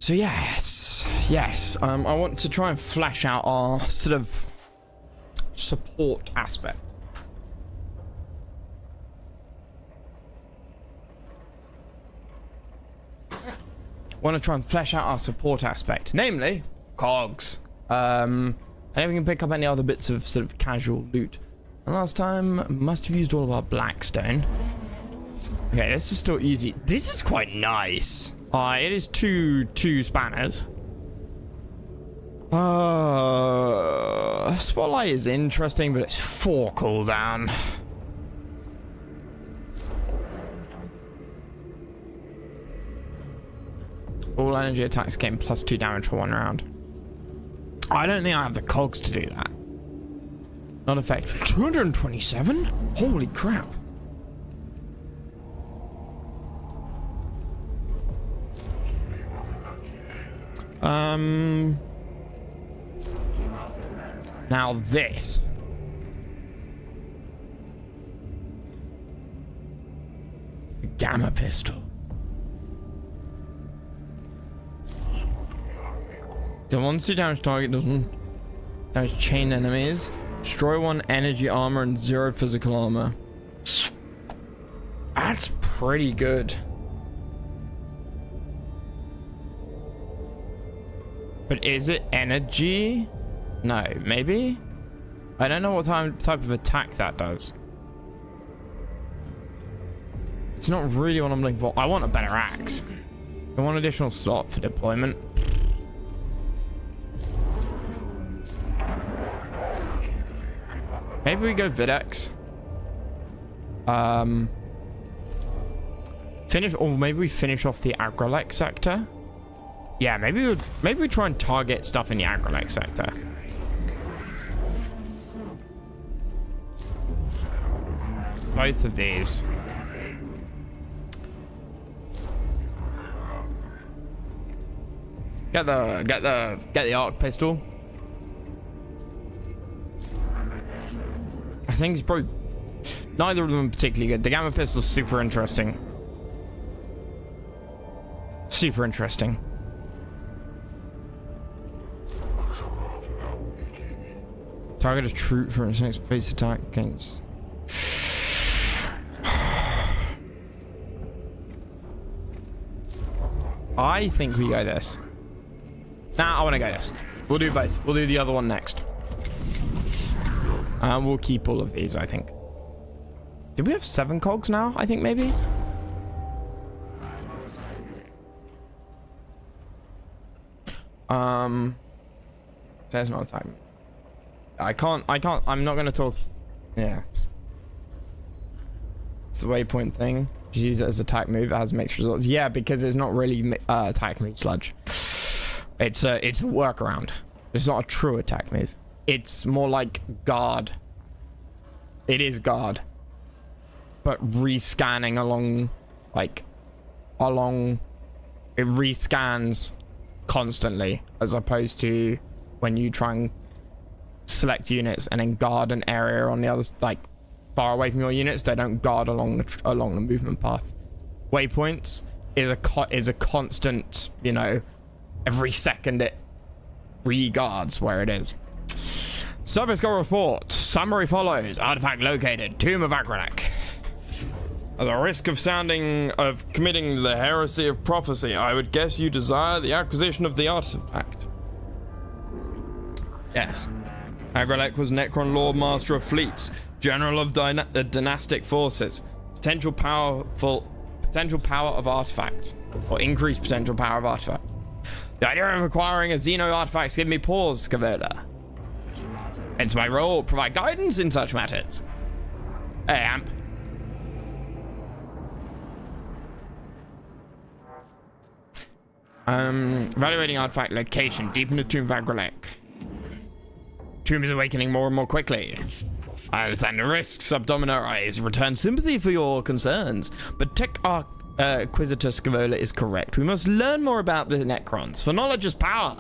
So yes, I want to try and flesh out our sort of support aspect. Want to try and flesh out our support aspect, namely cogs. And then we can pick up any other bits of sort of casual loot. And last time must have used all of our blackstone. Okay, this is still easy. This is quite nice. It is two spanners. Spotlight is interesting, but it's 4 cooldown. All energy attacks gain +2 damage for 1 round. I don't think I have the cogs to do that. Not effective. 227? Holy crap. Now this. The gamma pistol. The 1-2 damage target doesn't damage chain enemies. Destroy 1 energy armor and 0 physical armor. That's pretty good. But is it energy? No, maybe? I don't know what type of attack that does. It's not really what I'm looking for. I want a better axe. I want additional slot for deployment. Maybe we go Videx. Finish, or maybe we finish off the Agrolec sector. Yeah, maybe we try and target stuff in the Agrolec sector. Both of these. Get the arc pistol. I think it's probably neither of them are particularly good. The gamma pistol's super interesting. Super interesting. Target a troop for its next base attack against. I think we go this. Nah, I want to go this. We'll do both. We'll do the other one next. And we'll keep all of these, I think. Did we have 7 cogs now? I think maybe. There's no time. I'm not going to talk. Yeah. It's the waypoint thing. Just use it as attack move. It has mixed results. Yeah, because it's not really attack move sludge. It's a workaround. It's not a true attack move. It's more like guard. It is guard. But rescanning along, like, it rescans constantly, as opposed to when you try and select units and then guard an area on the other, like, far away from your units. They don't guard along the movement path. Waypoints is a constant, you know, every second it re-guards where it is. Surface goal report. Summary follows. Artifact located. Tomb of Agrolec. At the risk of committing the heresy of prophecy, I would guess you desire the acquisition of the artifact. Yes. Agrolec was Necron Lord Master of Fleets, General of Dynastic Forces, potential power of artifacts, or increased potential power of artifacts. The idea of acquiring a Xeno artifact give me pause, Cavola. It's my role to provide guidance in such matters. Hey, Amp. Evaluating artifact location deep in the Tomb of Agrolec. Tomb is awakening more and more quickly. I understand the risks, Subdominaries. Return sympathy for your concerns. But Tech Inquisitor Scavola is correct. We must learn more about the Necrons, for knowledge is power.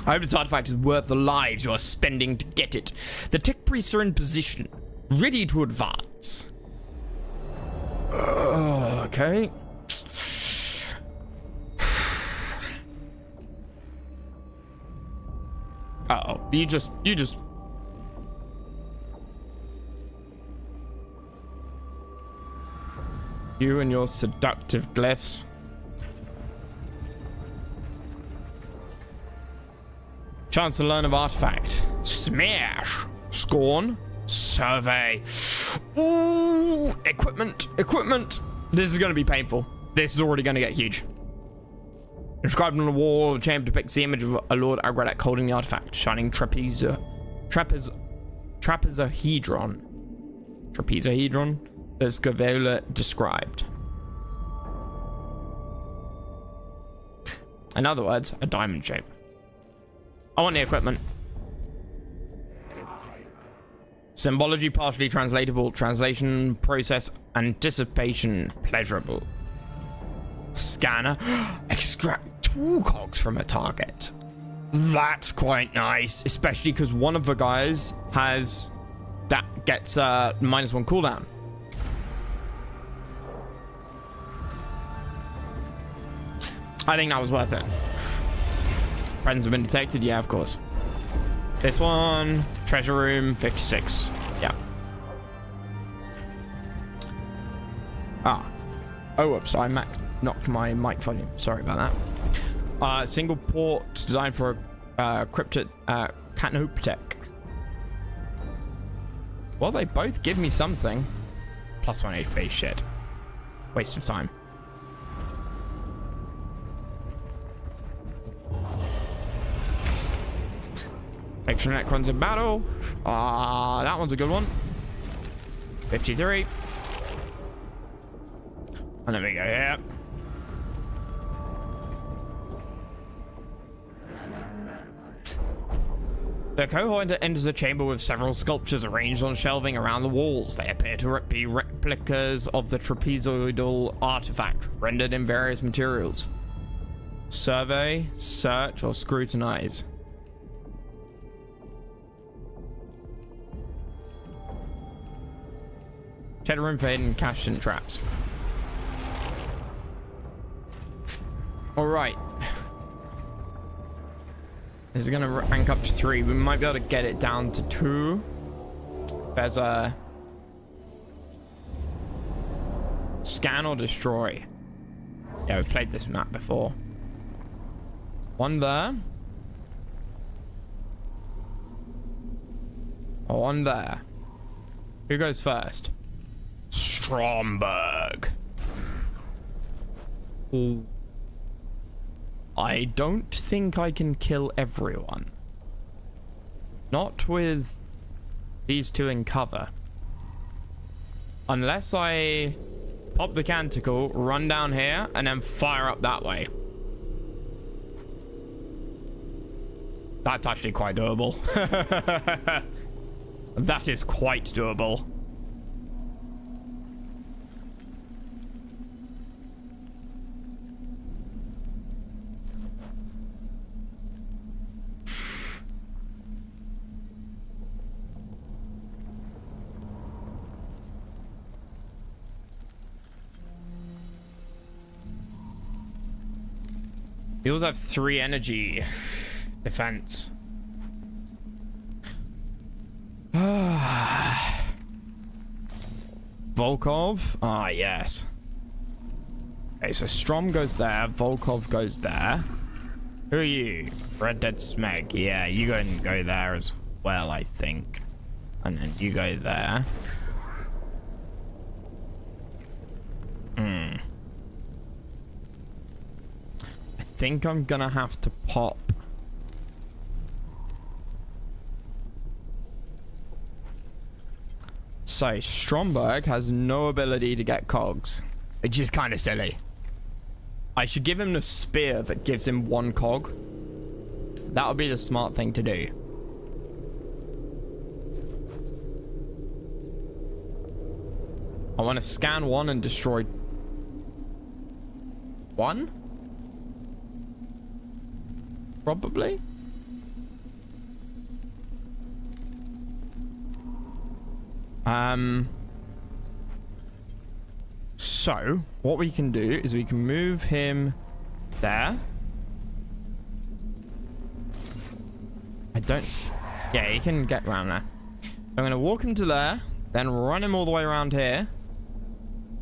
I hope this artifact is worth the lives you are spending to get it. The Tech Priests are in position, ready to advance. Okay. Uh-oh. You just... You and your seductive glyphs. Chance to learn of artifact. Smash. Scorn. Survey. Ooh. Equipment. Equipment. This is going to be painful. This is already going to get huge. Inscribed on the wall of the chamber depicts the image of a Lord Agradek holding the artifact. Shining trapezahedron. As Gavola described. In other words, a diamond shape. I want the equipment. Symbology partially translatable. Translation process anticipation pleasurable. Scanner. Extract 2 cogs from a target. That's quite nice. Especially because one of the guys has... that gets -1 cooldown. I think that was worth it. Presents have been detected? Yeah, of course. This one, treasure room 56. Yeah. Ah. Oh, whoops. I knocked my mic volume. Sorry about that. Single port designed for cryptid Canoptech. Well, they both give me something. +1 HP. Shit. Waste of time. Extra Necrons in battle. That one's a good one. 53. And there we go, yeah. The cohort enters the chamber with several sculptures arranged on shelving around the walls. They appear to be replicas of the trapezoidal artifact, rendered in various materials. Survey, search, or scrutinize. Check the room for hidden caches and traps. Alright. This is going to rank up to 3. We might be able to get it down to 2. There's a... scan or destroy. Yeah, we played this map before. One there. One there. Who goes first? Stromberg. Ooh. I don't think I can kill everyone. Not with these 2 in cover. Unless I pop the canticle, run down here, and then fire up that way. That's actually quite doable. That is quite doable. You also have 3 energy defense. Volkov? Ah, yes. Okay, so Strom goes there. Volkov goes there. Who are you? Red Dead Smeg. Yeah, you go and go there as well, I think. And then you go there. I think I'm gonna have to pop. So Stromberg has no ability to get cogs, which is kind of silly. I should give him the spear that gives him 1 cog. That would be the smart thing to do. I want to scan 1 and destroy 1? Probably. So what we can do is we can move him there. I don't... Yeah, he can get around there. I'm going to walk him to there, then run him all the way around here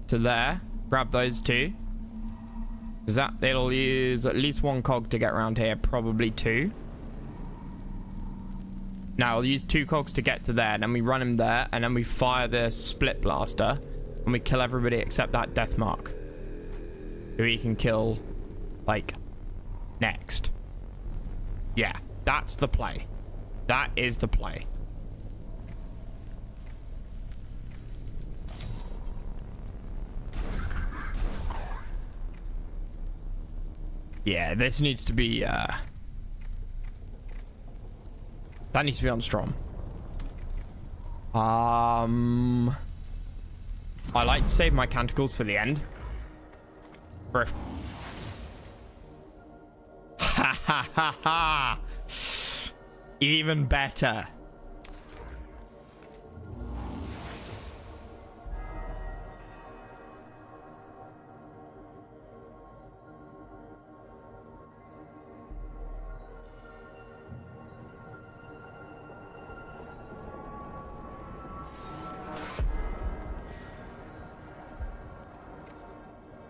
to there. Grab those two. Because that, it'll use at least one cog to get around here, probably two. Now, I'll use two cogs to get to there, and then we run him there, and then we fire the split blaster, and we kill everybody except that death mark, who he can kill, like, next. Yeah, that's the play. That is the play. Yeah, this needs to be, that needs to be on Strom. I like to save my canticles for the end. Ha ha ha ha! Even better.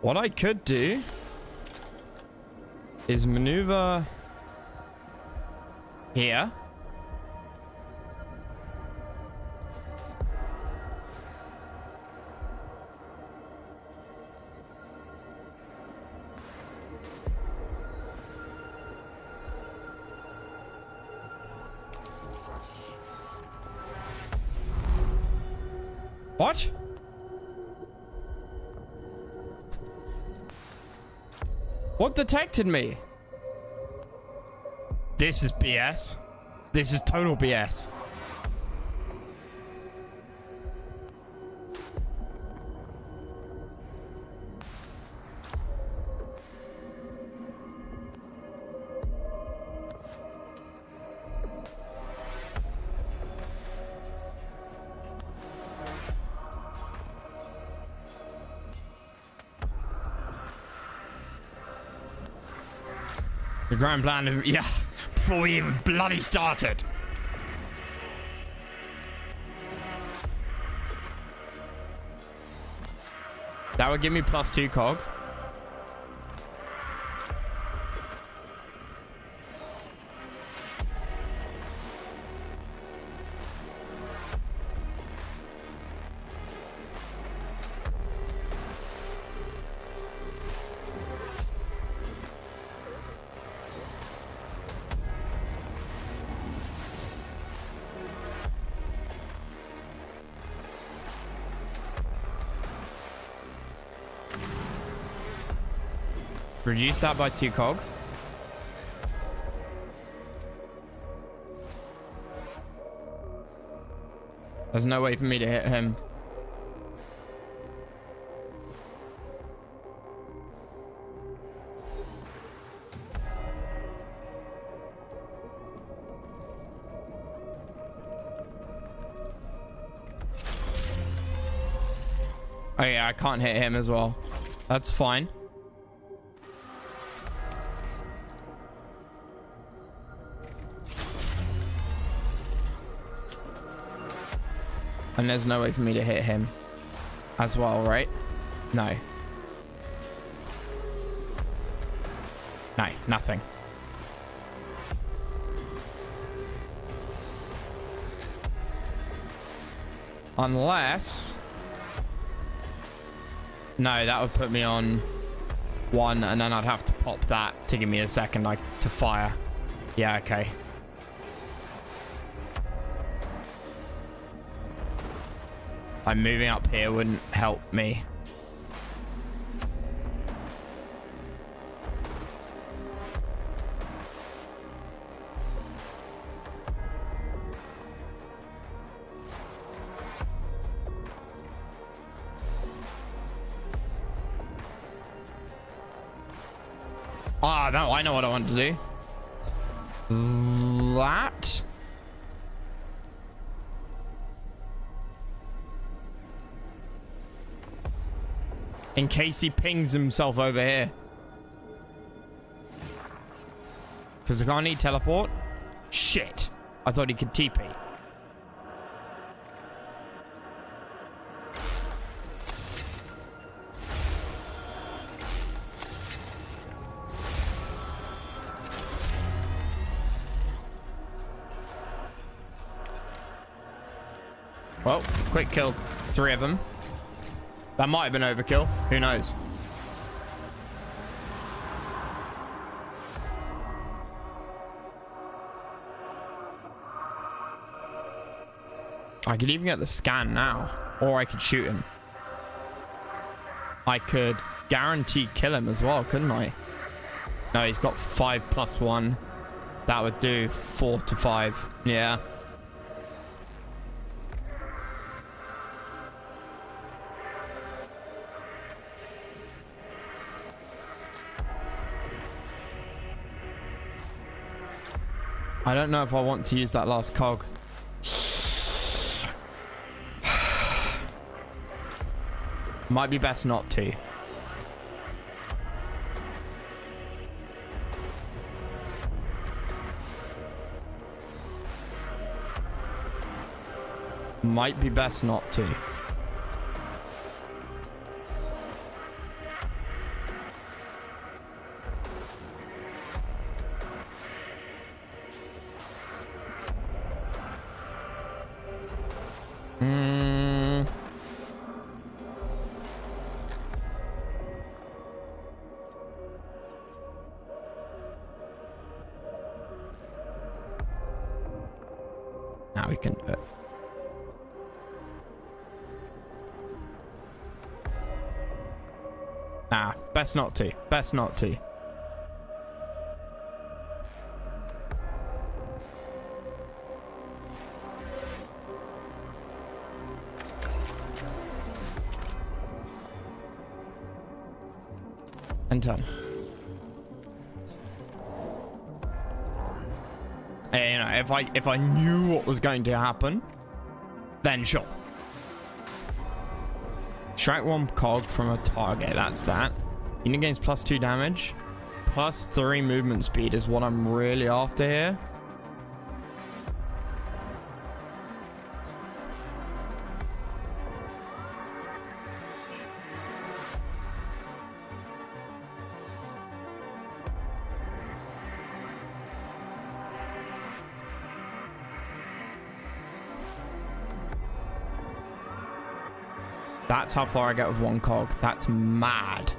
What I could do is maneuver here. What? What detected me? This is BS. This is total BS. The grand plan of, yeah, before we even bloody started. That would give me +2 cog. Reduce that by 2 cog. There's no way for me to hit him. Oh yeah, I can't hit him as well. That's fine. And there's no way for me to hit him as well, right? No. No, nothing. Unless... No, that would put me on 1, and then I'd have to pop that to give me a second, like, to fire. Yeah, okay. Like, moving up here wouldn't help me. Ah, no, I know what I want to do. That... in case he pings himself over here. Because I can't need teleport. Shit. I thought he could TP. Well, quick kill 3 of them. That might have been overkill. Who knows? I could even get the scan now. Or I could shoot him. I could guarantee kill him as well, couldn't I? No, he's got 5+1. That would do 4 to 5. Yeah. I don't know if I want to use that last cog. Might be best not to. Might be best not to. Now we can do it. Nah, best not to. Best not to. And done. You know, if I knew what was going to happen, then sure. Strike 1 cog from a target. That's that. Unit gains +2 damage. +3 movement speed is what I'm really after here. That's how far I get with 1 cog. That's mad.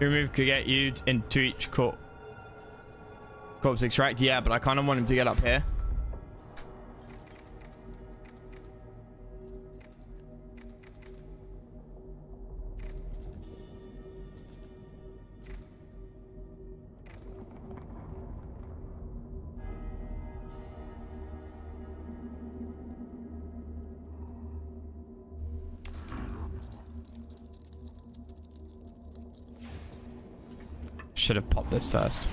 Remove could get you into each corpse extract. Yeah, but I kind of want him to get up here. Should have popped this first.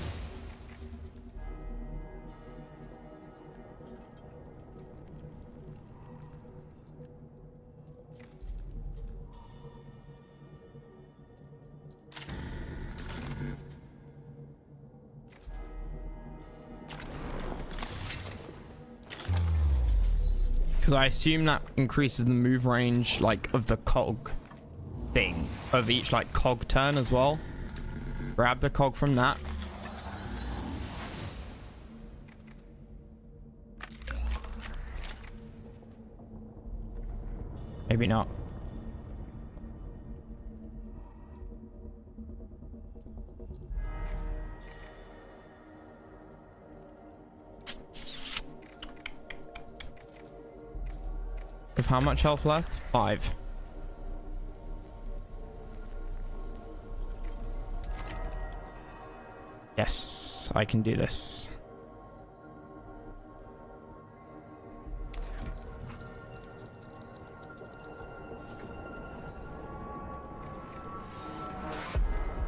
Because I assume that increases the move range, like, of the cog thing, of each, like, cog turn as well. Grab the cog from that. Maybe not. With how much health left? 5. Yes, I can do this.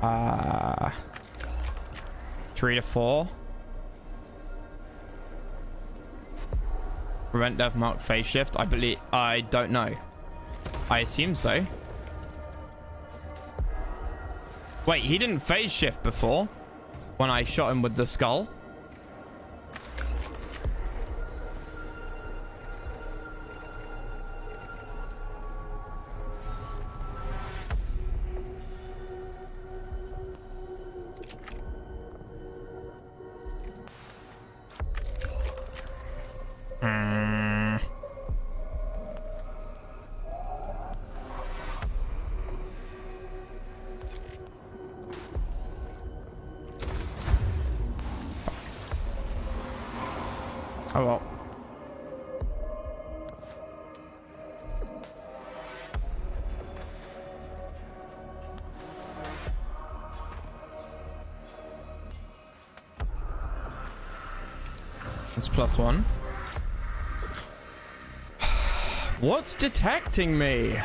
3 to 4. Prevent death mark phase shift. I don't know. I assume so. Wait, he didn't phase shift before when I shot him with the skull. Oh well. It's +1. What's detecting me?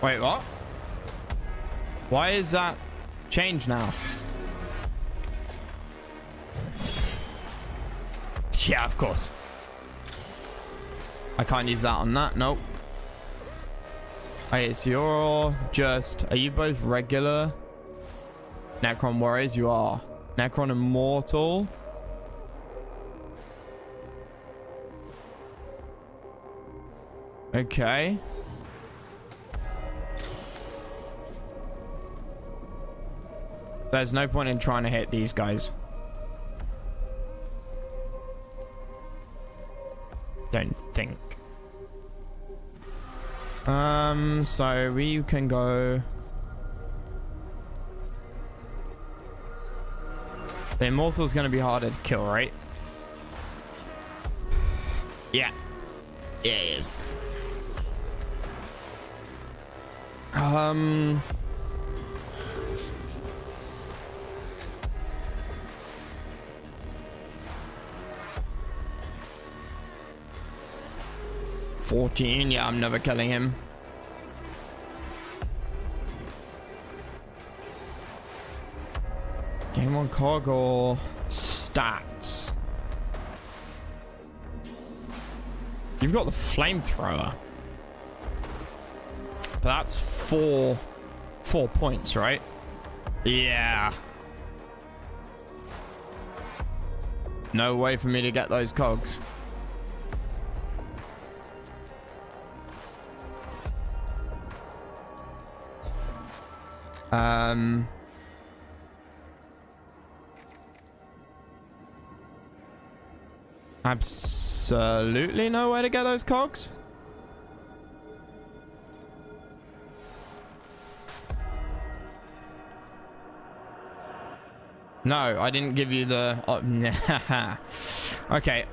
Wait, what? Why is that changed now? Yeah, of course. I can't use that on that. Nope. Okay, so you're just... Are you both regular Necron warriors? You are. Necron Immortal. Okay. There's no point in trying to hit these guys. Don't think. So we can go... The Immortal's gonna be harder to kill, right? Yeah. Yeah, it is. 14. Yeah, I'm never killing him. Game on cog or stats? You've got the flamethrower. But that's four points, right? Yeah. No way for me to get those cogs. Absolutely no way to get those cogs. No, I didn't give you the... Okay,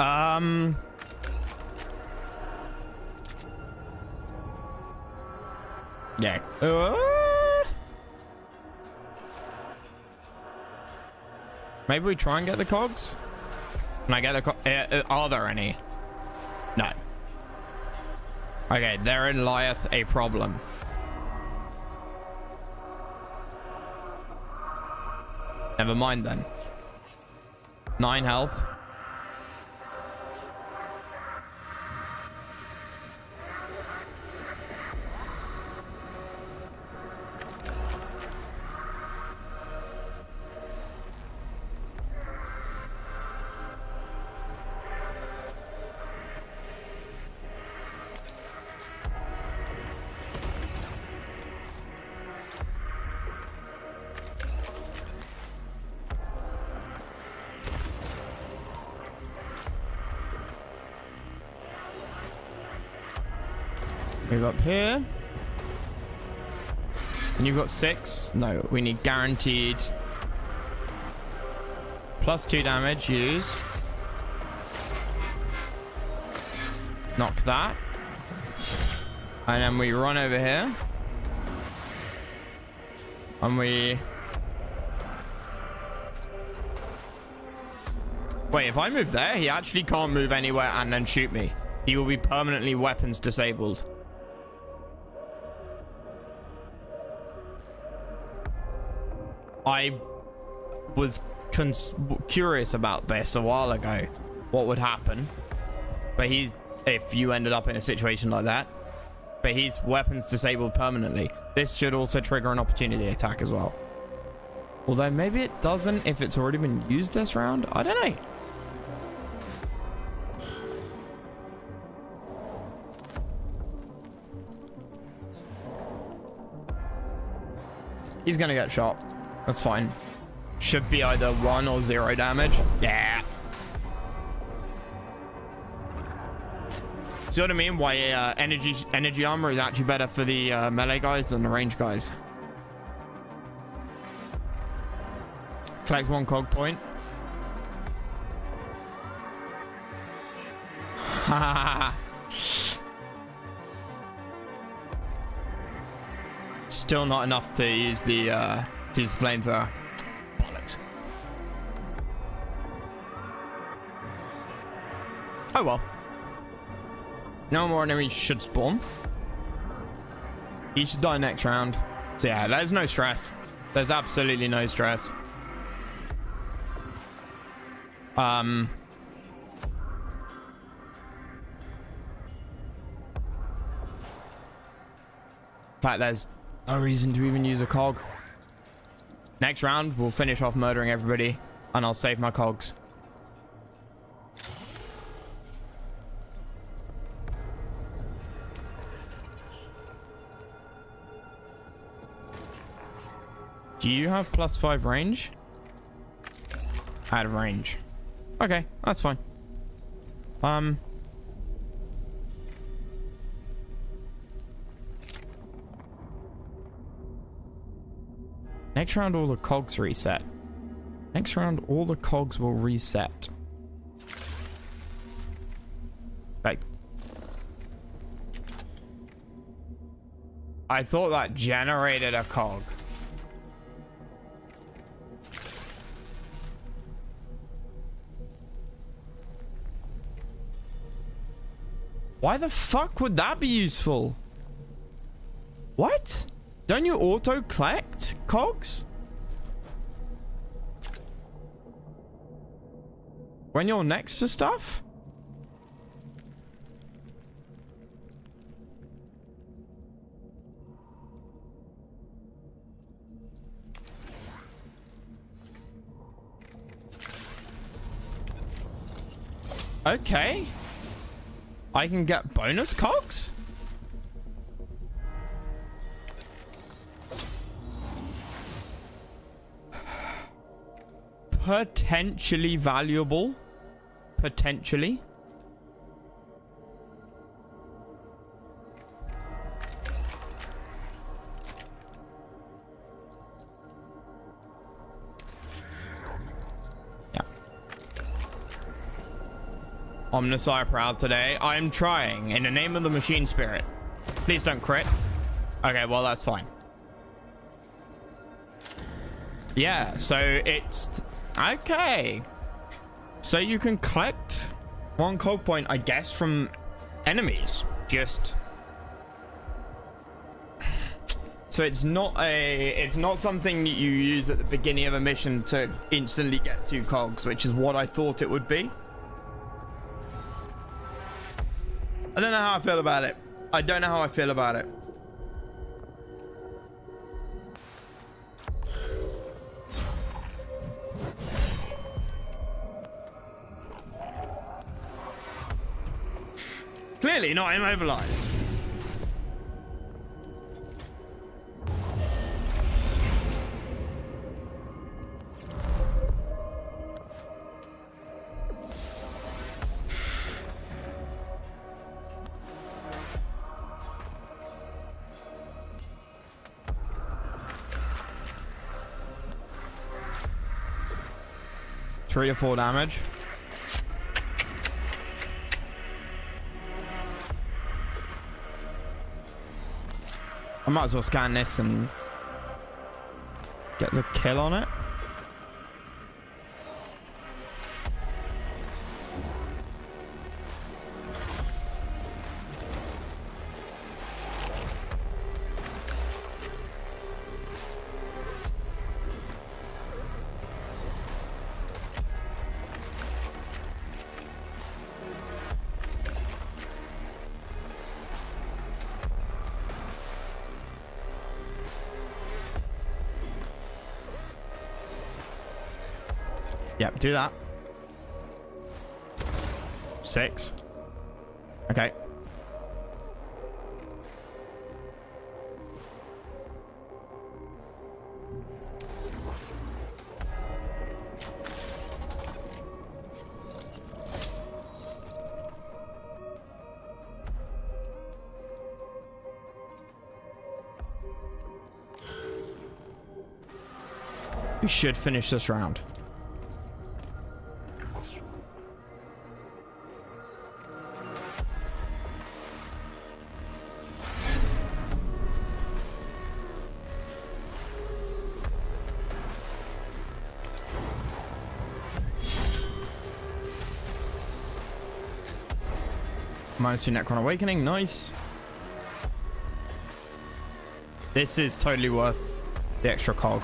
yeah. Maybe we try and get the cogs? Can I get the are there any? No. Okay, therein lieth a problem. Never mind then. 9 health. Move up here. And you've got 6. No, we need guaranteed +2 damage. Use. Knock that. And then we run over here. And we... Wait, if I move there, he actually can't move anywhere and then shoot me. He will be permanently weapons disabled. I was curious about this a while ago. What would happen? But if you ended up in a situation like that. But he's weapons disabled permanently. This should also trigger an opportunity attack as well. Although maybe it doesn't if it's already been used this round. I don't know. He's gonna get shot. That's fine. Should be either 1 or 0 damage. Yeah. See what I mean? Why energy armor is actually better for the melee guys than the range guys. Collect 1 cog point. Still not enough to use the flamethrower. Bollocks. Oh well. No more enemies should spawn. He should die next round. So yeah, there's no stress. There's absolutely no stress. In fact, there's no reason to even use a cog. Next round, we'll finish off murdering everybody, and I'll save my cogs. Do you have +5 range? Out of range. Okay, that's fine. Next round, all the cogs reset. Next round, all the cogs will reset. Like, I thought that generated a cog. Why the fuck would that be useful? What? Don't you auto collect cogs? When you're next to stuff? Okay. I can get bonus cogs? Potentially valuable. Potentially. Yeah. Omnisci proud today. I'm trying in the name of the machine spirit. Please don't crit. Okay, well, that's fine. Yeah, so it's... Okay. So you can collect 1 cog point, I guess, from enemies. Just... So it's not something that you use at the beginning of a mission to instantly get 2 cogs, which is what I thought it would be. I don't know how I feel about it. I don't know how I feel about it. Clearly not immobilized. Three to 4 damage. I might as well scan this and get the kill on it. Yep, do that. 6. Okay. We should finish this round. -2 Necron Awakening, nice. This is totally worth the extra cog.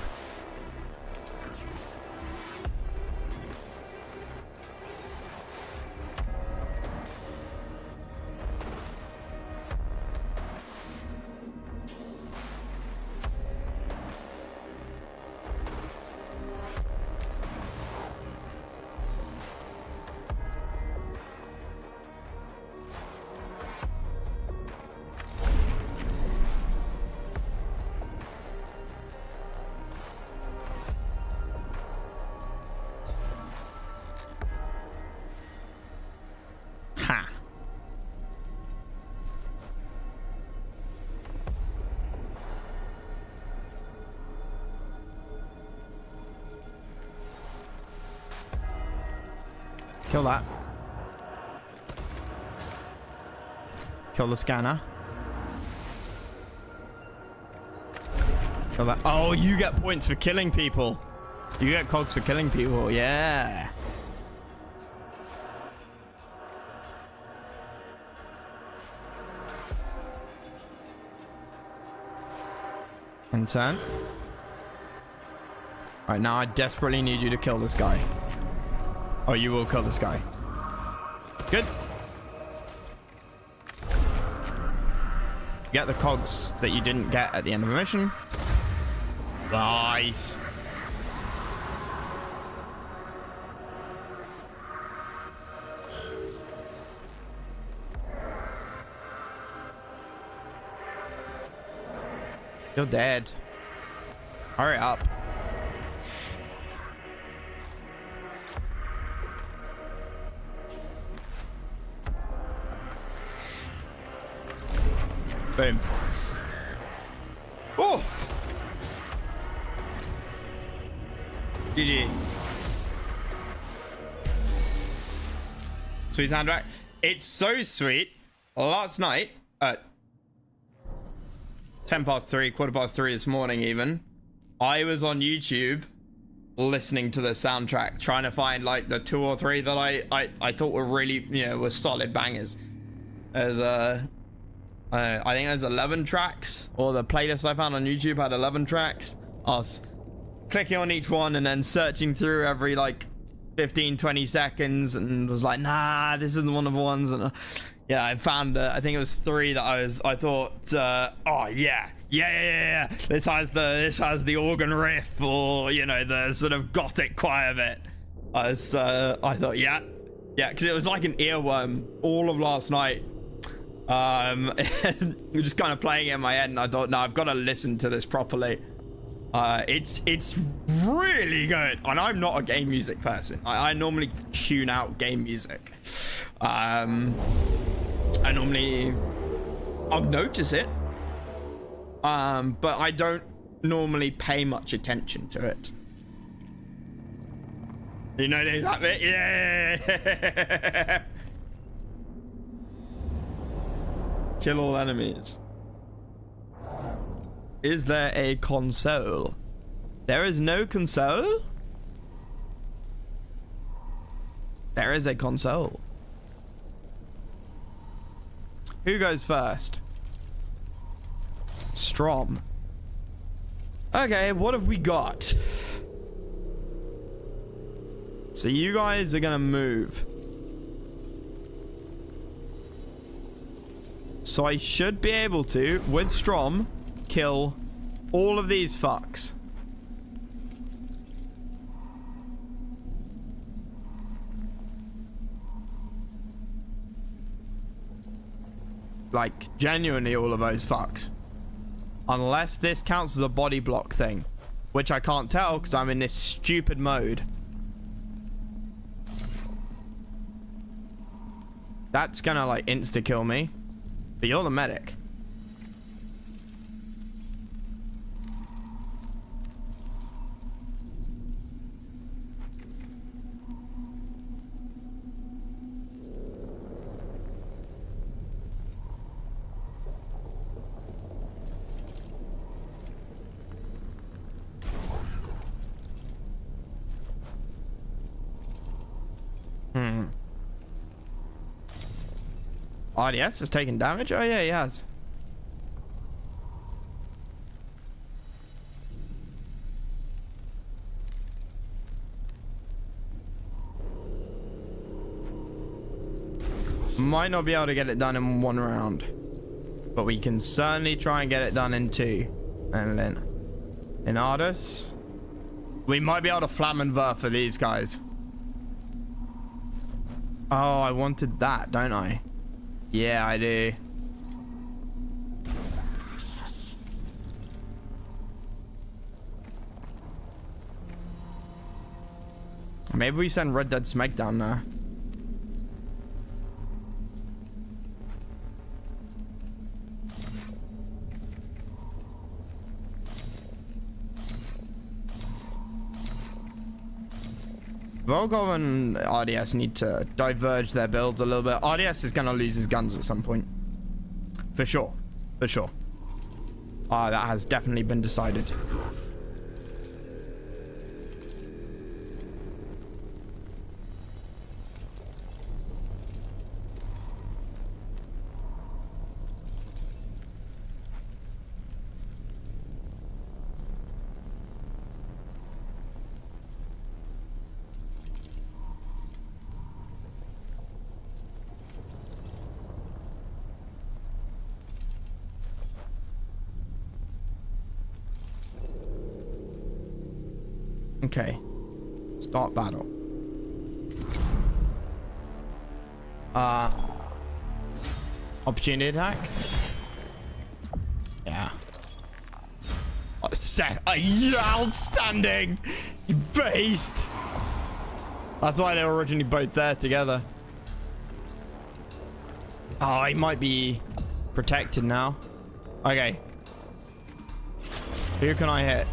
Ha. Kill that. Kill the scanner. Kill that. Oh, you get points for killing people. You get cogs for killing people. Yeah. In turn. Right, now I desperately need you to kill this guy. Oh, you will kill this guy. Good. Get the cogs that you didn't get at the end of the mission. Nice. You're dead. Hurry up. Boom. Oh! GG. Sweet soundtrack. It's so sweet. Last night at 3:10, 3:15 this morning even, I was on YouTube listening to the soundtrack, trying to find like the 2 or 3 that I thought were really, you know, were solid bangers. There's I think there's 11 tracks, or the playlist I found on YouTube had 11 tracks. I was clicking on each one and then searching through every like 15-20 seconds and was like, nah, this isn't one of the ones. And yeah, I found I think it was 3 that I thought oh yeah, this has the organ riff, or you know, the sort of gothic choir bit. I thought yeah, because it was like an earworm all of last night. And we're just kind of playing it in my head, and I thought, no, I've got to listen to this properly. It's really good, and I'm not a game music person. I normally tune out game music. I'll notice it, but I don't normally pay much attention to it. You know that bit? Yeah. Kill all enemies. Is there a console? There is no console? There is a console. Who goes first? Strom. Okay, what have we got? So you guys are gonna move. So I should be able to, with Strom, kill all of these fucks. Like, genuinely all of those fucks. Unless this counts as a body block thing. Which I can't tell because I'm in this stupid mode. That's gonna, like, insta-kill me. But you're the medic. RDS has taken damage? Oh yeah, he has. Might not be able to get it done in one round. But we can certainly try and get it done in two. And then in Ardus, we might be able to Flammenwerfer for these guys. Oh, I wanted that, don't I? Yeah, I do. Maybe we send Red Dead Smackdown there. Volkov and RDS need to diverge their builds a little bit. RDS is going to lose his guns at some point. For sure. For sure. That has definitely been decided. Okay. Start battle. Opportunity attack? Yeah. Oh, outstanding! You beast! That's why they were originally both there together. Oh, he might be protected now. Okay. Who can I hit?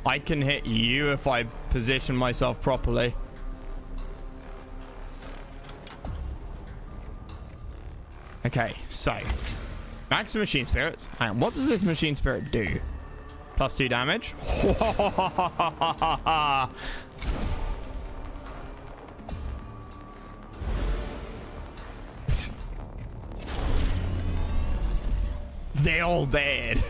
I can hit you if I position myself properly. Okay, so max machine spirits. Hang on, what does this machine spirit do? +2 damage. They all dead.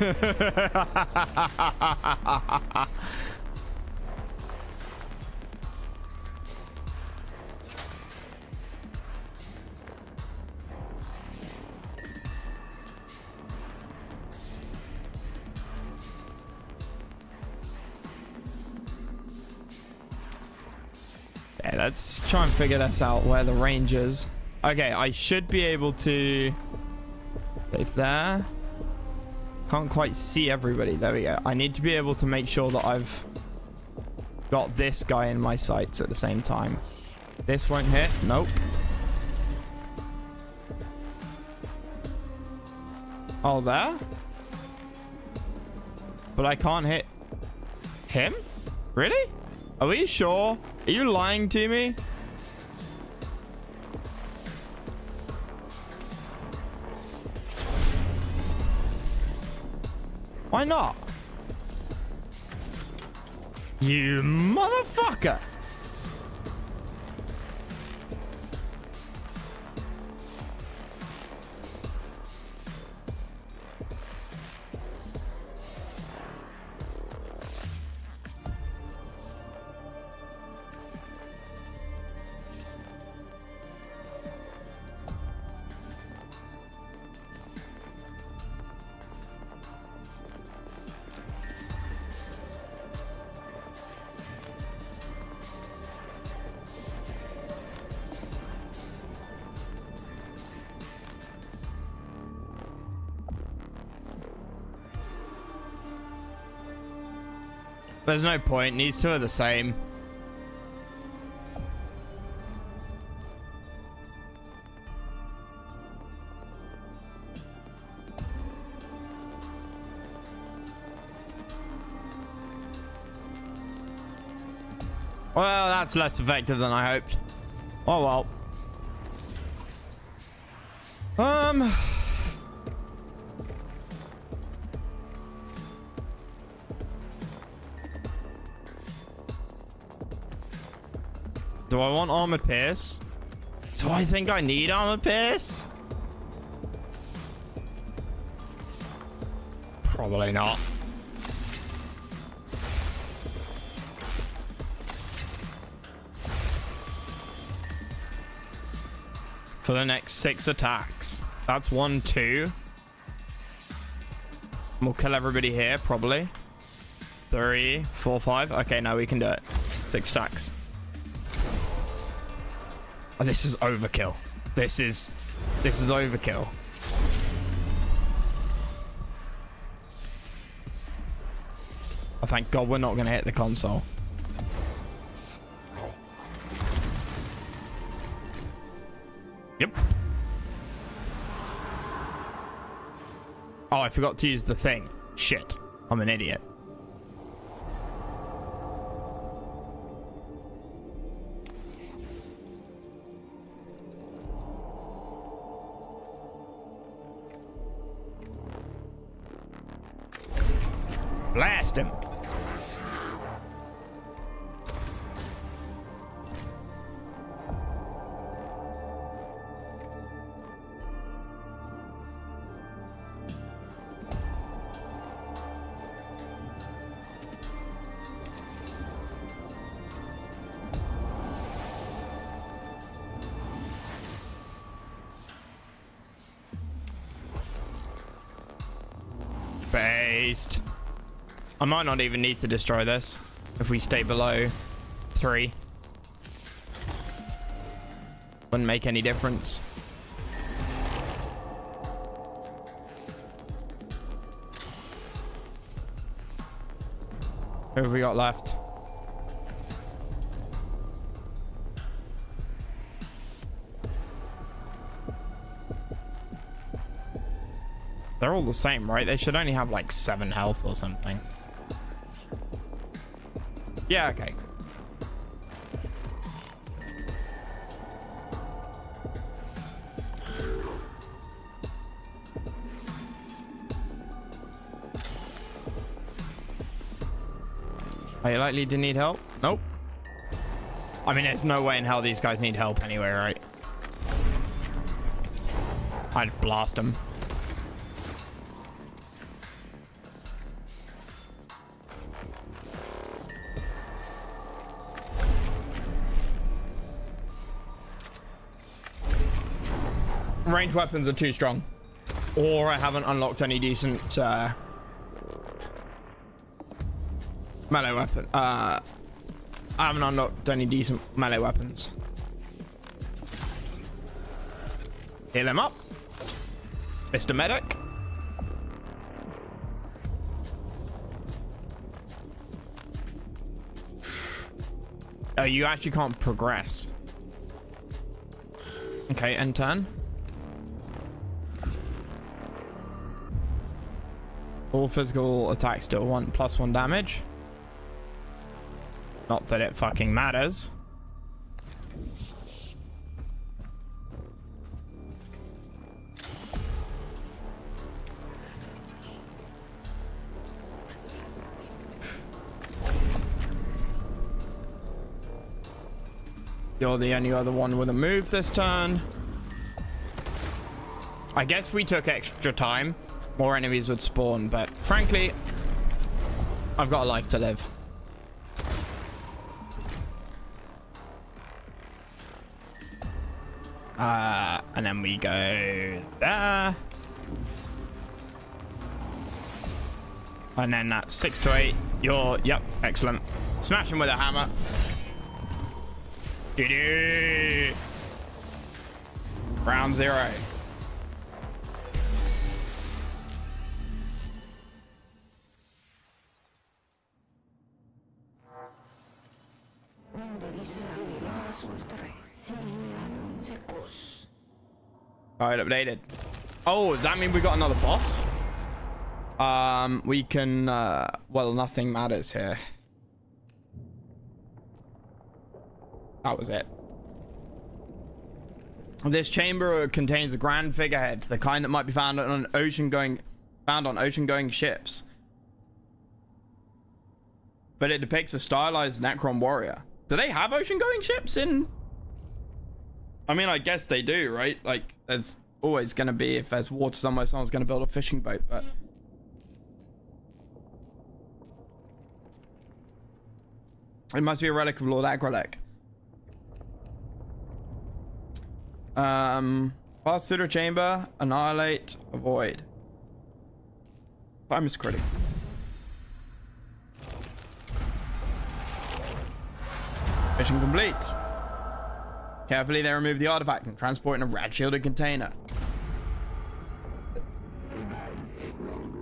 Yeah, let's try and figure this out, where the range is. Okay, I should be able to... It's there. Can't quite see everybody. There we go. I need to be able to make sure that I've got this guy in my sights at the same time. This won't hit. Nope. Oh, there? But I can't hit him? Really? Are we sure? Are you lying to me? Why not? You motherfucker! There's no point. These two are the same. Well, that's less effective than I hoped. Oh well. Do I want armor pierce? Do I think I need armor pierce? Probably not. For the next 6 attacks. That's 1, 2. We'll kill everybody here, probably. 3, 4, 5. Okay, now we can do it. 6 attacks. Oh, this is overkill. This is overkill. Oh, thank God we're not going to hit the console. Yep. Oh, I forgot to use the thing. Shit. I'm an idiot. Blast him. Based. I might not even need to destroy this if we stay below 3. Wouldn't make any difference. Who have we got left? They're all the same, right? They should only have like 7 health or something. Yeah, okay, cool. Are you likely to need help? Nope. I mean, there's no way in hell these guys need help anyway, right? I'd blast them. Ranged weapons are too strong, or I haven't unlocked any decent melee weapon. I haven't unlocked any decent melee weapons. Heal him up, Mr. Medic. Oh, you actually can't progress. Okay, end turn. All physical attacks deal +1 damage. Not that it fucking matters. You're the only other one with a move this turn. I guess we took extra time, more enemies would spawn, but frankly, I've got a life to live. And then we go there. And then that's 6 to 8. Yep, excellent. Smash him with a hammer. Doo-doo. Round 0. Alright, updated. Oh, does that mean we got another boss? We can, well, nothing matters here. That was it. This chamber contains a grand figurehead, the kind that might be found on ocean-going ships. But it depicts a stylized Necron warrior. Do they have ocean-going ships in? I mean, I guess they do, right? Like, there's always going to be, if there's water somewhere, someone's going to build a fishing boat, but... It must be a relic of Lord Agrelek. Pass through the chamber, annihilate, avoid. Time is critical. Mission complete. Carefully they remove the artifact and transport in a red shielded container.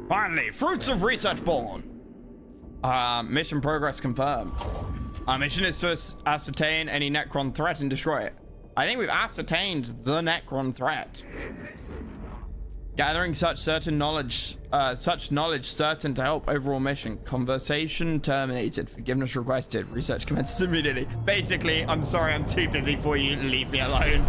Finally, fruits of research born. Mission progress confirmed. Our mission is to ascertain any Necron threat and destroy it. I think we've ascertained the Necron threat. Gathering such knowledge certain to help overall mission. Conversation terminated. Forgiveness requested. Research commences immediately. Basically, I'm sorry, I'm too busy for you. Leave me alone.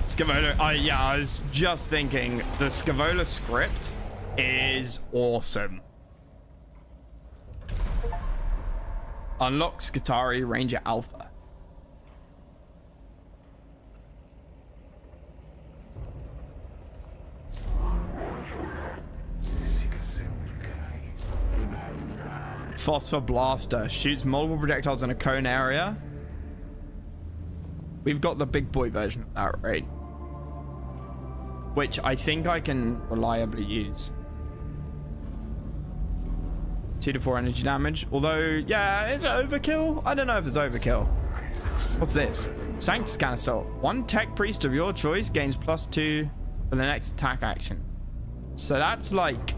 Scavola, yeah, I was just thinking the Scavola script is awesome. Unlock Skitarii Ranger Alpha. Phosphor Blaster shoots multiple projectiles in a cone area. We've got the big boy version of that, right? Which I think I can reliably use. 2 to 4 energy damage. Although, yeah, is it overkill? I don't know if it's overkill. What's this? Sanctus Canister. One tech priest of your choice gains +2 for the next attack action. So that's like...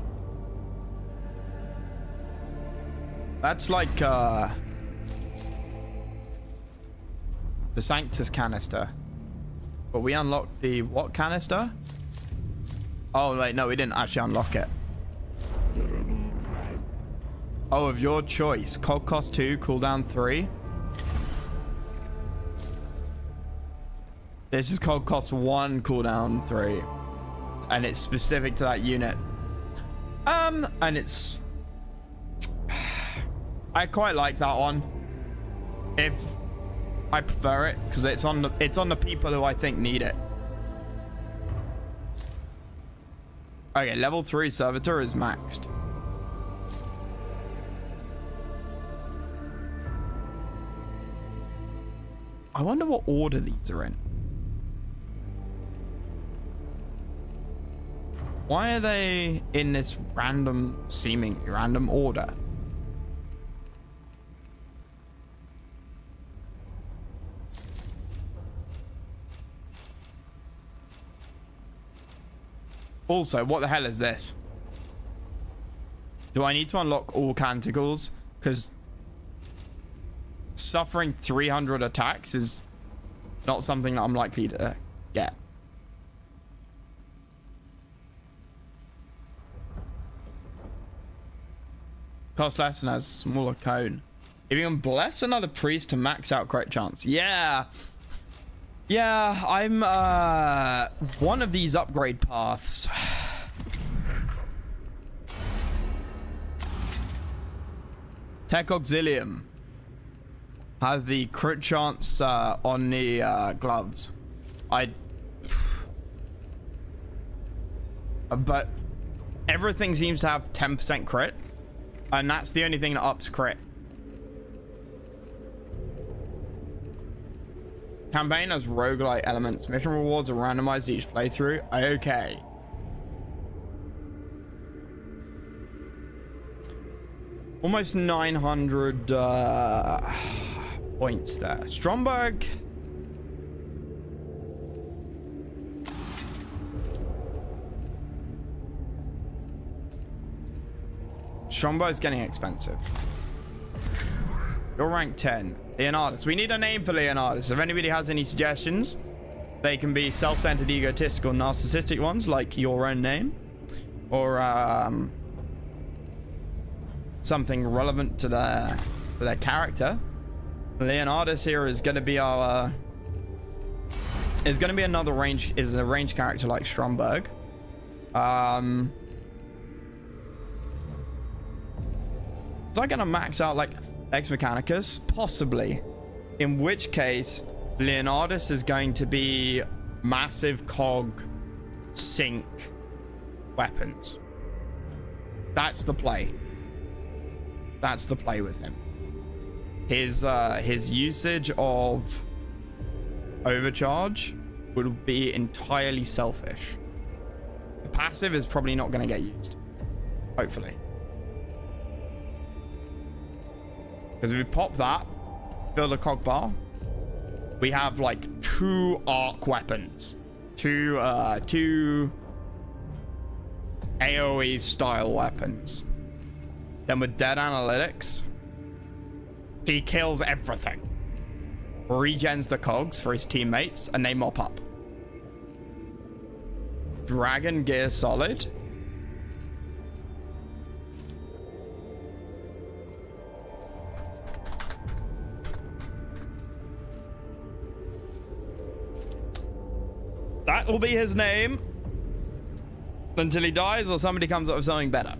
the Sanctus Canister. But we unlocked the what canister? Oh, wait, no, we didn't actually unlock it. Oh, of your choice. Cog cost 2, cooldown 3. This is cog cost 1, cooldown 3. And it's specific to that unit. And it's... I quite like that one. If... I prefer it, because it's on the people who I think need it. Okay, level 3 servitor is maxed. I wonder what order these are in. Why are they in this seemingly random order? Also, what the hell is this? Do I need to unlock all canticles? Because suffering 300 attacks is not something that I'm likely to get. Cost less and has smaller cone. If you can bless another priest to max out crit chance. Yeah. Yeah, I'm one of these upgrade paths. Tech Auxilium has the crit chance on the gloves. But everything seems to have 10% crit, and that's the only thing that ups crit. Campaign has roguelite elements. Mission rewards are randomized each playthrough. Okay. Almost 900 points there. Stromberg. Stromberg's getting expensive. You're rank 10. Leonardus. We need a name for Leonardus. If anybody has any suggestions, they can be self-centered, egotistical, narcissistic ones, like your own name. Or something relevant to their character. Leonardus here is going to be our... is going to be another range... is a range character like Stromberg. Is I going to max out like Ex Mechanicus? Possibly. In which case, Leonardus is going to be massive cog sync weapons. That's the play. That's the play with him. His usage of overcharge would be entirely selfish. The passive is probably not going to get used. Hopefully. Because if we pop that, build a cog bar, we have like 2 arc weapons. Two AoE style weapons. Then with dead analytics, he kills everything. Regens the cogs for his teammates, and they mop up. Dragon Gear Solid. That will be his name until he dies or somebody comes up with something better.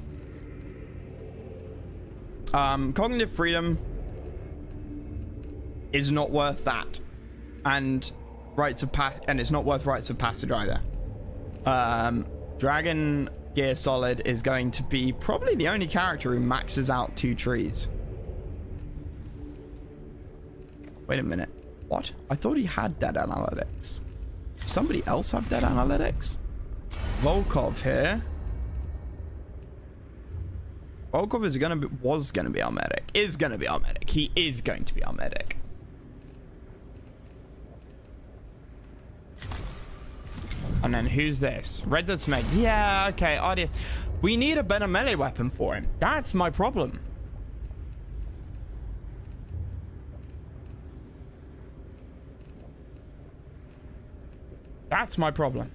Cognitive freedom is not worth that, and it's not worth rites of passage either. Dragon Gear Solid is going to be probably the only character who maxes out 2 trees. Wait a minute, what? I thought he had dead analytics. Somebody else have dead analytics? Volkov here. Volkov was gonna be our medic. Is gonna be our medic. He is going to be our medic. And then who's this? Red that's meg. Yeah, okay, RDS. We need a better melee weapon for him. That's my problem. That's my problem.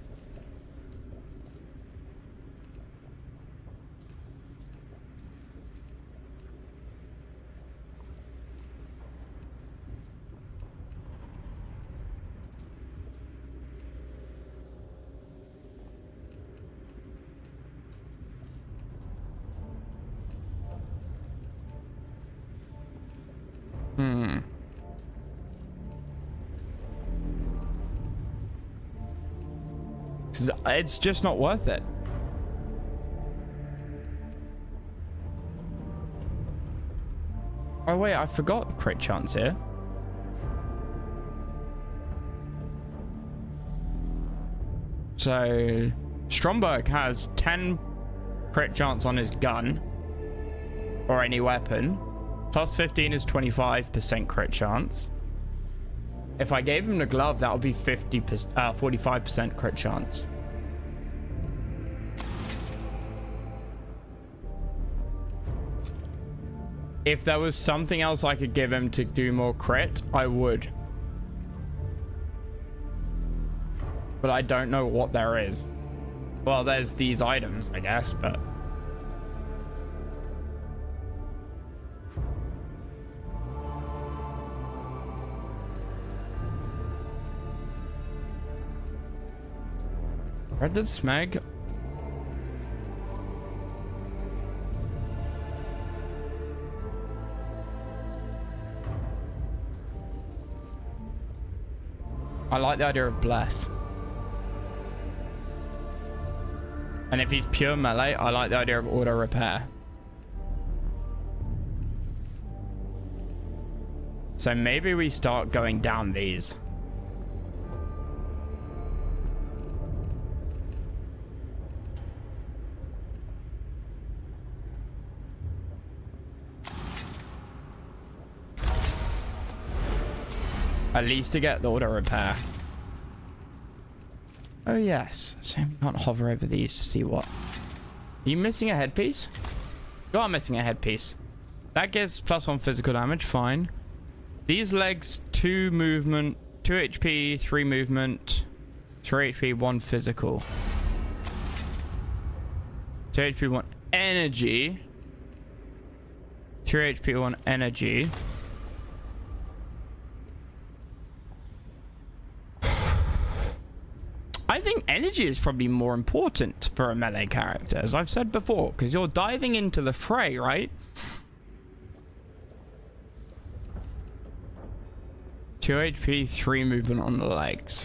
It's just not worth it. Oh wait, I forgot crit chance here. So Stromberg has 10 crit chance on his gun or any weapon. Plus 15 is 25% crit chance. If I gave him the glove, that would be 45% crit chance. If there was something else I could give him to do more crit, I would. But I don't know what there is. Well, there's these items, I guess, but... Red Smeg. I like the idea of Bless. And if he's pure melee, I like the idea of auto repair. So maybe we start going down these. At least to get the auto repair. Oh yes, so we can't hover over these to see what. Are you missing a headpiece? You are missing a headpiece. That gives +1 physical damage, fine. These legs, 2 movement, 2 HP, 3 movement, 3 HP, 1 physical. 2 HP, 1 energy. 3 HP, 1 energy. I think energy is probably more important for a melee character, as I've said before, because you're diving into the fray, right? 2 HP, 3 movement on the legs.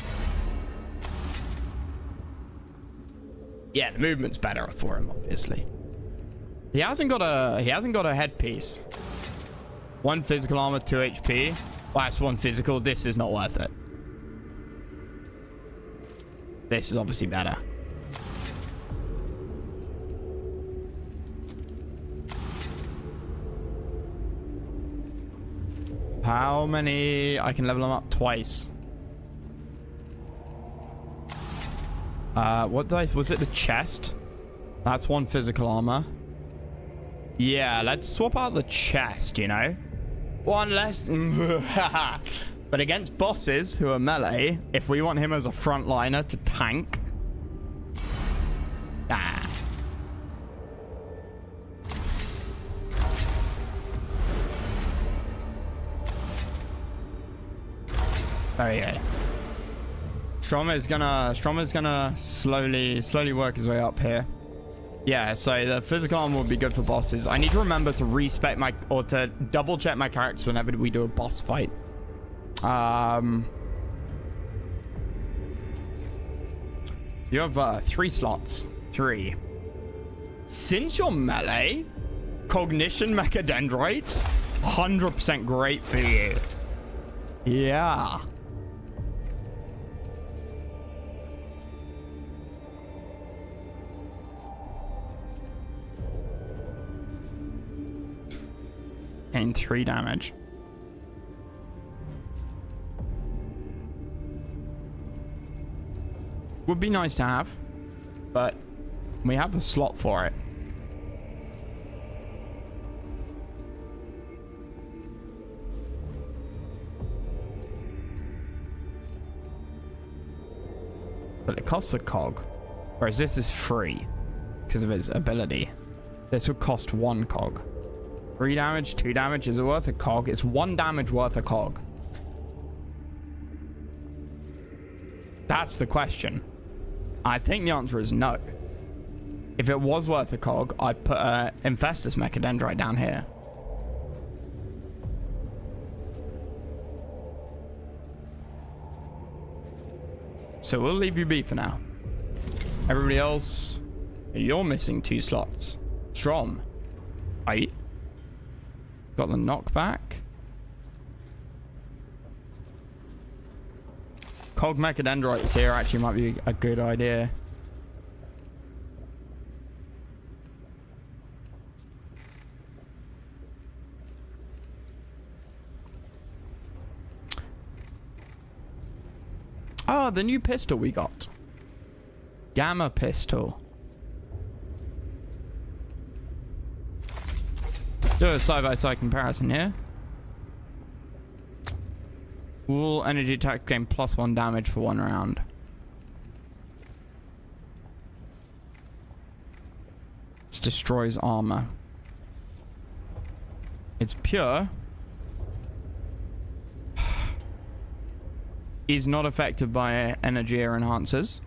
Yeah, the movement's better for him, obviously. He hasn't got a headpiece. 1 physical armor, 2 HP. Well, that's 1 physical. This is not worth it. This is obviously better. How many? I can level them up twice. What dice? Was it the chest? That's 1 physical armor. Yeah, let's swap out the chest, you know? 1 less. But against bosses who are melee, if we want him as a frontliner to tank. Ah. There we go. Stroma's gonna slowly work his way up here. Yeah, so the physical armor would be good for bosses. I need to remember to respec my, or to double check my characters whenever we do a boss fight. You have 3 slots. 3. Since you're melee, cognition mechadendrites, 100% great for you. Yeah. And 3 damage. Would be nice to have, but we have a slot for it. But it costs a cog, whereas this is free because of its ability. This would cost 1 cog. 3 damage, 2 damage. Is it worth a cog? It's 1 damage worth a cog. That's the question. I think the answer is no. If it was worth a cog, I'd put a Infestus Mechadendrite down here. So we'll leave you be for now. Everybody else, you're missing 2 slots. Strom. Right. Got the knockback. Cog Mechadendrites here actually might be a good idea. Oh, the new pistol we got. Gamma pistol. Do a side-by-side comparison here. All energy attack gain +1 damage for 1 round. This destroys armor. It's pure. Is not affected by energy or enhancers.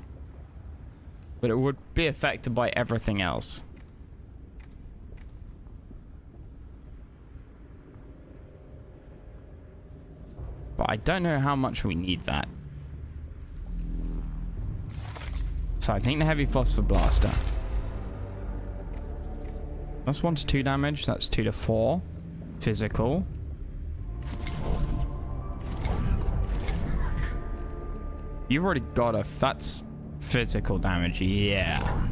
but it would be affected by everything else. But I don't know how much we need that. So I think the heavy phosphor blaster. That's 1 to 2 damage. That's 2 to 4. Physical. You've already got a... That's physical damage. Yeah.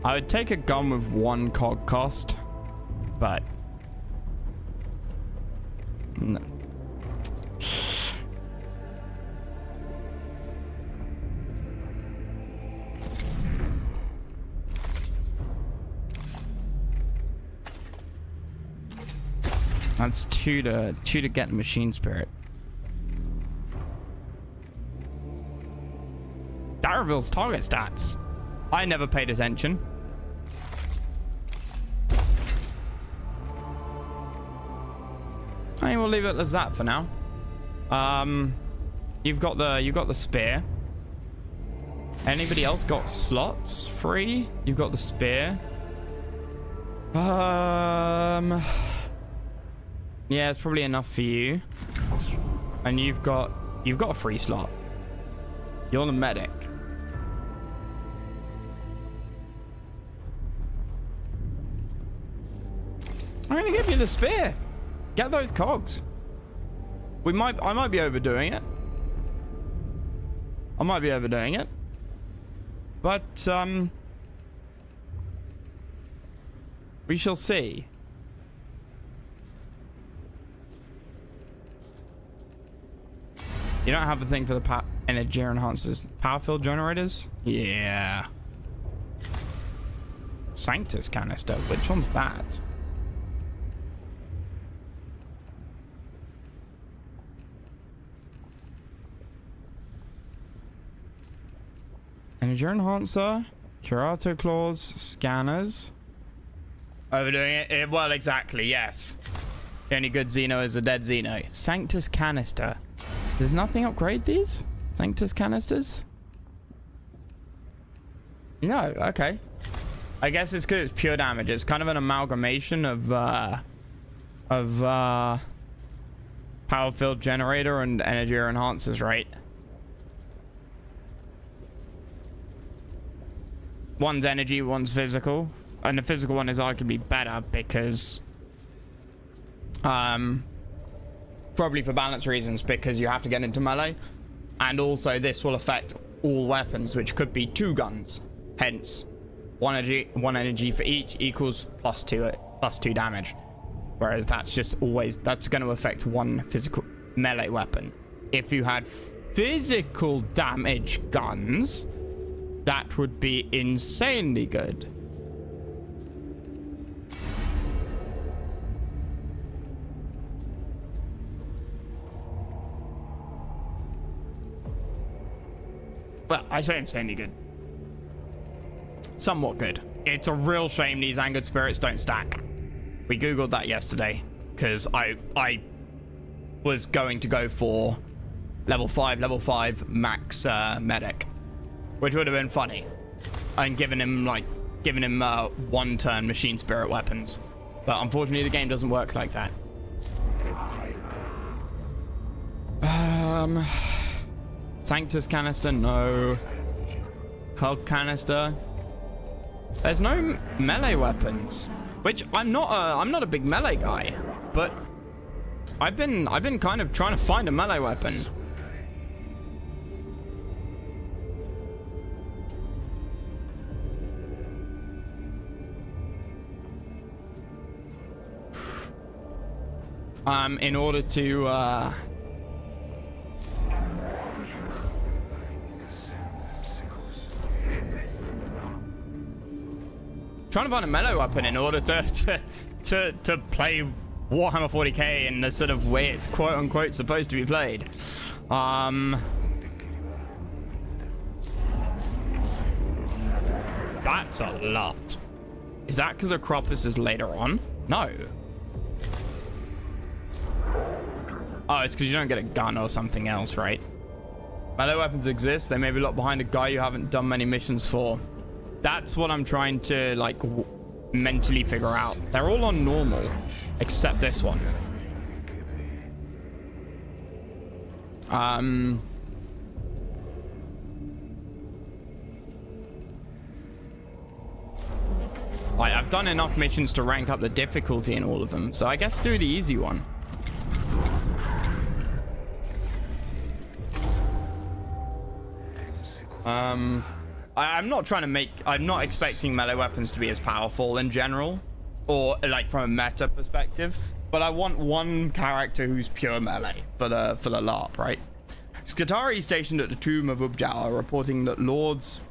I would take a gun with 1 cog cost. But... No. That's 2 to get the machine spirit. That reveals target stats. I never paid attention. I think we'll leave it as that for now. You've got the spear. Anybody else got slots free? You've got the spear. Yeah, it's probably enough for you. And you've got a free slot. You're the medic. I'm gonna give you the spear. Get those cogs. I might be overdoing it. I might be overdoing it. But we shall see. You don't have a thing for the energy enhancers. Power field generators? Yeah. Sanctus canister. Which one's that? Energy enhancer. Curato claws. Scanners. Overdoing it? Well, exactly, yes. The only good Xeno is a dead Xeno. Sanctus canister. Does nothing upgrade these? Sanctus canisters? No, okay. I guess it's because it's pure damage. It's kind of an amalgamation of power field generator and energy enhancers, right? One's energy, one's physical. And the physical one is arguably better because probably for balance reasons, because you have to get into melee, and also this will affect all weapons, which could be 2 guns. Hence, one energy for each equals plus 2 damage. Whereas that's going to affect 1 physical melee weapon. If you had physical damage guns, that would be insanely good. Well, I say insanely good. Somewhat good. It's a real shame these angered spirits don't stack. We googled that yesterday because I was going to go for level 5 max medic, which would have been funny, and giving him 1 turn machine spirit weapons. But unfortunately, the game doesn't work like that. Sanctus canister, no. Cog canister. There's no melee weapons, which I'm not a big melee guy, but I've been kind of trying to find a melee weapon. In order to trying to find a melee weapon in order to play Warhammer 40k in the sort of way it's quote unquote supposed to be played. That's a lot. Is that because Acropos is later on? No. Oh, it's because you don't get a gun or something else, right? Melee weapons exist. They may be locked behind a guy you haven't done many missions for. That's what I'm trying to, like, mentally figure out. They're all on normal, except this one. I've done enough missions to rank up the difficulty in all of them, so I guess do the easy one. I'm not trying to make... I'm not expecting melee weapons to be as powerful in general, or like from a meta perspective, but I want one character who's pure melee for the LARP, right? Skatari stationed at the tomb of Ubjao are reporting that Lord's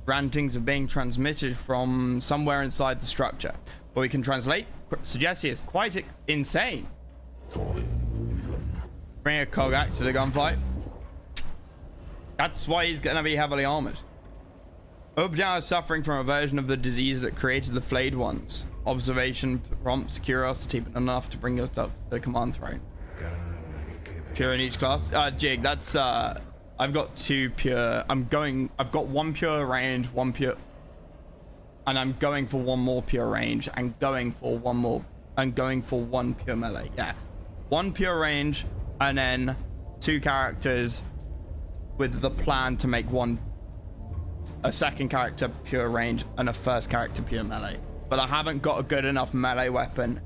rantings are being transmitted from somewhere inside the structure. What we can translate suggests he is quite insane. Bring a cog axe to the gunfight. That's why he's gonna be heavily armored. Ubjao is suffering from a version of the disease that created the flayed ones. Observation prompts curiosity, but enough to bring us up to the command throne. Pure in each class. Jig, that's I've got 2 pure. I've got 1 pure range, 1 pure, and I'm going for 1 more pure range and going for 1 more. I'm going for 1 pure melee. Yeah, 1 pure range, and then 2 characters with the plan to make a second character pure range and a first character pure melee. But I haven't got a good enough melee weapon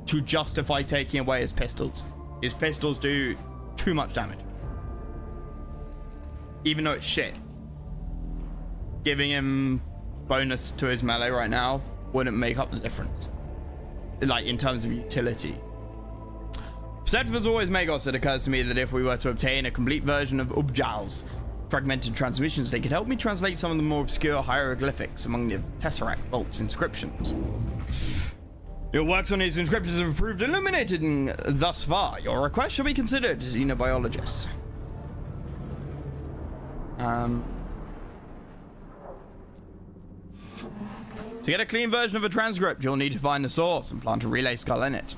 to justify taking away his pistols. His pistols do too much damage. Even though it's shit. Giving him bonus to his melee right now wouldn't make up the difference. Like, in terms of utility. Perceptive as always, Magos, it occurs to me that if we were to obtain a complete version of Ubjal's fragmented transmissions, they could help me translate some of the more obscure hieroglyphics among the Tesseract Vault's inscriptions. Your works on these inscriptions have proved illuminating thus far. Your request shall be considered, xenobiologist. To get a clean version of a transcript, you'll need to find the source and plant a relay skull in it.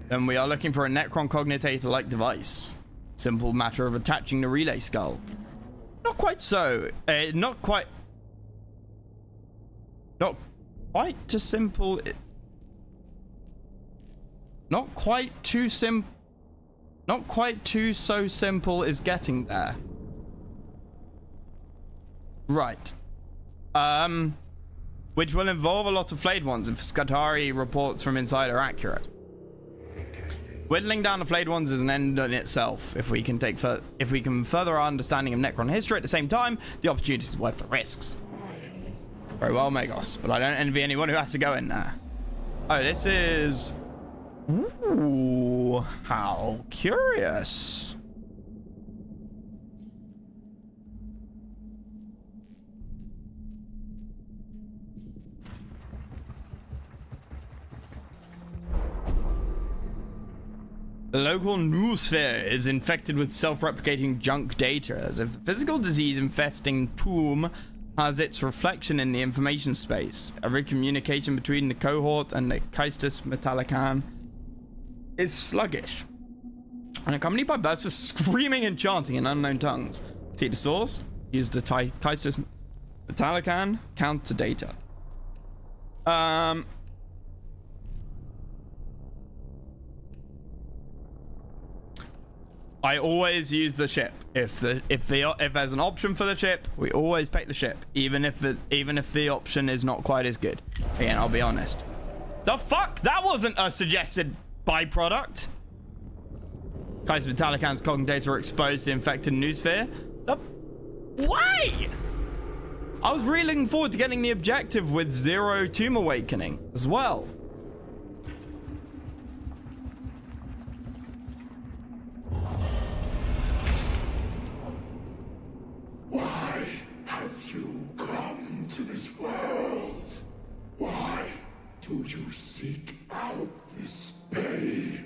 Then we are looking for a Necron cognitator-like device. Simple matter of attaching the relay skull. Not quite so. Not quite too simple. Not quite too so simple is getting there. Right. Which will involve a lot of flayed ones if Skatari reports from inside are accurate. Whittling down the flayed ones is an end in itself. If we can further our understanding of Necron history at the same time, the opportunity is worth the risks. Very well, Magos, but I don't envy anyone who has to go in there. Oh, this is... Ooh, how curious. The local noosphere is infected with self-replicating junk data, as if the physical disease infesting tomb has its reflection in the information space. Every communication between the cohort and the Caestus Metallican is sluggish, and accompanied by bursts of screaming and chanting in unknown tongues. See the source? Use the Caestus Metallican count to data. I always use the ship. If there's an option for the ship, we always pick the ship, even if the option is not quite as good. Again, I'll be honest. The fuck? That wasn't a suggested byproduct. Kaiser Metallican's cognitator are exposed to the infected noosphere. Why? I was really looking forward to getting the objective with 0 Tomb Awakening as well. Why have you come to this world? Why do you seek out this pain?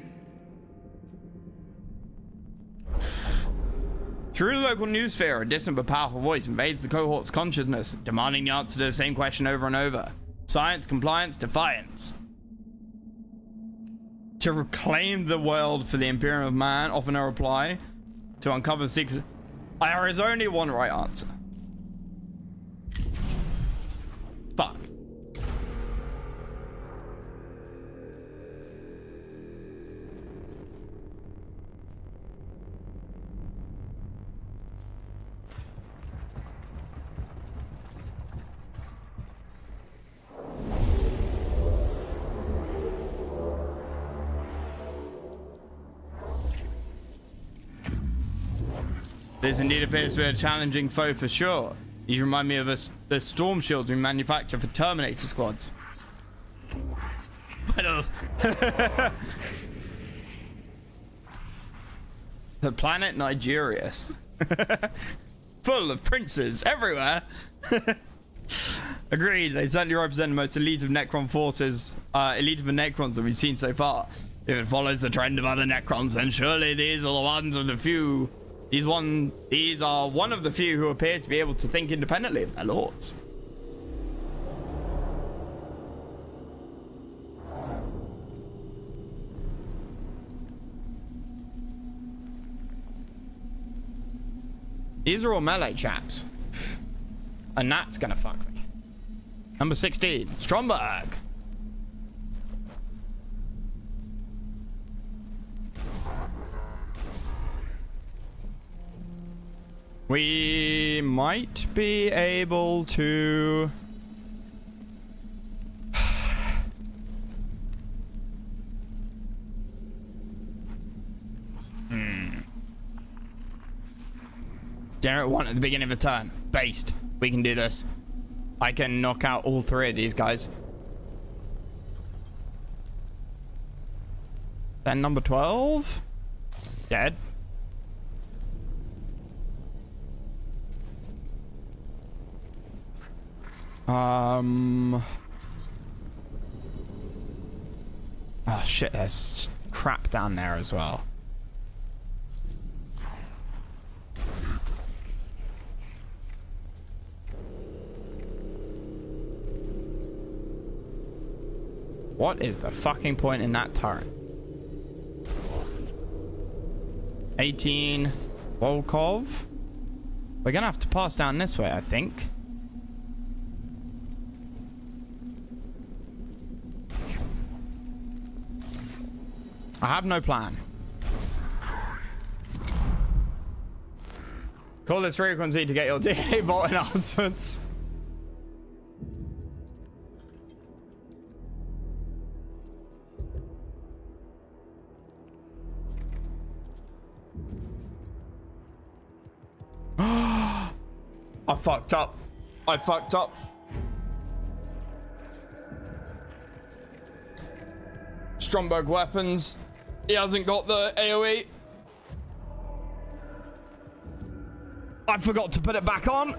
Through the local noosphere, a distant but powerful voice invades the cohort's consciousness, demanding the answer to the same question over and over. Science, compliance, defiance. To reclaim the world for the Imperium of Man, often a reply. to uncover the secret. There is only one right answer. Fuck. This indeed appears to be a challenging foe for sure. These remind me of the storm shields we manufacture for Terminator squads. The planet Nigerius. Full of princes everywhere. Agreed, they certainly represent the most elite of Necron forces, elite of the Necrons that we've seen so far. If it follows the trend of other Necrons, then surely these are the ones of the few. These are one of the few who appear to be able to think independently of their lords. These are all melee chaps. And that's gonna fuck me. Number 16, Stromberg. We might be able to... Generate 1 at the beginning of a turn. Based. We can do this. I can knock out all 3 of these guys. Then number 12. Dead. Oh shit, there's crap down there as well. What is the fucking point in that turret? 18 Volkov. We're gonna have to pass down this way, I think. I have no plan. Call this frequency to get your DNA vault announcements. I fucked up. I fucked up. Stromberg weapons. He hasn't got the AoE. I forgot to put it back on.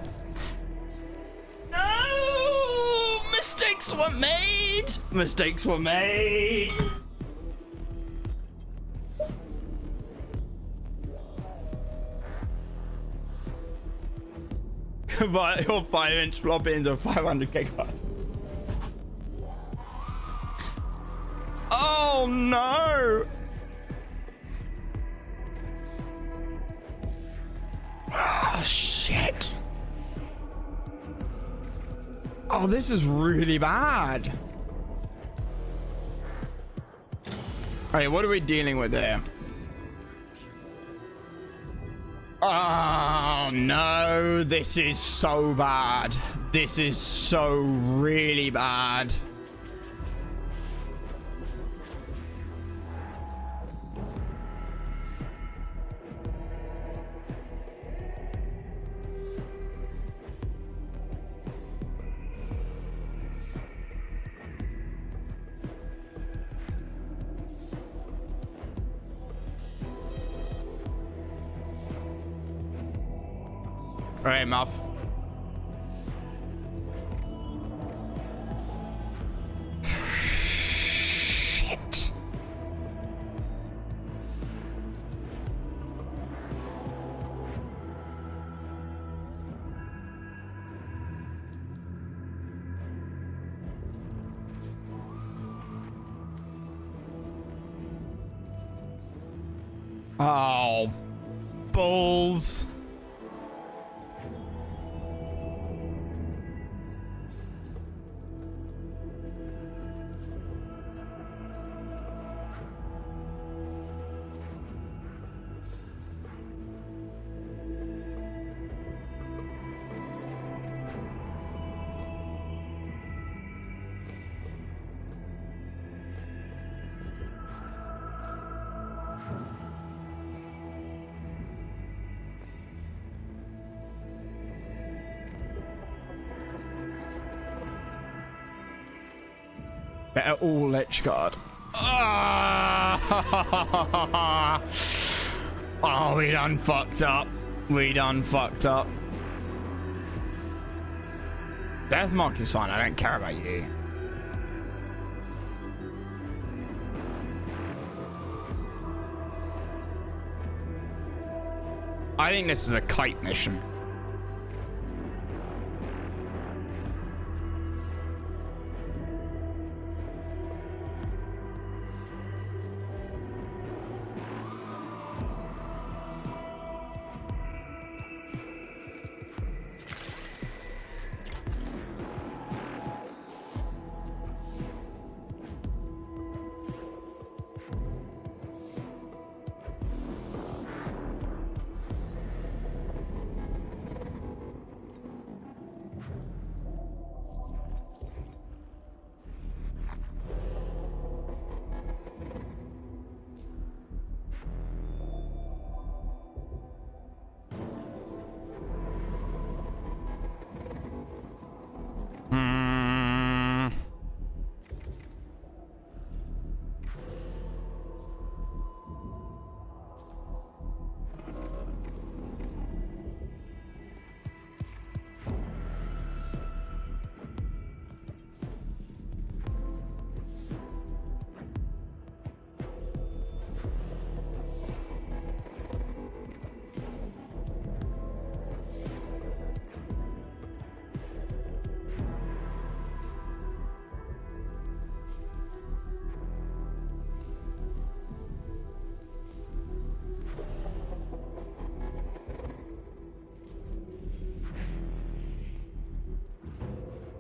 No! Mistakes were made. Mistakes were made. Convert your 5-inch floppy into a 500 gigabyte. Oh no! Oh shit! Oh, this is really bad. Alright, what are we dealing with here? Oh no, this is so bad. This is so really bad. All right, Muff. Shit. Oh, Balls. Better all Lich Guard. Oh, we done fucked up. We done fucked up. Deathmark is fine. I don't care about you. I think this is a kite mission.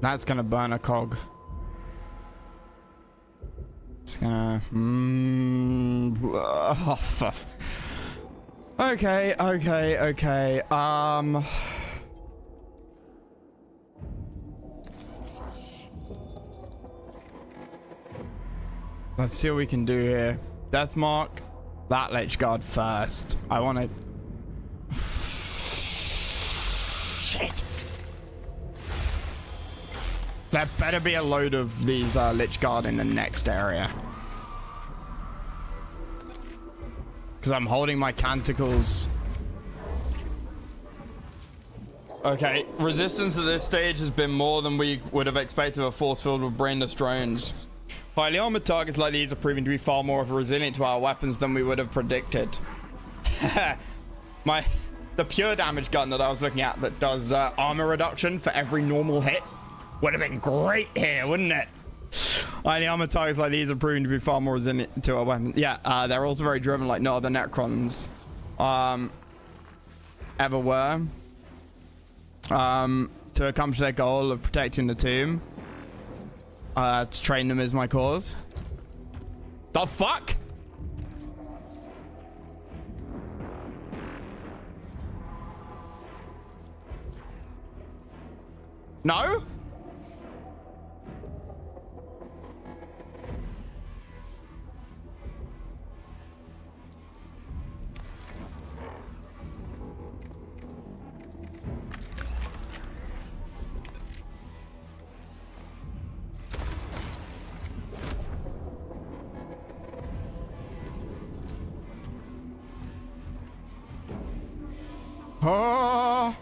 That's gonna burn a cog. It's gonna... oh, fuck. Okay. Let's see what we can do here. Deathmark. That Lich Guard first. I want to... Shit. There better be a load of these Lich Guard in the next area. Because I'm holding my canticles. Okay, resistance at this stage has been more than we would have expected of a force filled with brainless drones. Highly armored targets like these are proving to be far more resilient to our weapons than we would have predicted. The pure damage gun that I was looking at that does armor reduction for every normal hit would have been great here, wouldn't it? Highly armored targets like these are proving to be far more resilient to our weapons. Yeah, they're also very driven like no other Necrons ever were. To accomplish their goal of protecting the tomb. To train them is my cause. The fuck? No? Oh.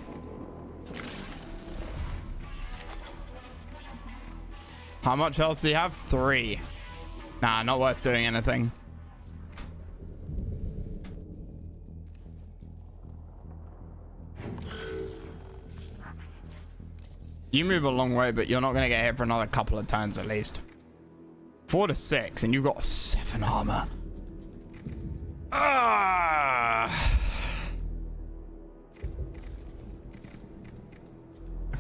How much health do you have? 3. Nah, not worth doing anything. You move a long way, but you're not going to get hit for another couple of turns at least. 4 to 6, and you've got 7 armor. Ah.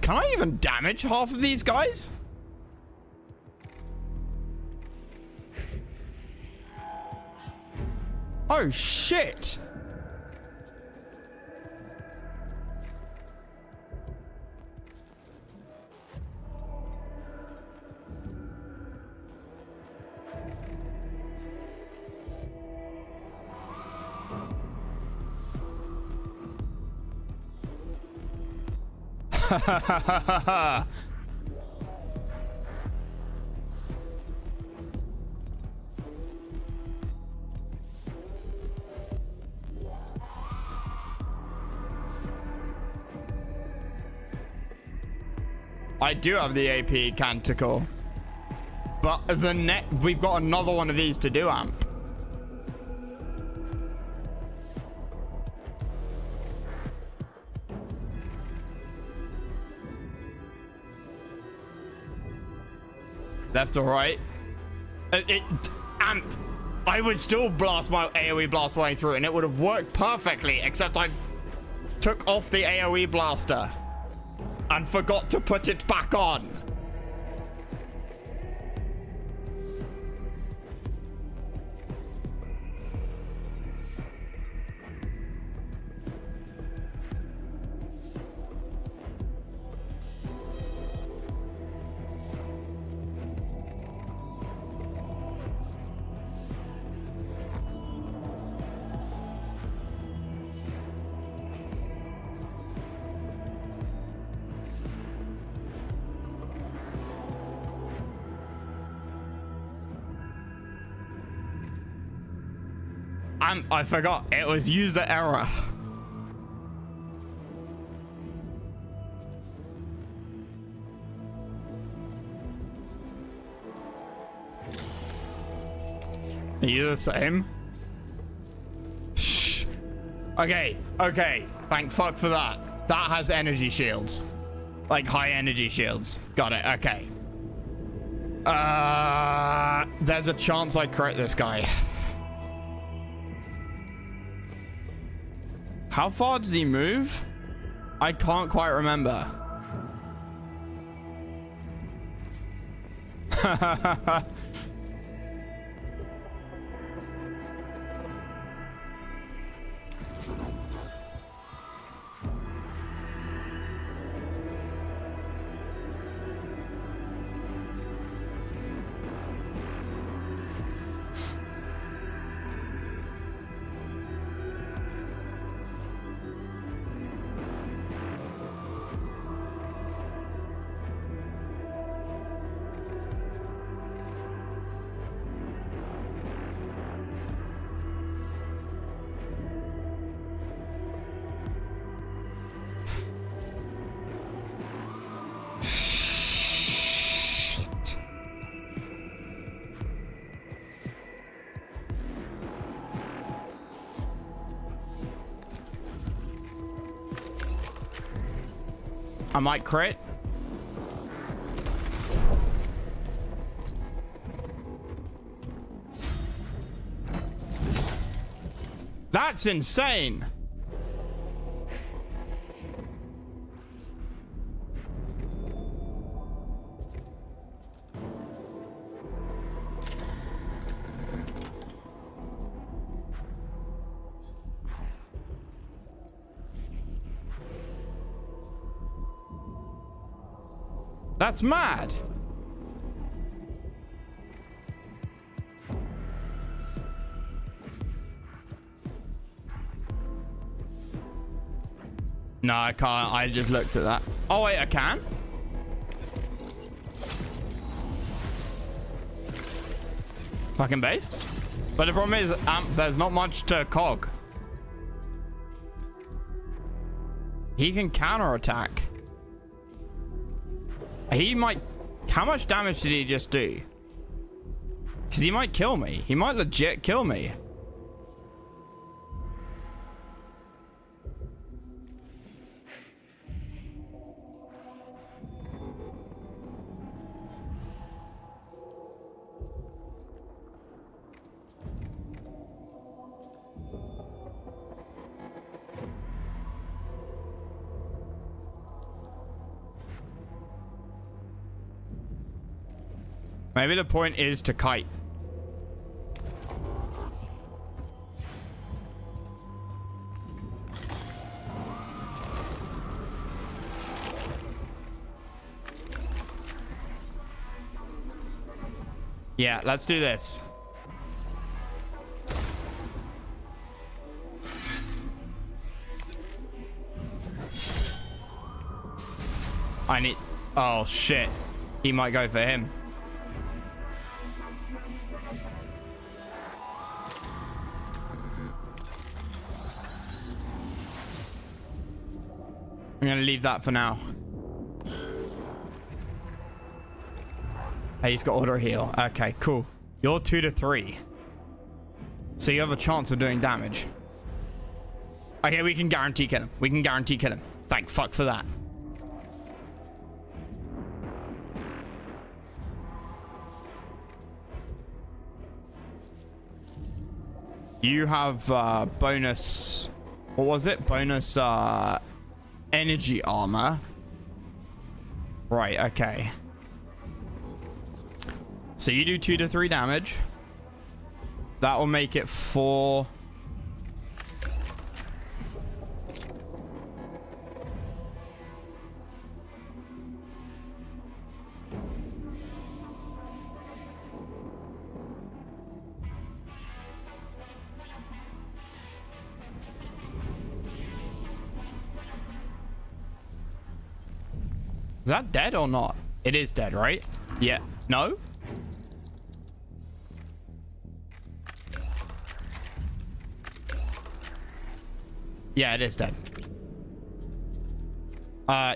Can I even damage half of these guys? Oh, shit. I do have the AP Canticle, but we've got another one of these to do, Amp. Left or right? Amp, I would still blast my AoE blast way through and it would have worked perfectly, except I took off the AoE blaster and forgot to put it back on. I forgot. It was user error. Are you the same? Shh. Okay, okay. Thank fuck for that. That has energy shields. Like high energy shields. Got it, okay. There's a chance I crit this guy. How far does he move? I can't quite remember. I might crit. That's insane. That's mad. No, I can't. I just looked at that. Oh, wait, I can? Fucking based? But the problem is, there's not much to cog. He can counterattack. He might... How much damage did he just do? Because he might kill me. He might legit kill me. Maybe the point is to kite. Yeah, let's do this. I need... Oh, shit. He might go for him. I'm going to leave that for now. Hey, he's got auto heal. Okay, cool. You're 2 to 3. So you have a chance of doing damage. Okay, we can guarantee kill him. We can guarantee kill him. Thank fuck for that. You have bonus... What was it? Bonus energy armor. Right, okay. So you do 2 to 3 damage. That will make it 4. Is that dead or not? It is dead, right? Yeah. No? Yeah, it is dead.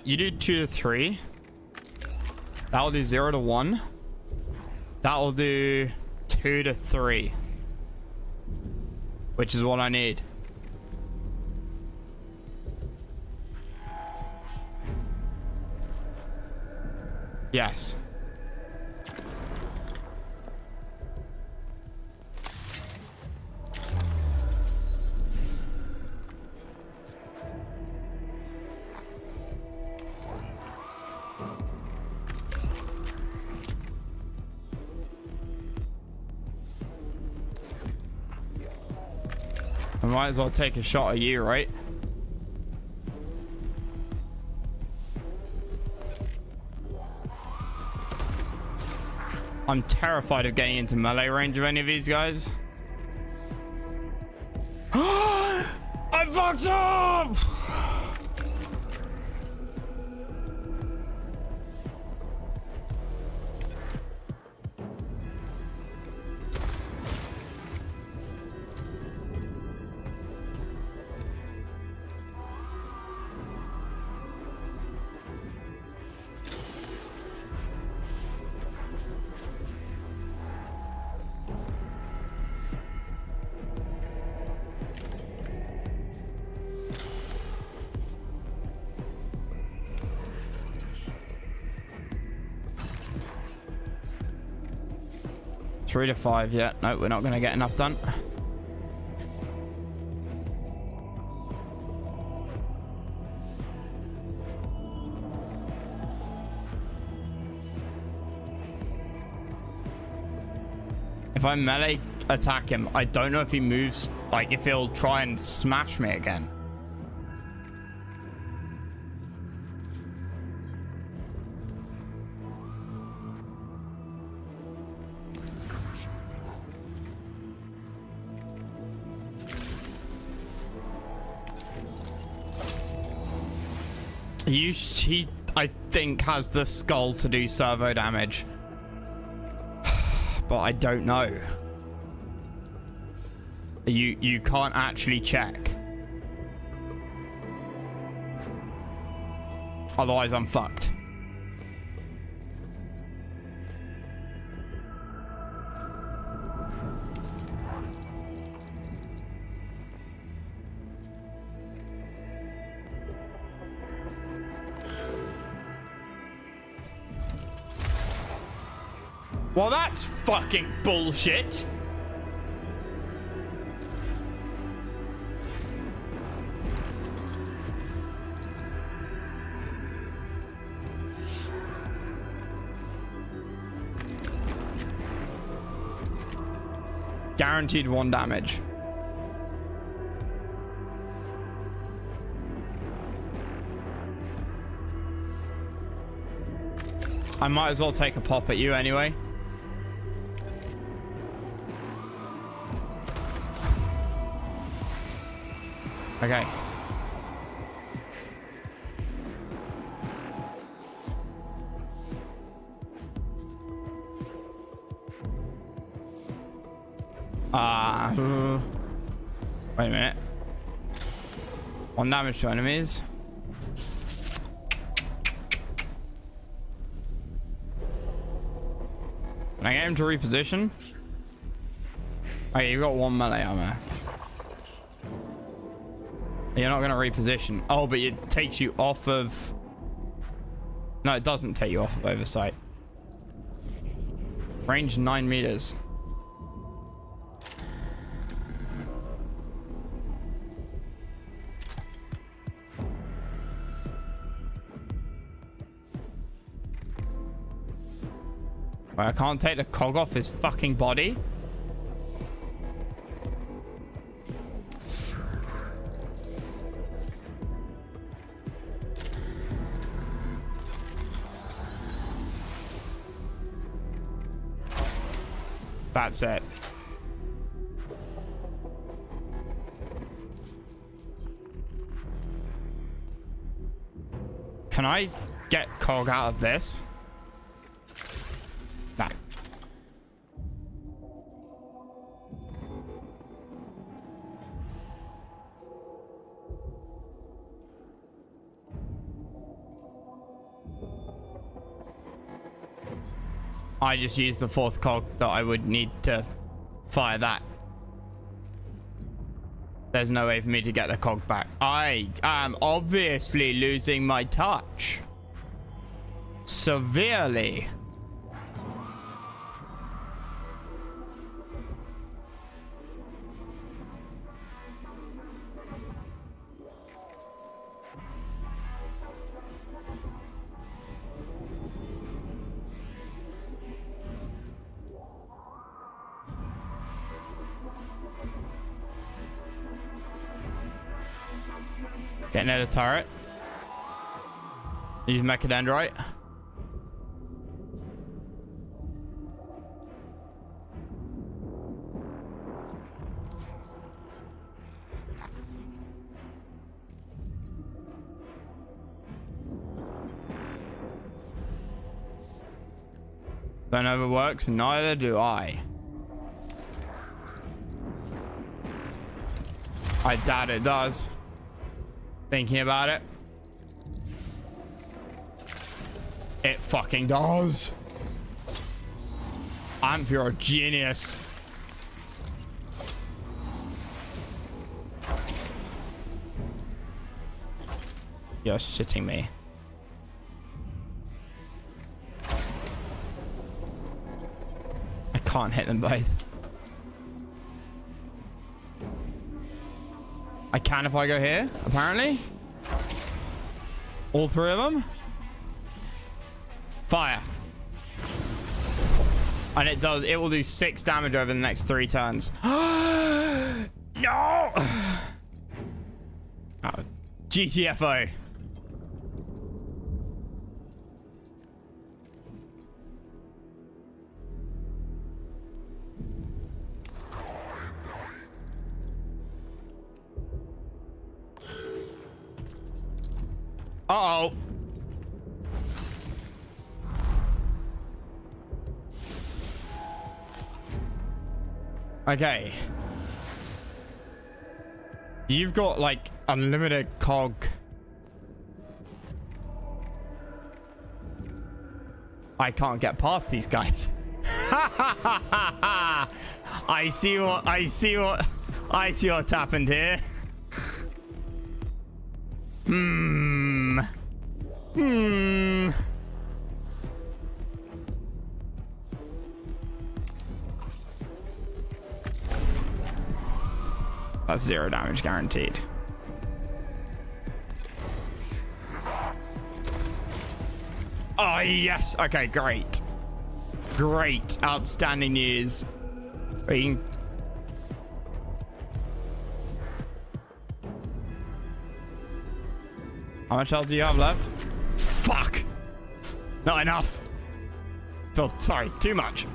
You do 2 to 3. That will do 0 to 1. That will do 2 to 3. Which is what I need. Yes. I might as well take a shot at you, right? I'm terrified of getting into melee range of any of these guys. I fucked up! Three to 5, yeah. No, we're not going to get enough done. If I melee attack him, I don't know if he moves, like if he'll try and smash me again. He, I think, has the skull to do servo damage. But I don't know. You can't actually check. Otherwise, I'm fucked. Well, that's fucking bullshit. Guaranteed 1 damage. I might as well take a pop at you anyway. Okay. Wait a minute. 1 damage to enemies. Can I get him to reposition? Okay, you've got 1 melee armor. You're not going to reposition. Oh, but it takes you off of... No, it doesn't take you off of oversight. Range 9 meters. Wait, I can't take the cog off his fucking body? That's it. Can I get cog out of this? No. I just used the 4th cog that I would need to fire that. There's no way for me to get the cog back. I am obviously losing my touch. Severely. Getting at a turret. Use Mechadendrite. Don't know if it works, neither do I. I doubt it does. Thinking about it. It fucking does. I'm pure genius. You're shitting me. I can't hit them both. I can if I go here, apparently. All 3 of them. Fire. And it does, it will do 6 damage over the next 3 turns. No! Oh, GTFO. Uh-oh. Okay. You've got like unlimited cog. I can't get past these guys. I see what's happened here. That's 0 damage guaranteed. Oh, yes. Okay, great. Great. Outstanding news. We can How much health do you have left? Fuck. Not enough. Oh, sorry, too much.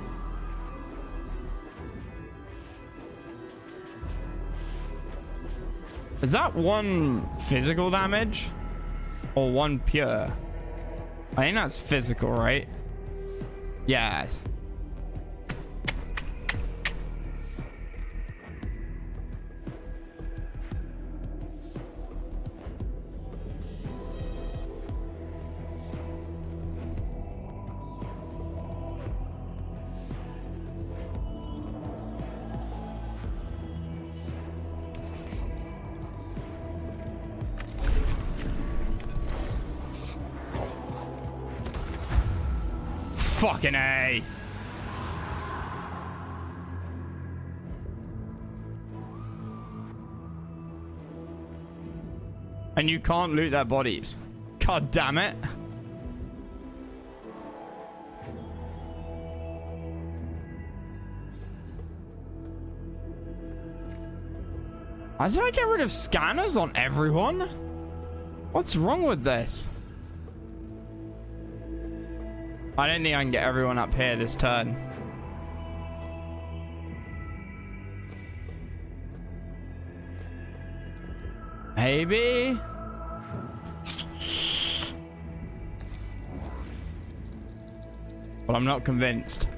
Is that one physical damage? Or one pure? I think that's physical, right? Yes. Fucking A. And you can't loot their bodies. God damn it. How did I get rid of scanners on everyone? What's wrong with this? I don't think I can get everyone up here this turn. Maybe? Well, I'm not convinced.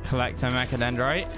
Collect a mechadendrite.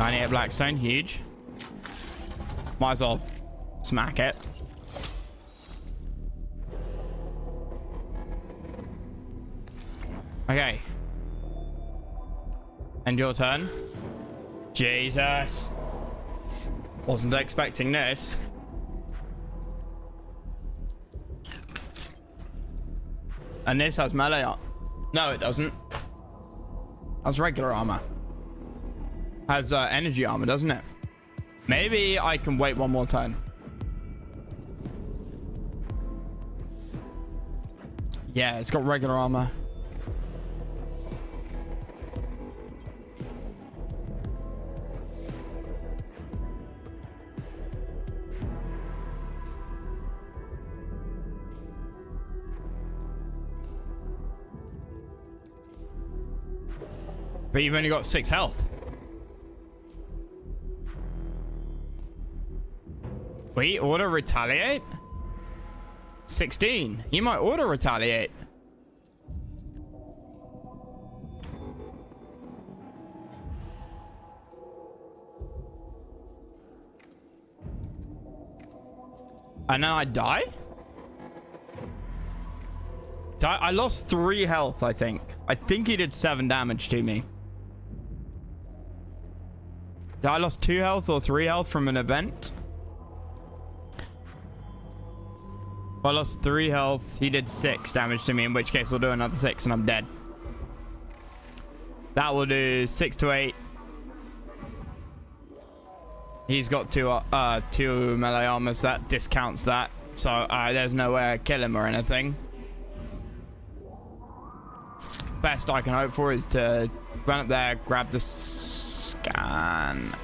I need a blackstone, huge. Might as well smack it. Okay. And your turn. Jesus. Wasn't expecting this. And this has melee armor. No, it doesn't. That's regular armor. Has energy armor, doesn't it? Maybe I can wait one more turn. Yeah, it's got regular armor. But you've only got 6 health. Wait, auto retaliate? 16. You might auto retaliate. And then I die? I lost 3 health, I think. I think he did 7 damage to me. I lost 2 health or 3 health from an event. I lost 3 health. He did 6 damage to me, in which case we'll do another 6 and I'm dead. That will do 6 to 8. He's got 2 melee armors. That discounts that. So there's no way I kill him or anything. Best I can hope for is to run up there, grab the scan.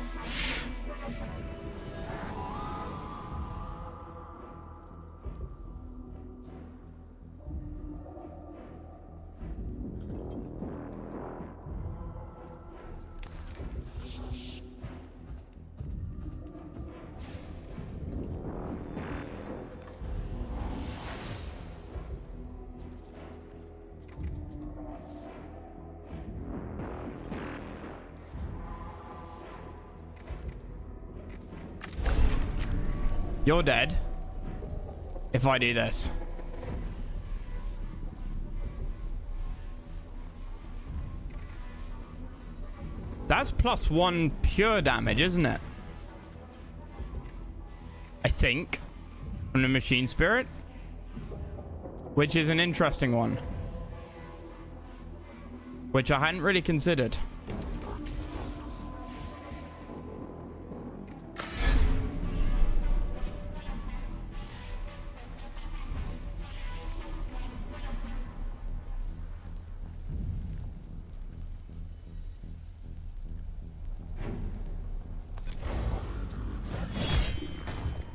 You're dead. If I do this. That's +1 pure damage, isn't it? I think. From the machine spirit. Which is an interesting one. Which I hadn't really considered.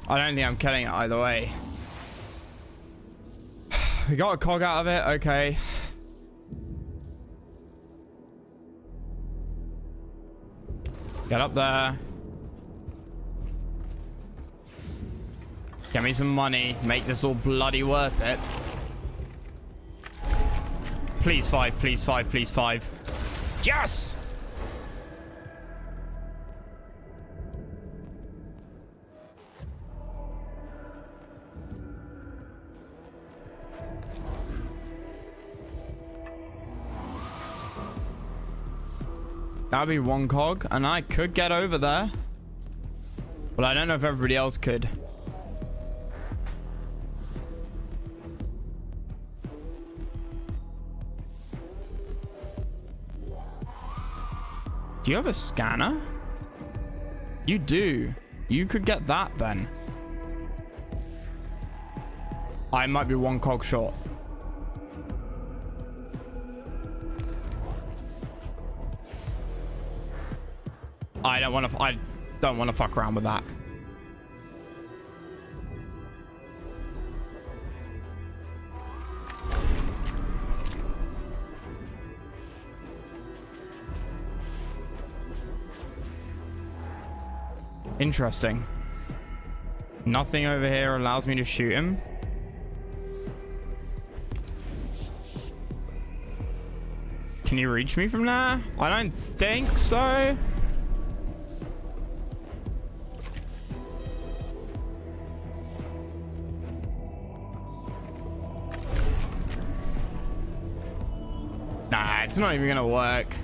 I don't think I'm killing it either way. We got a cog out of it, okay. Get up there. Get me some money. Make this all bloody worth it. Please 5, please 5, please 5. Yes! That'd be 1 cog, and I could get over there. But I don't know if everybody else could. Do you have a scanner? You do. You could get that then. I might be 1 cog short. I don't want to fuck around with that. Interesting. Nothing over here allows me to shoot him. Can you reach me from there? I don't think so. Nah, it's not even gonna work.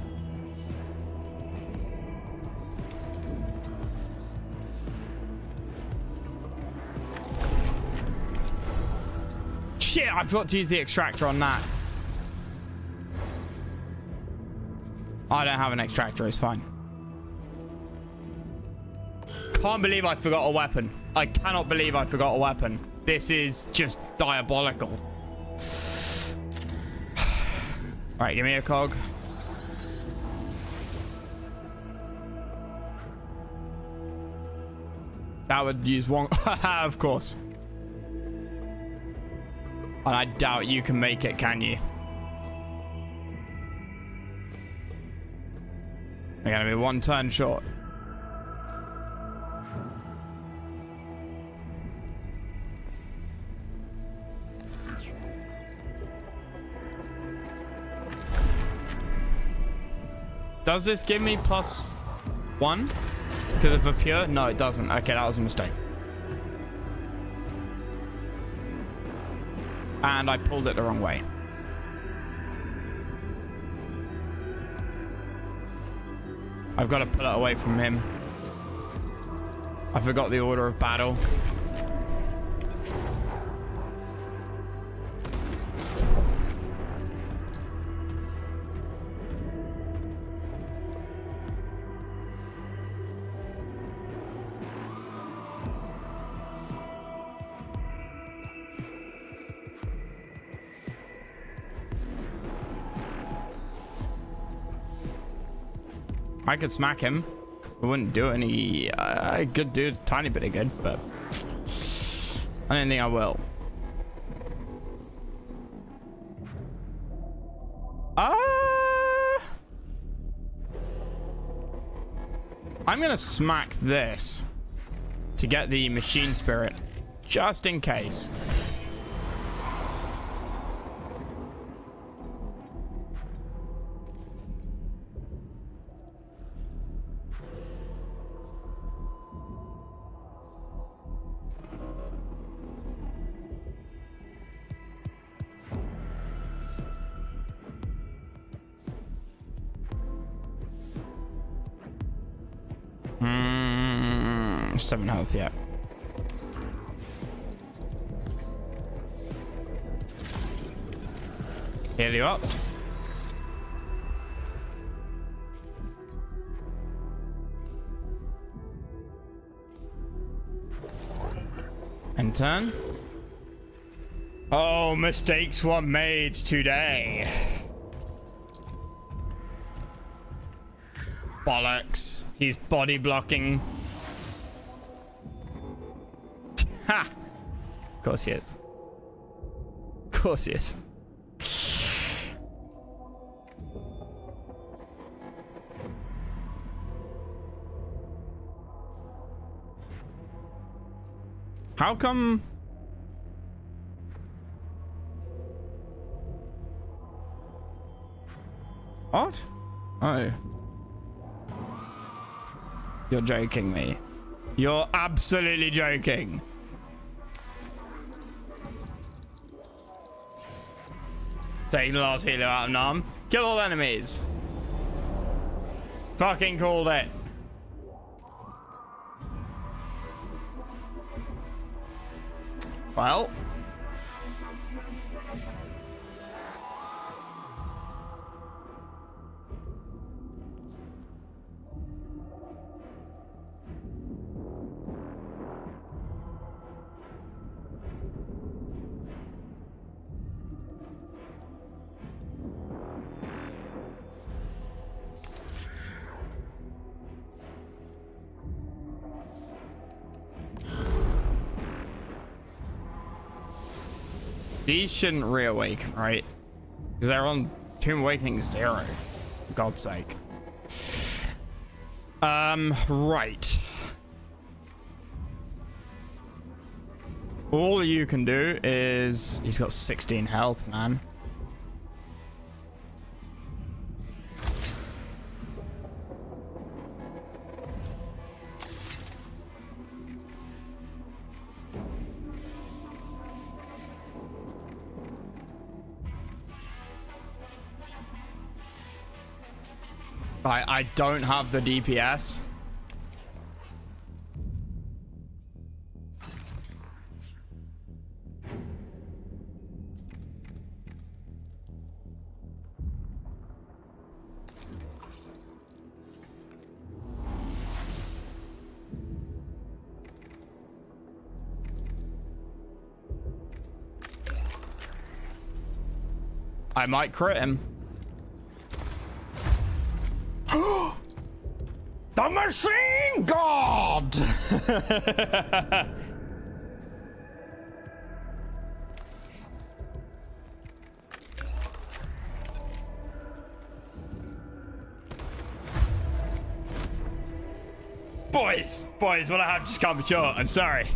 Shit, I forgot to use the extractor on that. I don't have an extractor, it's fine. Can't believe I forgot a weapon. I cannot believe I forgot a weapon. This is just diabolical. Alright, give me a cog. That would use 1. Of course. And I doubt you can make it, can you? They're gonna be 1 turn short. Does this give me +1? Because of a pure? No, it doesn't. Okay, that was a mistake. And I pulled it the wrong way. I've got to pull it away from him. I forgot the order of battle. I could smack him. It wouldn't do any good, do a tiny bit of good, but I don't think I will. I'm gonna smack this to get the machine spirit, just in case. 7 health, yeah. Heal you up. And turn. Oh, mistakes were made today. Bollocks. He's body blocking. Ha! Of course he is. Of course he is. How come? What? Oh. You're joking me. You're absolutely joking. Take the last healer out of Nam. Kill all enemies. Fucking called it. Well. These shouldn't reawaken, right? Because they're on Tomb Awakening 0. For God's sake. Right. All you can do is... He's got 16 health, man. I don't have the DPS. I might crit him. The machine god! Boys, what I have just can't be short. I'm sorry.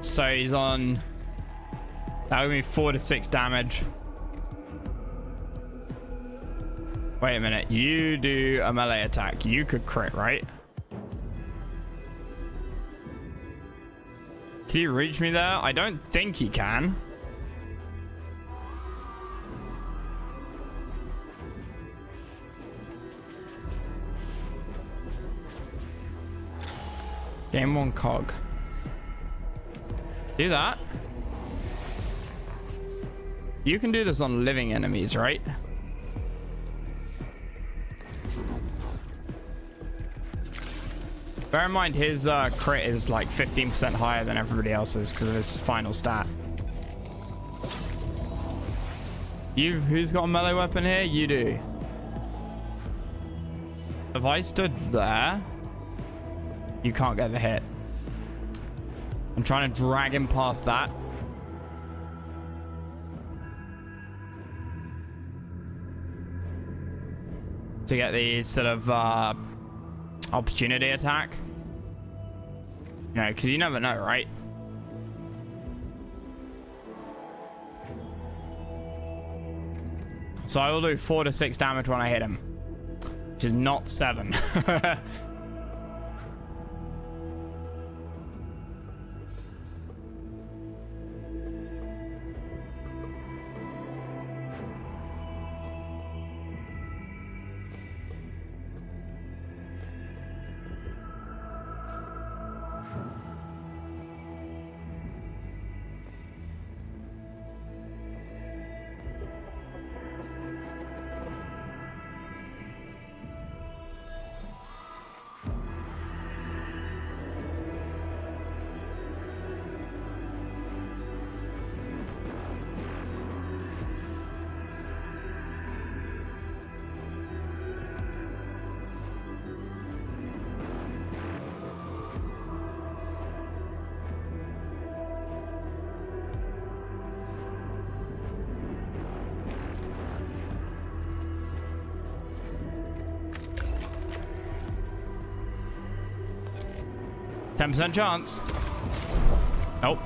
So he's on. That would be 4 to 6 damage. Wait a minute. You do a melee attack. You could crit, right? Can you reach me there? I don't think he can. Game 1 cog. Do that. You can do this on living enemies, right? Bear in mind his crit is like 15% higher than everybody else's because of his final stat. Who's got a melee weapon here? You do. If I stood there, you can't get the hit. I'm trying to drag him past that. To get the sort of opportunity attack. You know, because you never know, right? So I will do 4 to 6 damage when I hit him, which is not 7. %10 chance. Nope.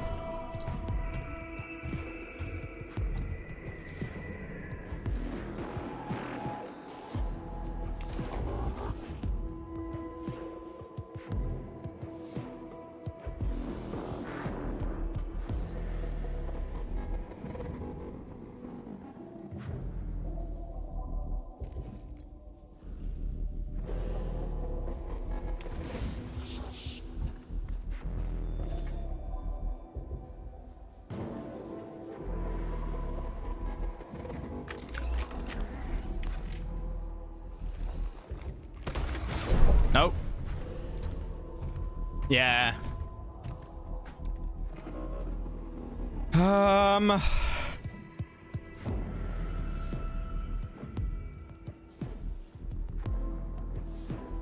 Nope. Yeah.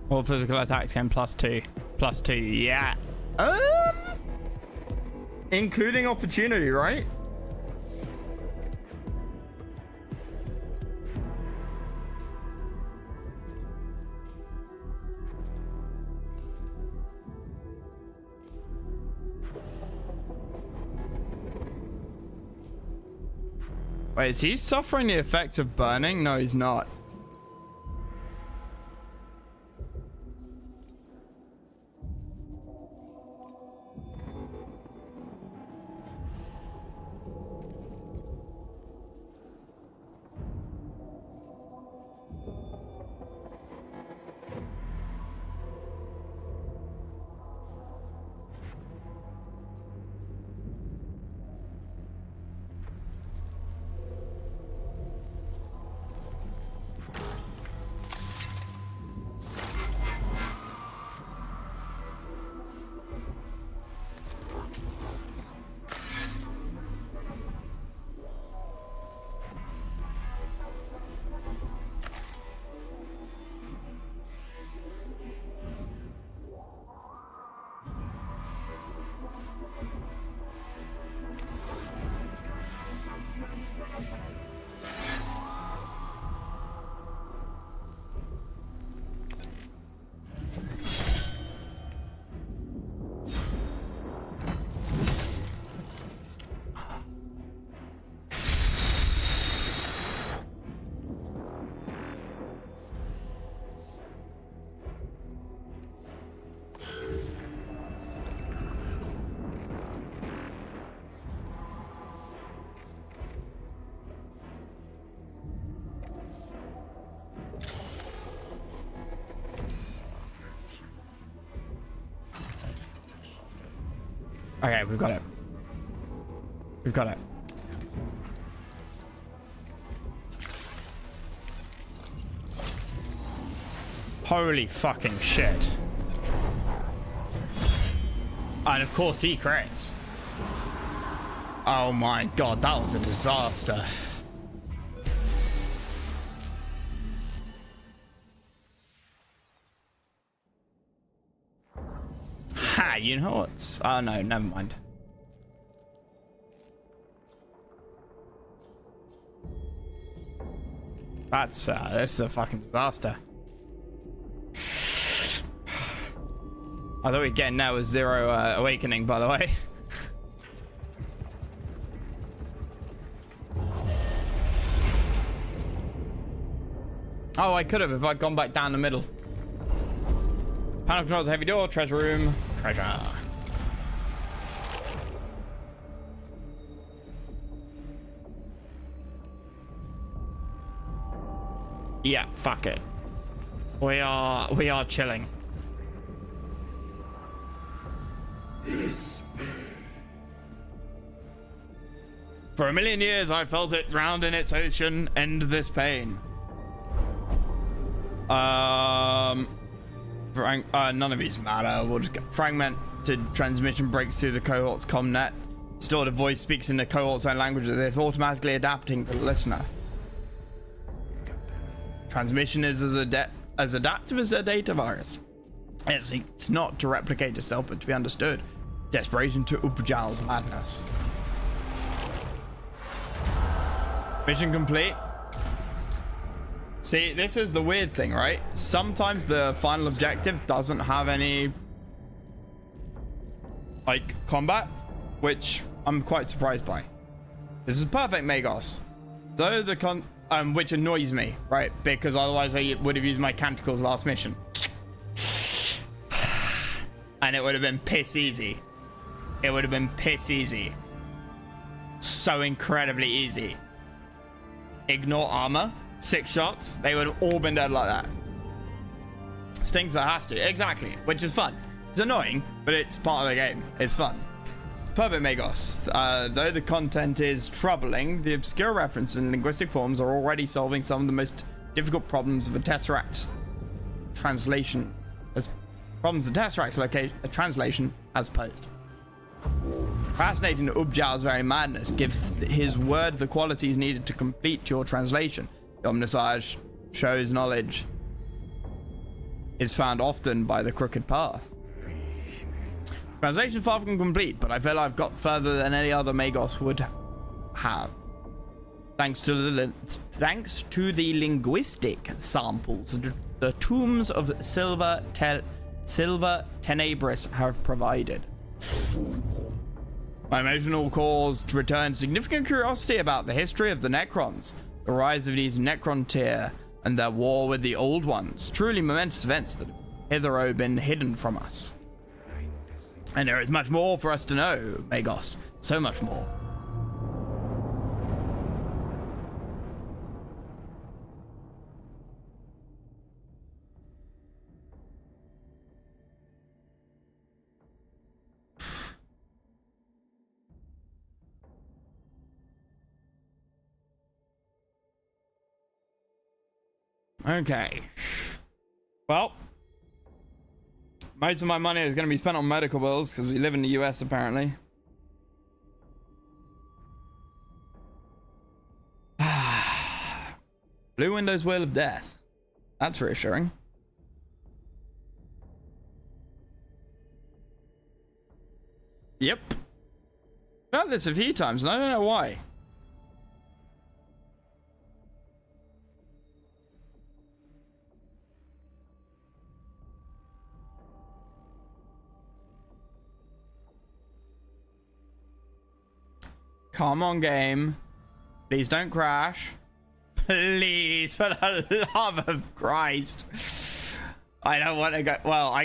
All physical attacks can +2. +2, yeah. Including opportunity, right? Wait, is he suffering the effects of burning? No, he's not. Okay, we've got it. We've got it. Holy fucking shit. And of course he crits. Oh my god, that was a disaster. Ha, you know what? Oh no, never mind. That's this is a fucking disaster. I thought we'd get in there with 0 awakening, by the way. Oh, I could have if I'd gone back down the middle. Panel controls, heavy door, treasure room, treasure. Yeah, fuck it. We are chilling. For a million years, I felt it drowned in its ocean. End this pain. None of these matter. Fragmented transmission breaks through the cohort's comnet. Distorted voice speaks in the cohort's own language as if automatically adapting to the listener. Transmission is as adaptive as a data virus. It's not to replicate itself, but to be understood. Desperation to Upjal's madness. Mission complete. See, this is the weird thing, right? Sometimes the final objective doesn't have any, like, combat, which I'm quite surprised by. This is perfect Magos. Though the which annoys me, right? Because otherwise I would have used my canticles last mission. And it would have been piss easy. It would have been piss easy. So incredibly easy. Ignore armor. 6 shots. They would have all been dead like that. Stings but has to. Exactly. Which is fun. It's annoying, but it's part of the game. It's fun. Perfect Magos. Though the content is troubling, the obscure references and linguistic forms are already solving some of the most difficult problems of a Tesseract's translation. Translation has posed. Fascinating that Ubjal's very madness gives his word the qualities needed to complete your translation. The Omnisage shows knowledge is found often by the crooked path. Translation far from complete, but I feel I've got further than any other Magos would have. Thanks to the linguistic samples the tombs of Silver Tenebris have provided. My emotional cause to return significant curiosity about the history of the Necrons, the rise of these Necrontyr, and their war with the Old Ones. Truly momentous events that have hitherto been hidden from us. And there is much more for us to know, Magos. So much more. Okay. Well, most of my money is going to be spent on medical bills because we live in the US apparently. Blue Window's Wheel of Death. That's reassuring. Yep. I've done this a few times and I don't know why. Come on, game. Please don't crash. Please, for the love of Christ. I don't want to go. Well,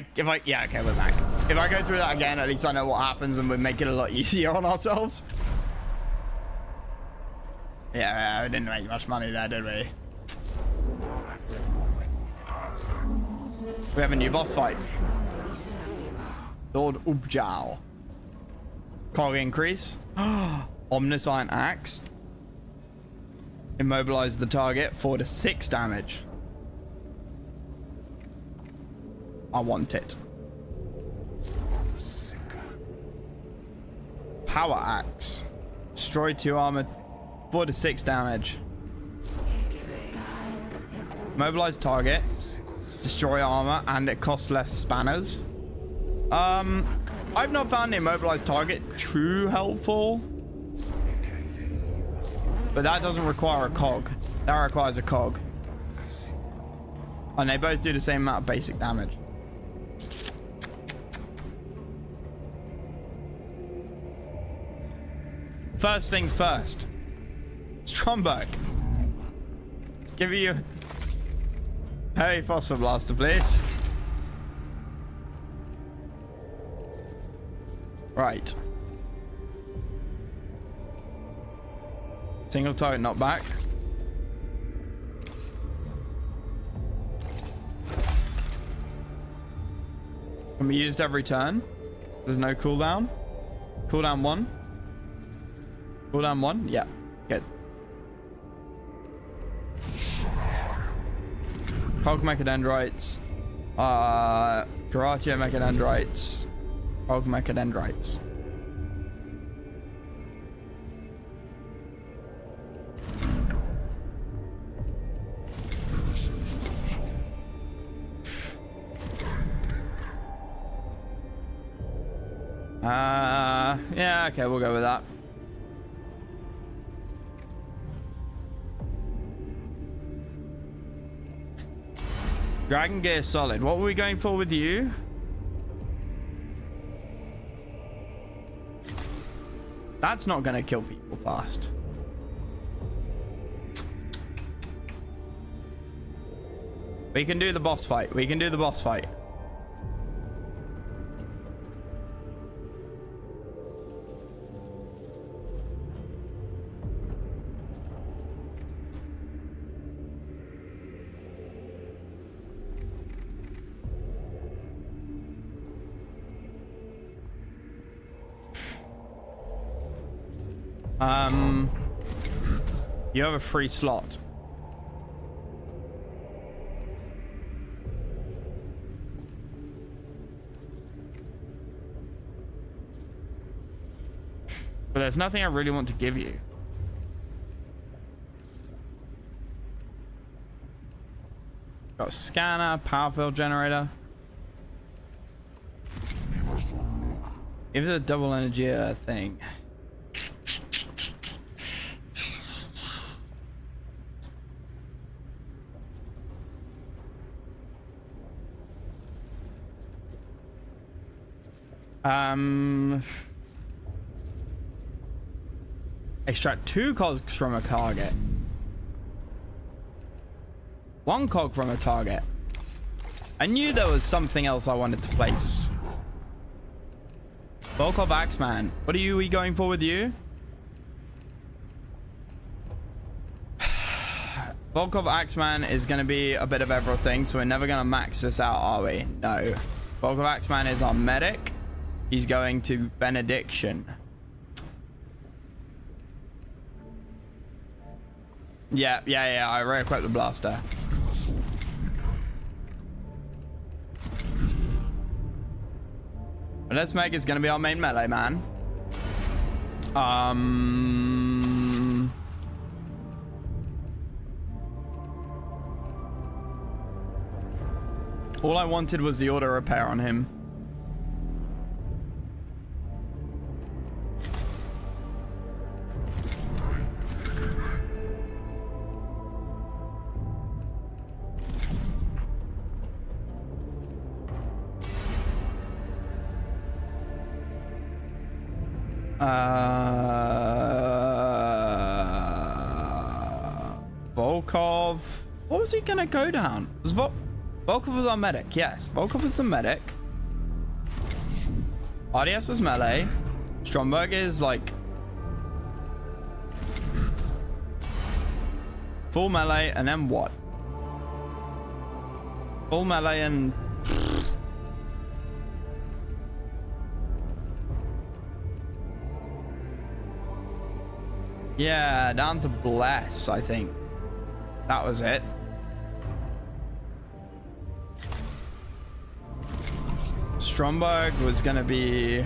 yeah, okay, we're back. If I go through that again, at least I know what happens and we make it a lot easier on ourselves. Yeah, we didn't make much money there, did we? We have a new boss fight. Lord Ubjal. Cog increase. Omniscient Axe. Immobilize the target. 4 to 6 damage. I want it. Power Axe. Destroy 2 armor. 4 to 6 damage. Mobilize target. Destroy armor, and it costs less spanners. I've not found the immobilized target too helpful. But that doesn't require a cog. That requires a cog. And they both do the same amount of basic damage. First things first. Stromberg. Let's give you Heavy phosphor blaster, please. Right. Single target knockback. Can be used every turn. There's no cooldown. Cooldown 1. Cooldown 1? Yeah. Good. Cog mechadendrites. Karatio mechadendrites. Cog mechadendrites. Yeah, okay, we'll go with that. Dragon Gear Solid. What were we going for with you? That's not going to kill people fast. We can do the boss fight. We can do the boss fight. You have a free slot. But there's nothing I really want to give you. Got a scanner, power field generator. If it's a double energy thing. Extract 2 cogs from a target. 1 cog from a target. I knew there was something else I wanted to place. Volkov Axeman. What are we going for with you? Volkov Axeman is going to be a bit of everything, so we're never going to max this out, are we? No. Volkov Axeman is our medic. He's going to Benediction. Yeah, I re-equipped the blaster. But let's make it's gonna be our main melee man. All I wanted was the auto repair on him. Volkov. What was he gonna go down? Was Volkov was our medic. Yes, Volkov was the medic. RDS was melee. Stromberg is like full melee, and then what? Full melee and yeah, down to bless, I think. That was it. Stromberg was gonna be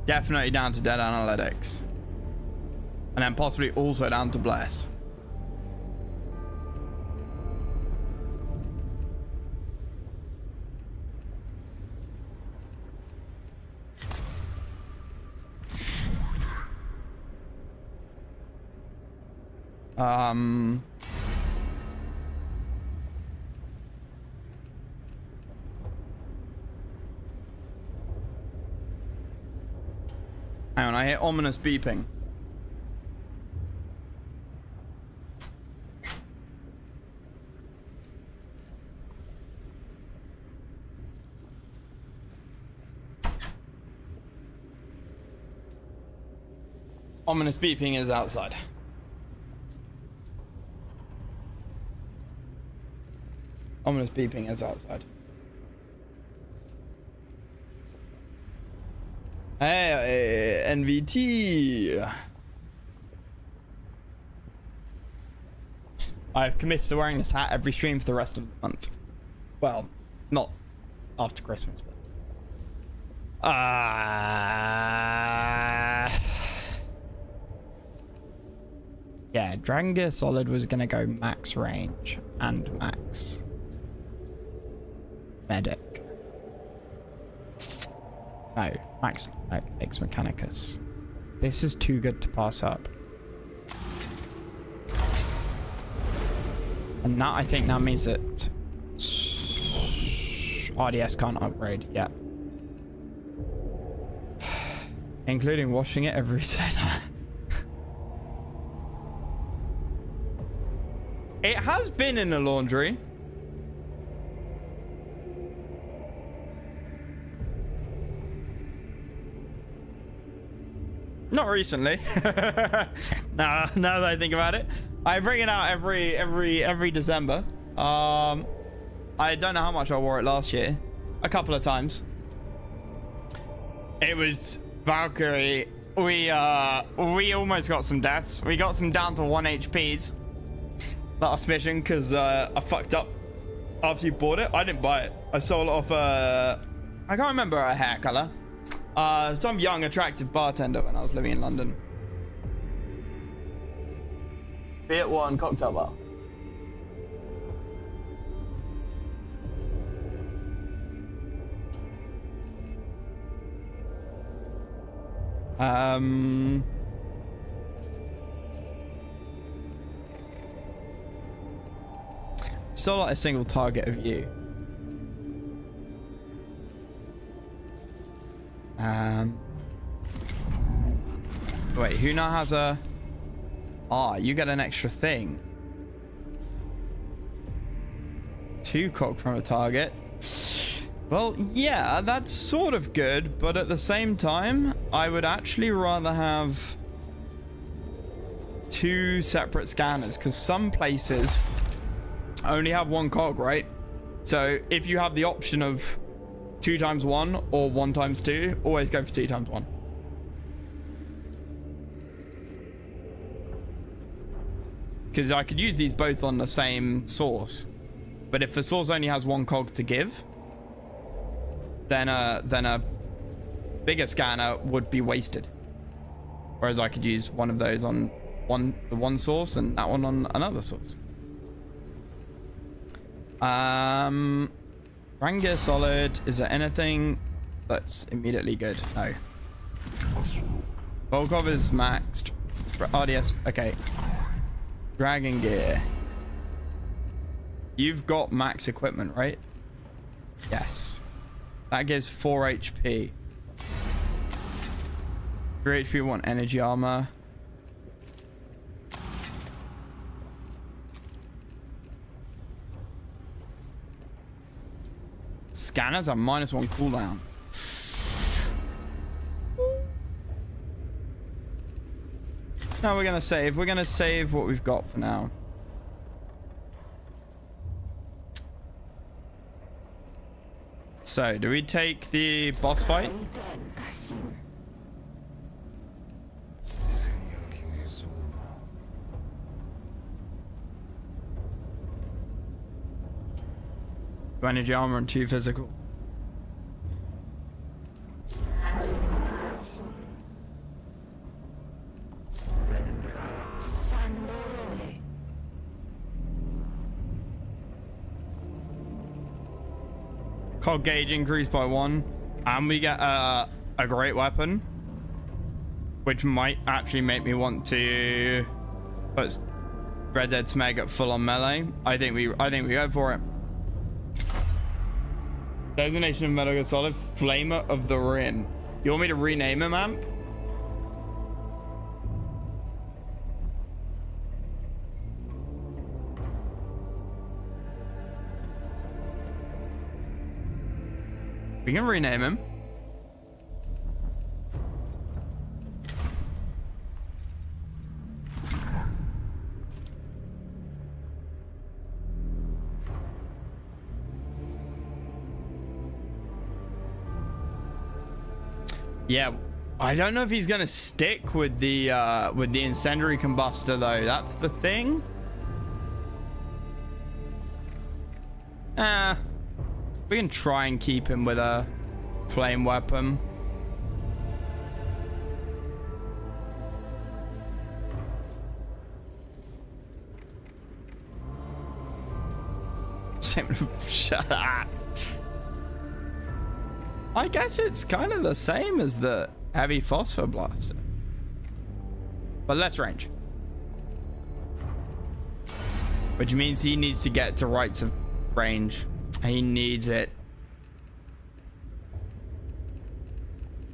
definitely down to dead analytics. And then possibly also down to bless. Hang on, I hear ominous beeping. Ominous beeping is outside. Ominous beeping is outside. Hey, NVT. I've committed to wearing this hat every stream for the rest of the month. Well, not after Christmas, but... yeah, Dragon Gear Solid was gonna go max range and max medic. No, max Ex Mechanicus. This is too good to pass up. And that, I think that means that RDS can't upgrade yet. Including washing it every day. It has been in the laundry. Not recently. Now that I think about it, I bring it out every December. I don't know how much I wore it last year. A couple of times. It was Valkyrie. We almost got some deaths. We got some down to 1 HPs. Last mission, because I fucked up after you bought it. I didn't buy it. I sold it off I can't remember her hair color. Some young attractive bartender when I was living in London. Beer one cocktail bar. Still not a single target of you. Wait, who now has a... Ah, you get an extra thing. 2 cock from a target. Well, yeah, that's sort of good, but at the same time, I would actually rather have 2 separate scanners, because some places only have 1 cog, right? So if you have the option of 2 times 1 or 1 times 2, always go for 2 times 1. Because I could use these both on the same source, but if the source only has 1 cog to give, then a bigger scanner would be wasted. Whereas I could use one of those on the one source and that one on another source. Dragon Gear Solid. Is there anything that's immediately good? No. Volkov is maxed. RDS. Okay. Dragon Gear. You've got max equipment, right? Yes. That gives 4 HP. 3 HP, 1 energy armor. Scanners are -1 cooldown. No, we're gonna save. We're gonna save what we've got for now. So, do we take the boss fight? Two energy armor and 2 physical. Cog gauge increased by 1, and we get a great weapon, which might actually make me want to put Red Dead Smeg at full on melee. I think we go for it. Designation of Metal Gear Solid, Flamer of the Rin. You want me to rename him, Amp? We can rename him. Yeah, I don't know if he's gonna stick with the incendiary combustor though. That's the thing. We can try and keep him with a flame weapon. Shut up. I guess it's kind of the same as the heavy phosphor blaster, but less range, which means he needs to get to rights of range. He needs it.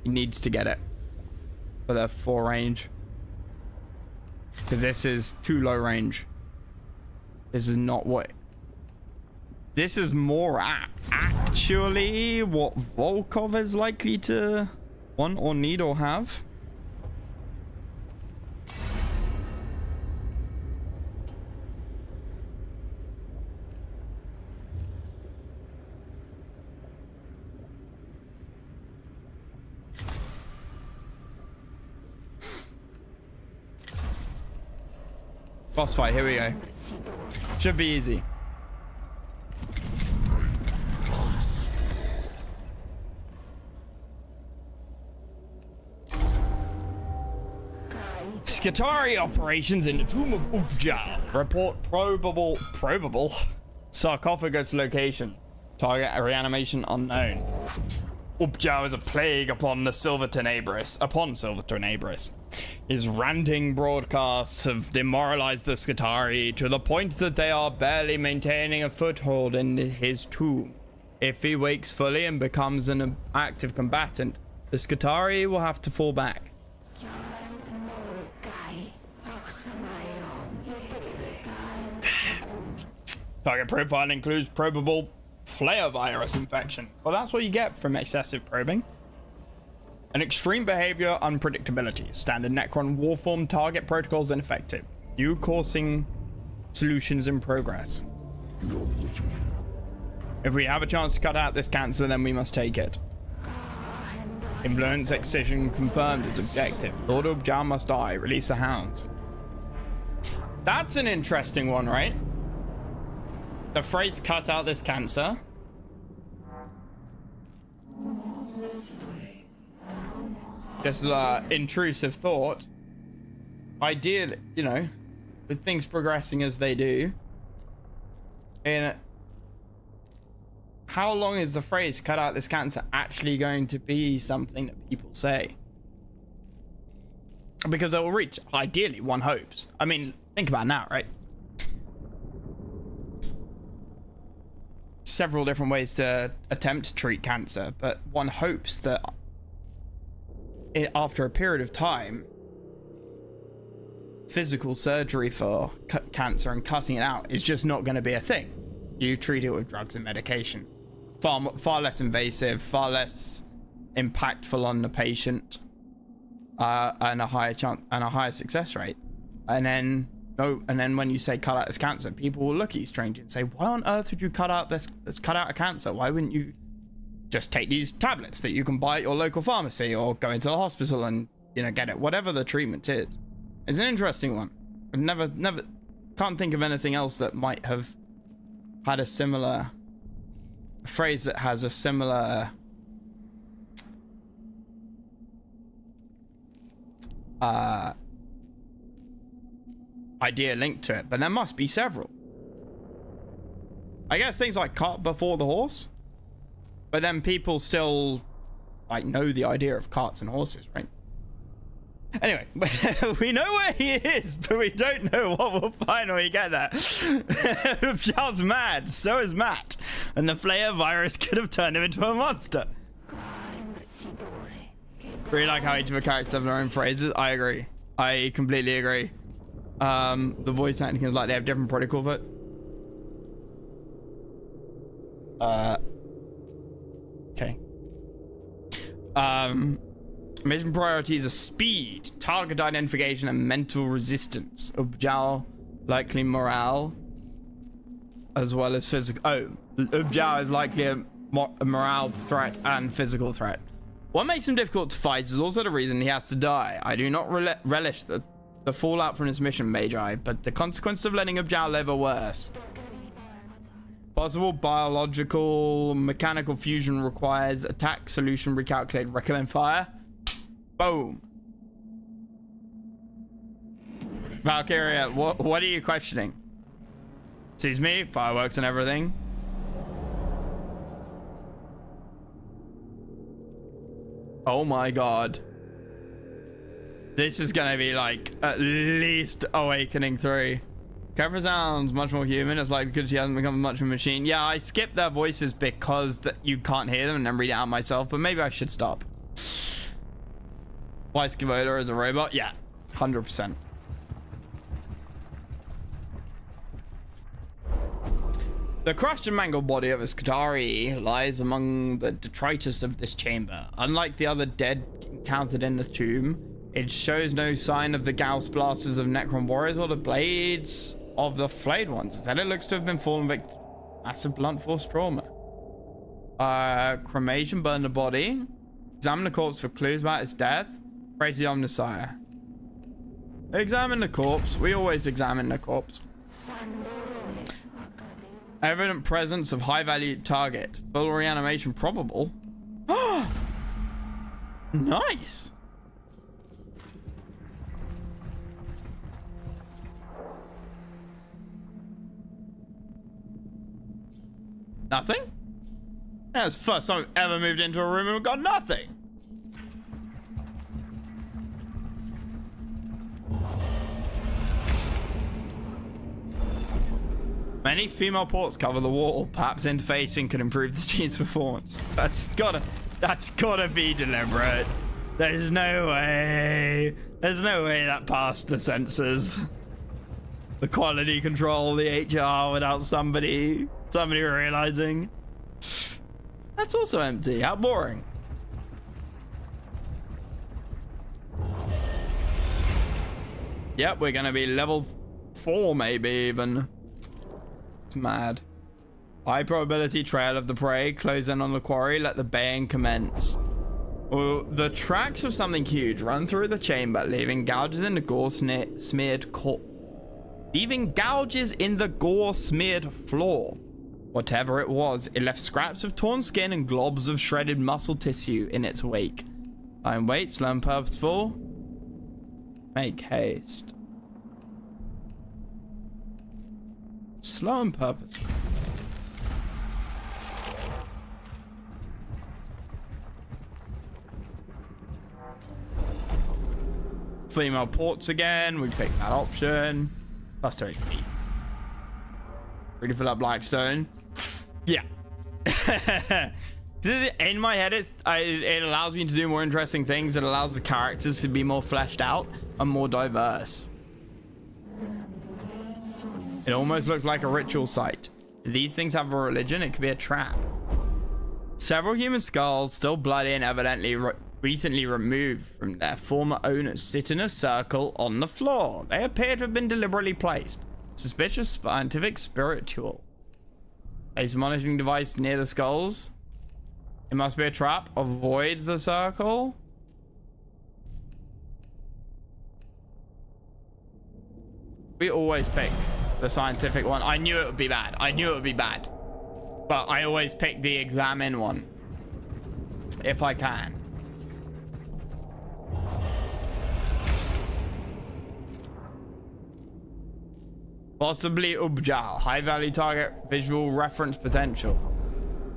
He needs to get it for the 4 range, because this is too low range. This is not what. This is more actually what Volkov is likely to want or need or have. Boss fight, here we go. Should be easy. Skitarii operations in the tomb of Ubjar. Report probable sarcophagus location. Target reanimation unknown. Ubjar is a plague upon Silver Tenebris. His ranting broadcasts have demoralized the Skitarii to the point that they are barely maintaining a foothold in his tomb. If he wakes fully and becomes an active combatant, the Skitarii will have to fall back. Target profile includes probable flare virus infection. Well, that's what you get from excessive probing. An extreme behavior, unpredictability. Standard Necron warform target protocols ineffective. New coursing solutions in progress. If we have a chance to cut out this cancer, then we must take it. Influence excision confirmed as objective. Lord Ubjar must die. Release the hounds. That's an interesting one, right? The phrase cut out this cancer. Just intrusive thought. Ideally, you know, with things progressing as they do, and how long is the phrase cut out this cancer actually going to be something that people say? Because it will reach, ideally, one hopes. I mean, think about it now, right? Several different ways to attempt to treat cancer, but one hopes that after a period of time, physical surgery for cancer and cutting it out is just not going to be a thing. You treat it with drugs and medication. Far less invasive, far less impactful on the patient, and a higher chance and a higher success rate. And then when you say cut out this cancer, people will look at you strange and say, why on earth would you cut out this? Let's cut out a cancer. Why wouldn't you just take these tablets that you can buy at your local pharmacy or go into the hospital and, you know, get it? Whatever the treatment is. It's an interesting one. I've never can't think of anything else that might have had a similar phrase that has a similar idea linked to it, but there must be several. I guess things like cart before the horse, but then people still like know the idea of carts and horses, right? Anyway, we know where he is, but we don't know what we'll find when we get there. Charles mad, so is Matt, and the flare virus could have turned him into a monster. Really like how each of the characters have their own phrases. I agree. I completely agree. The voice acting is like they have different protocol, but okay. Mission priorities are speed, target identification, and mental resistance. Ubjar likely morale, as well as physical. Oh, Ubjar is likely a morale threat and physical threat. What makes him difficult to fight is also the reason he has to die. I do not relish the fallout from this mission, Magi, but the consequences of letting Ubjao live are worse. Possible biological mechanical fusion requires attack solution recalculated. Recommend fire. Boom. Valkyria, what are you questioning? Excuse me, fireworks and everything. Oh my god. This is gonna be like at least Awakening 3. Kefra sounds much more human. It's like because she hasn't become much of a machine. Yeah, I skipped their voices because you can't hear them and then read it out myself, but maybe I should stop. Why Skavola is a robot? Yeah, 100%. The crushed and mangled body of a Skadari lies among the detritus of this chamber. Unlike the other dead encountered in the tomb, it shows no sign of the Gauss blasters of Necron warriors or the blades of the flayed ones. Instead, it looks to have been fallen victim to massive blunt force trauma. Cremation burned the body. Examine the corpse for clues about its death. Pray to the Omnissiah. Examine the corpse. We always examine the corpse. Evident presence of high-value target. Full reanimation probable. Nice. Nothing? That's the first time I've ever moved into a room and got nothing. Many female ports cover the wall. Perhaps interfacing could improve the team's performance. That's gotta be deliberate. There's no way that passed the sensors. The quality control, the HR without somebody realizing. That's also empty. How boring. Yep, we're gonna be level 4 maybe even. Mad. High probability trail of the prey. Close in on the quarry. Let the baying commence. Well, the tracks of something huge run through the chamber, leaving gouges in the gore-smeared gore-smeared floor. Whatever it was, it left scraps of torn skin and globs of shredded muscle tissue in its wake. Time wait, slow and purposeful. Make haste. Slow and purposeful. Female ports again. We pick that option. Plus 2 HP. Ready for that Blackstone? Yeah. In my head, it allows me to do more interesting things. It allows the characters to be more fleshed out and more diverse. It almost looks like a ritual site. Do these things have a religion? It could be a trap. Several human skulls, still bloody and evidently recently removed from their former owners, sit in a circle on the floor. They appear to have been deliberately placed. Suspicious scientific spiritual. Place a monitoring device near the skulls. It must be a trap. Avoid the circle. We always pick the scientific one. I knew it would be bad. But I always pick the examine one. If I can. Possibly Ubjao. High value target. Visual reference potential.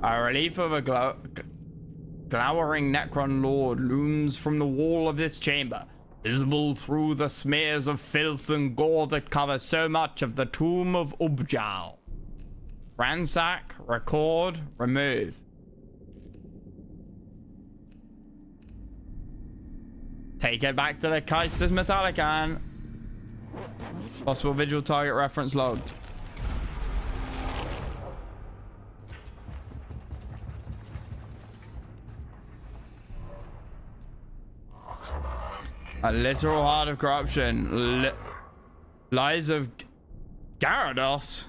A relief of a glowering Necron lord looms from the wall of this chamber, visible through the smears of filth and gore that cover so much of the tomb of Ubjao. Ransack, record, remove. Take it back to the Keistus Metallican. Possible visual target reference logged. A literal heart of corruption. Lies of Gyarados.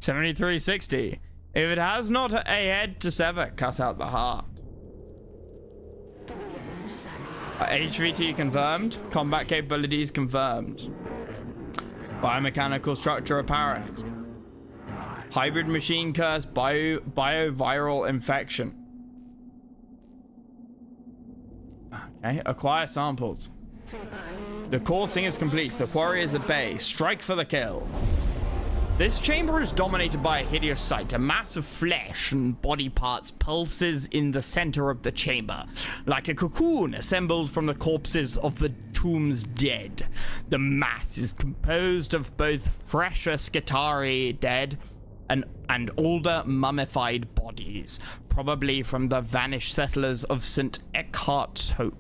7360. If it has not a head to sever, cut out the heart. HVT confirmed. Combat capabilities confirmed. Biomechanical structure apparent. Hybrid machine curse bioviral infection. Okay, acquire samples. The coursing is complete. The warriors at bay. Strike for the kill. This chamber is dominated by a hideous sight. A mass of flesh and body parts pulses in the center of the chamber, like a cocoon assembled from the corpses of the tomb's dead. The mass is composed of both fresher Skitari dead and older mummified bodies, probably from the vanished settlers of St. Eckhart's Hope.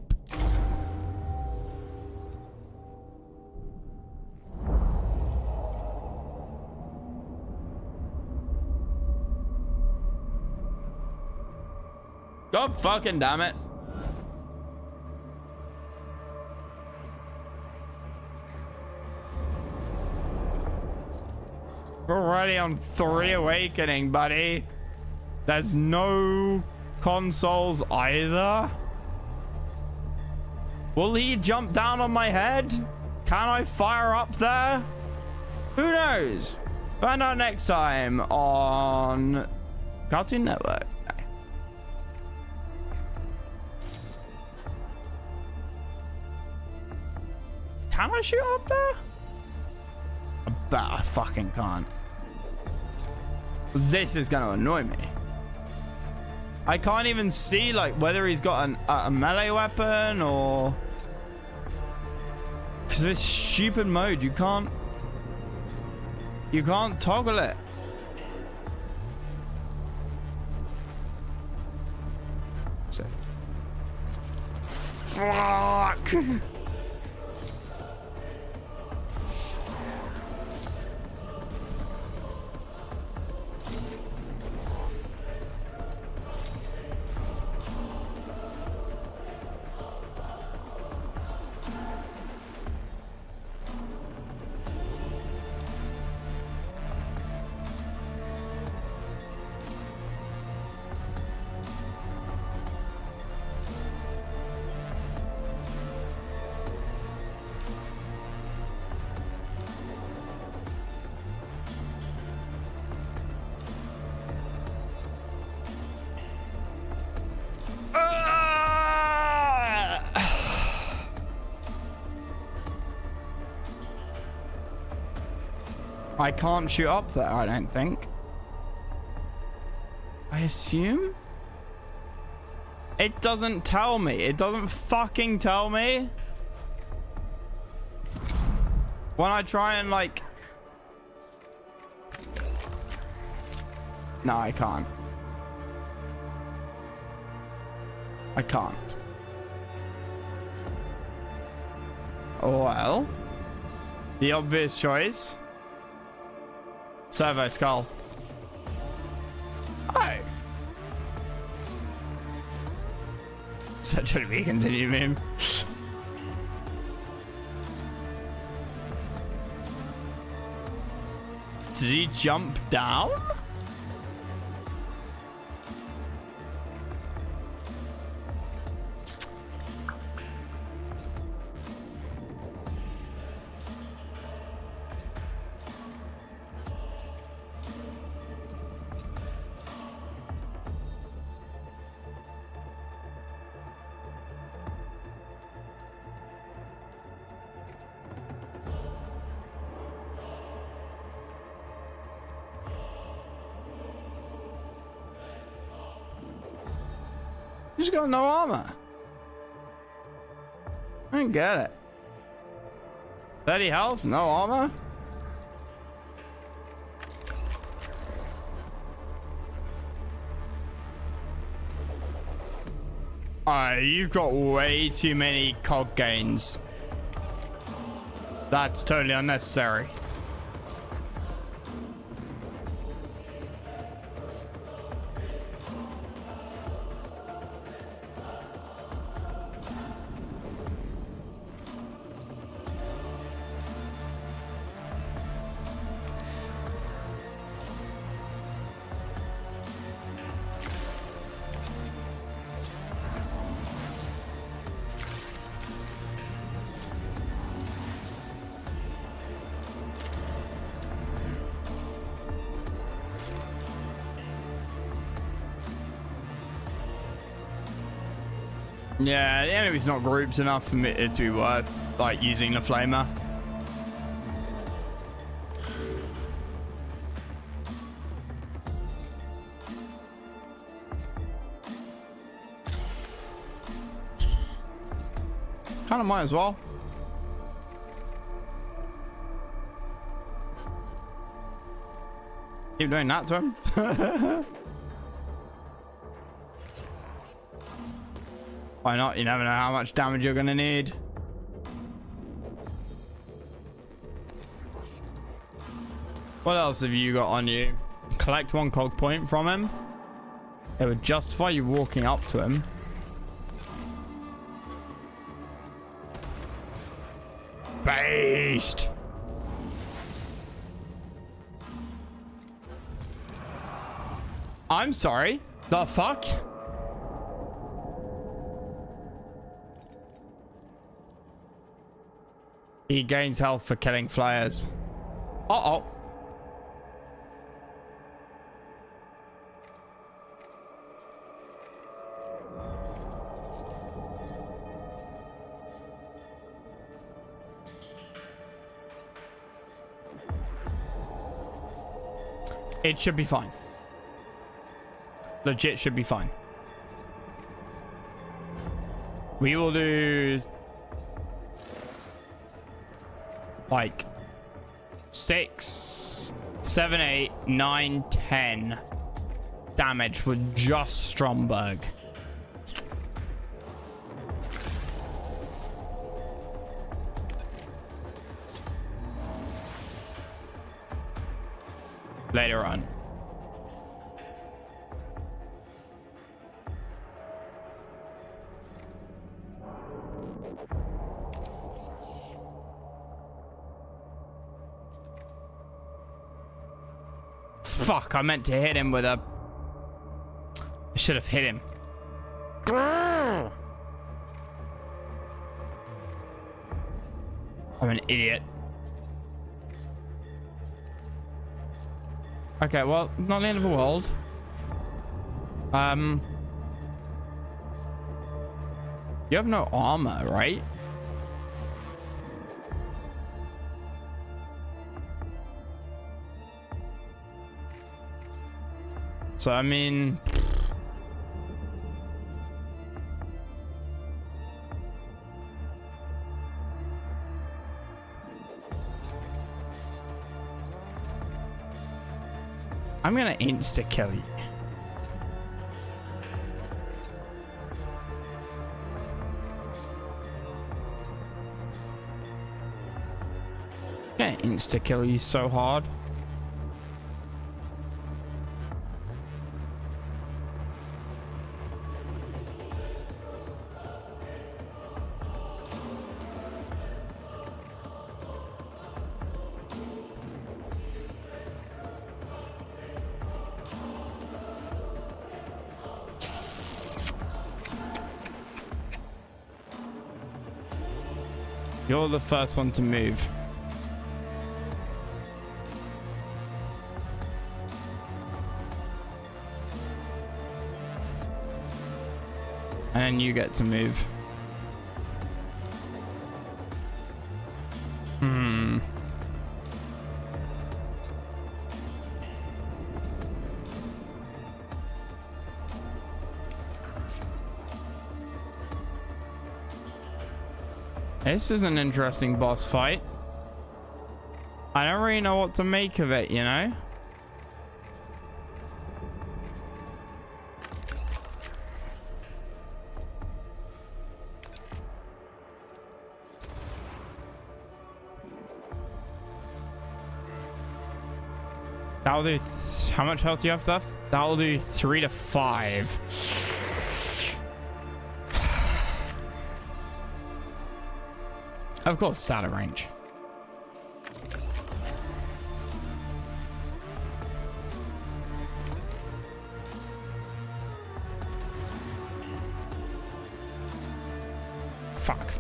God fucking damn it. We're already on 3 awakening, buddy. There's no consoles either. Will he jump down on my head? Can I fire up there? Who knows? Find out next time on Cartoon Network. Can I shoot up there? I bet I fucking can't. This is gonna annoy me. I can't even see like whether he's got a melee weapon or... Because of this stupid mode, you can't toggle it. So. Fuck! I can't shoot up there, I don't think. I assume? It doesn't tell me. It doesn't fucking tell me. When I try and like... No, I can't. I can't. Well, the obvious choice. Servo skull. Oh. Such a continue meme. Did he jump down? He's got no armor. I don't get it. 30 health, no armor. Alright, you've got way too many cog gains. That's totally unnecessary. Yeah, the enemy's not grouped enough for it to be worth like using the flamer. Kind of might as well. Keep doing that to him. Why not? You never know how much damage you're gonna need. What else have you got on you? Collect 1 cog point from him. It would justify you walking up to him. Based. I'm sorry. The fuck? He gains health for killing flyers. Uh-oh. It should be fine. Legit should be fine. We will do like 6, 7, 8, 9, 10 damage with just Stromberg. Later on. Fuck, I meant to hit him with a... I should have hit him. I'm an idiot. Okay, well, not the end of the world. You have no armor, right? So, I mean... I'm gonna insta-kill you. I'm gonna insta-kill you so hard. You're the first one to move. And then you get to move. This is an interesting boss fight. I don't really know what to make of it, you know? That'll do. How much health do you have left? That'll do 3 to 5. Of course, it's out of range. Fuck.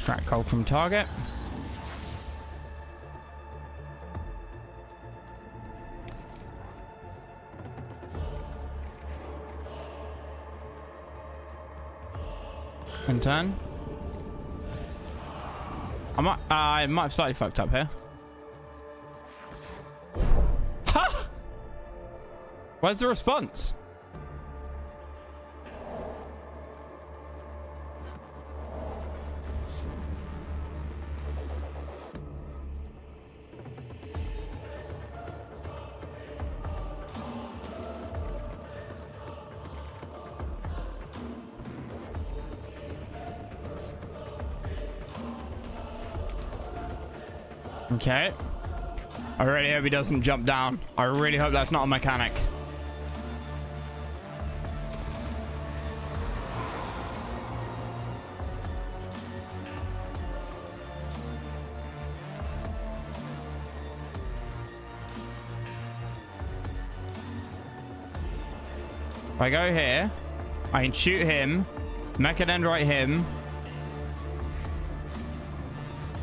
Extract coal from target. And turn. I might have slightly fucked up here. Ha! Where's the response? Okay. I really hope he doesn't jump down. I really hope that's not a mechanic. If I go here, I can shoot him, mech and right him.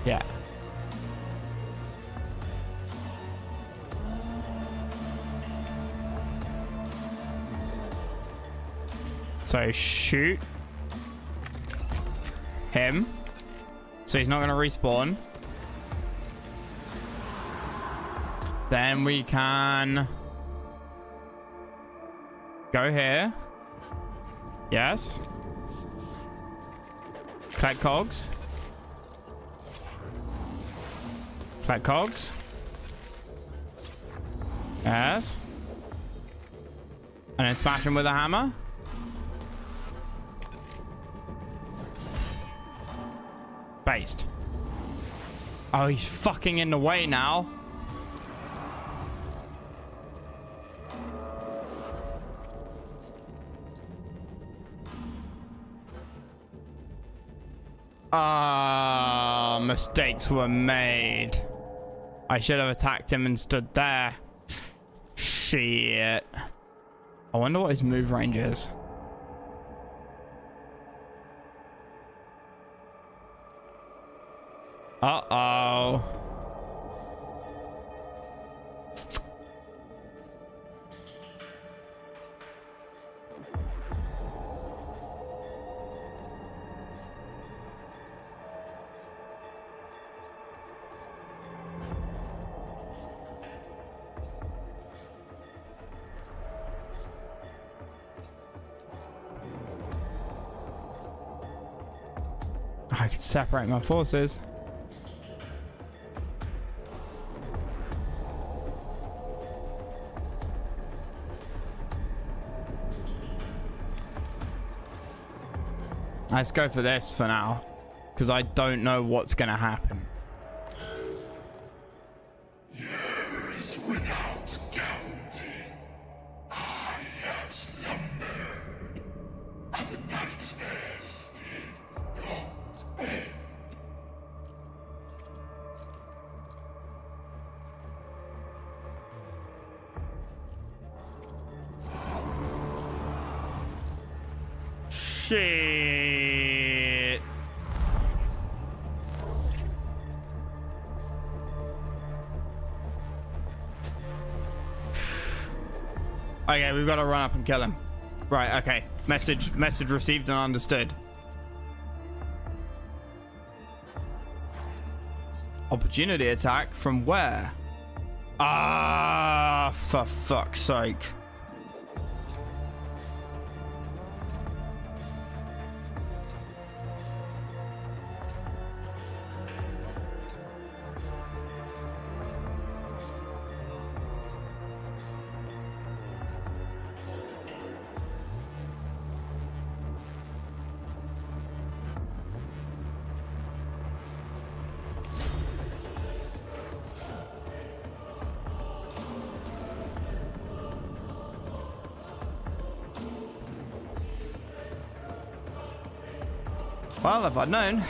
Yeah. So shoot him. So he's not going to respawn. Then we can go here. Yes. Collect cogs. Collect cogs. Yes. And then smash him with a hammer. Based. Oh, he's fucking in the way now. Ah, mistakes were made. I should have attacked him and stood there. Shit. I wonder what his move range is. Uh-oh. I could separate my forces. Let's go for this for now, because I don't know what's going to happen. Years without counting, I have slumbered, and the nightmares did not end. Shit. Okay, we've got to run up and kill him. Right, okay. Message received and understood. Opportunity attack from where? Ah, for fuck's sake. Well, if I'd known.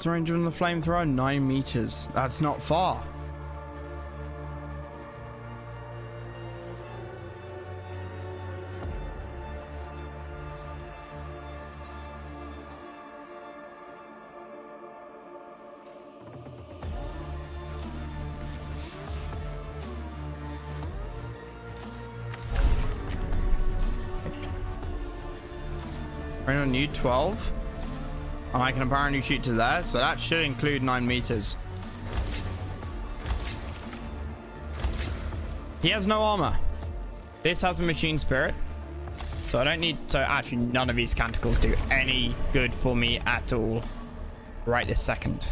What's the range of the flamethrower? 9 meters. That's not far. Right on you, 12. And I can apparently shoot to there, so that should include 9 meters. He has no armor. This has a machine spirit. So I don't need... So actually, none of these canticles do any good for me at all. Right this second.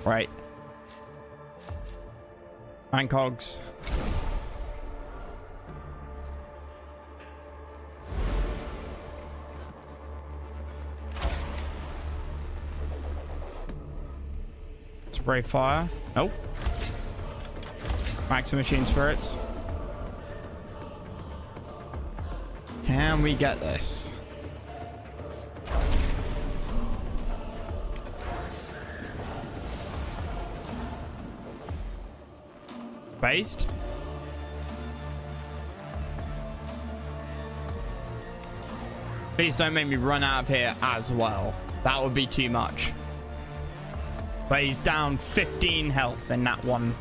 Right. Nine cogs. Spray fire. Nope. Max machine spirits. Can we get this? Based. Please don't make me run out of here as well. That would be too much. But he's down 15 health in that one.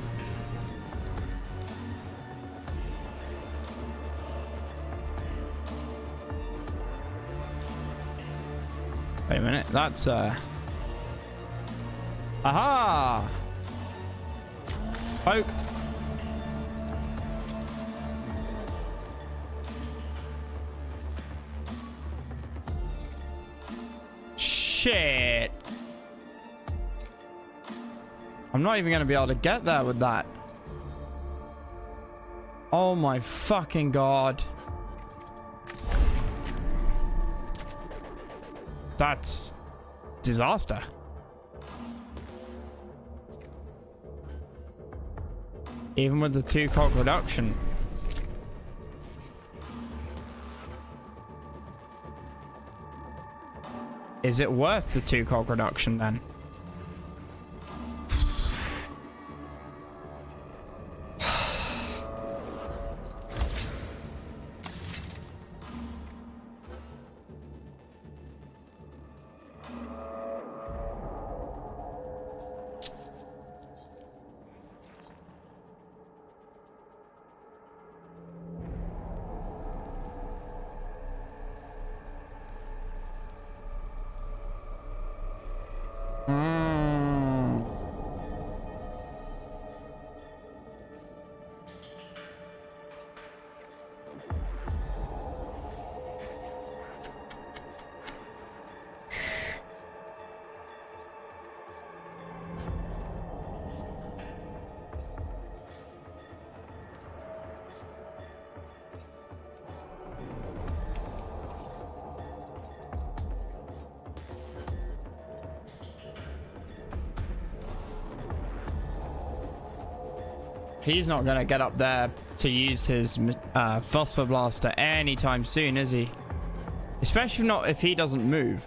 Wait a minute. That's aha! Poke. Shit. I'm not even going to be able to get there with that. Oh my fucking god. That's disaster. Even with the 2 cog reduction. Is it worth the 2 cog reduction then? He's not going to get up there to use his phosphor blaster anytime soon, is he? Especially not if he doesn't move.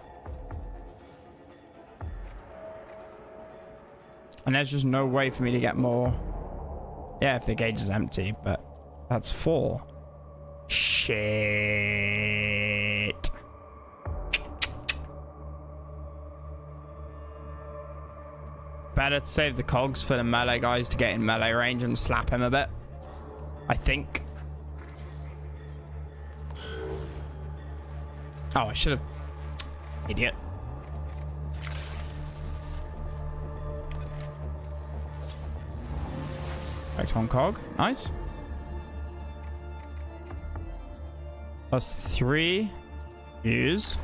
And there's just no way for me to get more. Yeah, if the gauge is empty, but that's 4. Shit. Better to save the cogs for the melee guys to get in melee range and slap him a bit. I think. Oh, I should have. Idiot. Right, 1 cog. Nice. Plus 3. Use.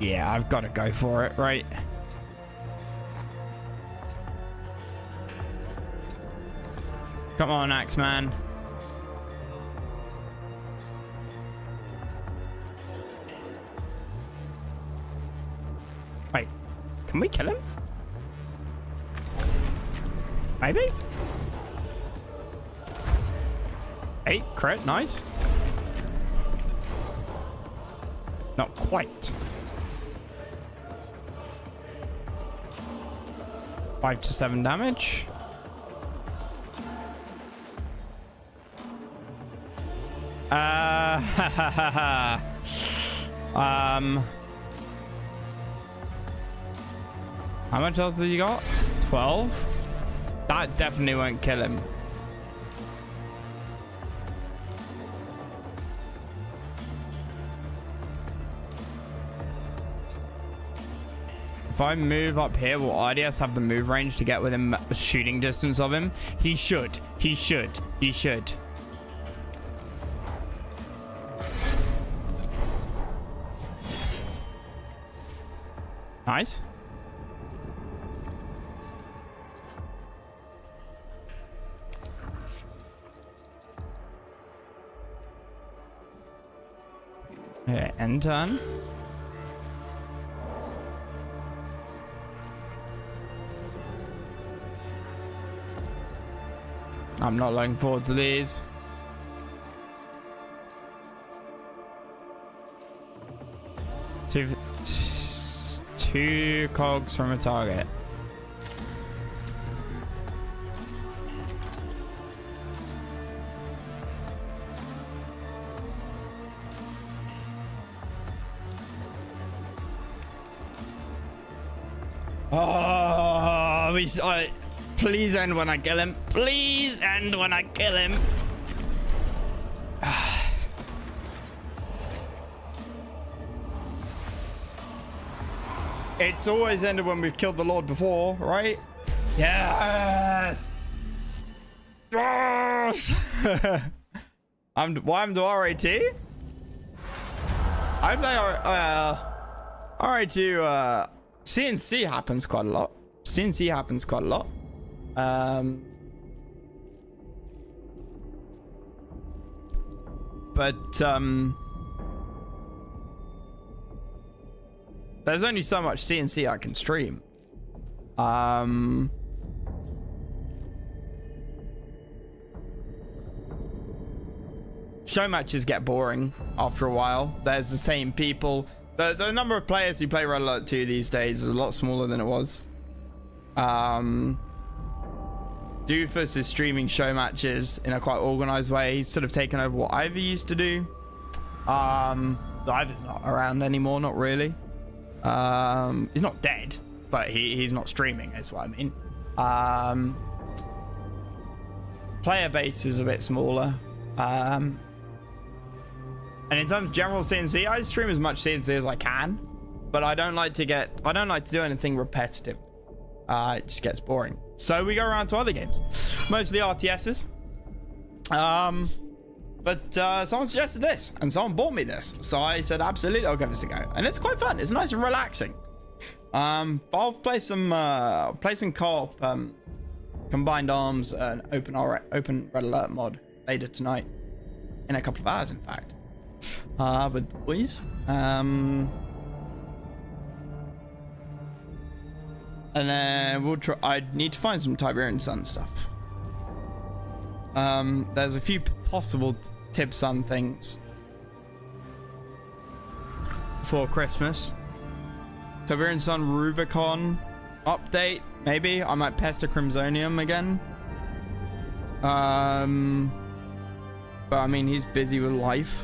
Yeah, I've got to go for it, right? Come on, Axeman. Wait, can we kill him? Maybe? 8 crit, nice. Not quite. 5 to 7 damage. How much health have you got? 12? That definitely won't kill him. If I move up here, will IDS have the move range to get within shooting distance of him? He should. He should. He should. Nice. Okay, end turn. I'm not looking forward to these. Two cogs from a target. Oh, please end when I kill him. Please end when I kill him. It's always ended when we've killed the Lord before, right? Yes! Yes! I'm the RAT? I play RA2. CNC happens quite a lot. CNC happens quite a lot. There's only so much CNC I can stream. Show matches get boring after a while. There's the same people. The number of players who play Red Alert 2 these days is a lot smaller than it was. Doofus is streaming show matches in a quite organized way. He's sort of taken over what Ivy used to do. Ivy's not around anymore, not really. He's not dead, but he's not streaming is what I mean. Player base is a bit smaller. And in terms of general CNC, I stream as much CNC as I can, but I don't like to do anything repetitive. It just gets boring. So we go around to other games, mostly RTSs. But someone suggested this, and someone bought me this, so I said absolutely I'll give this a go, and it's quite fun. It's nice and relaxing. But I'll play some co-op, combined arms, and open Red Alert mod later tonight, in a couple of hours, in fact, with boys. And then we'll try. I need to find some Tiberian Sun stuff. There's a few possible Tib Sun things for Christmas. Tiberian Sun Rubicon update, maybe. I might pester Crimsonium again. But I mean, he's busy with life.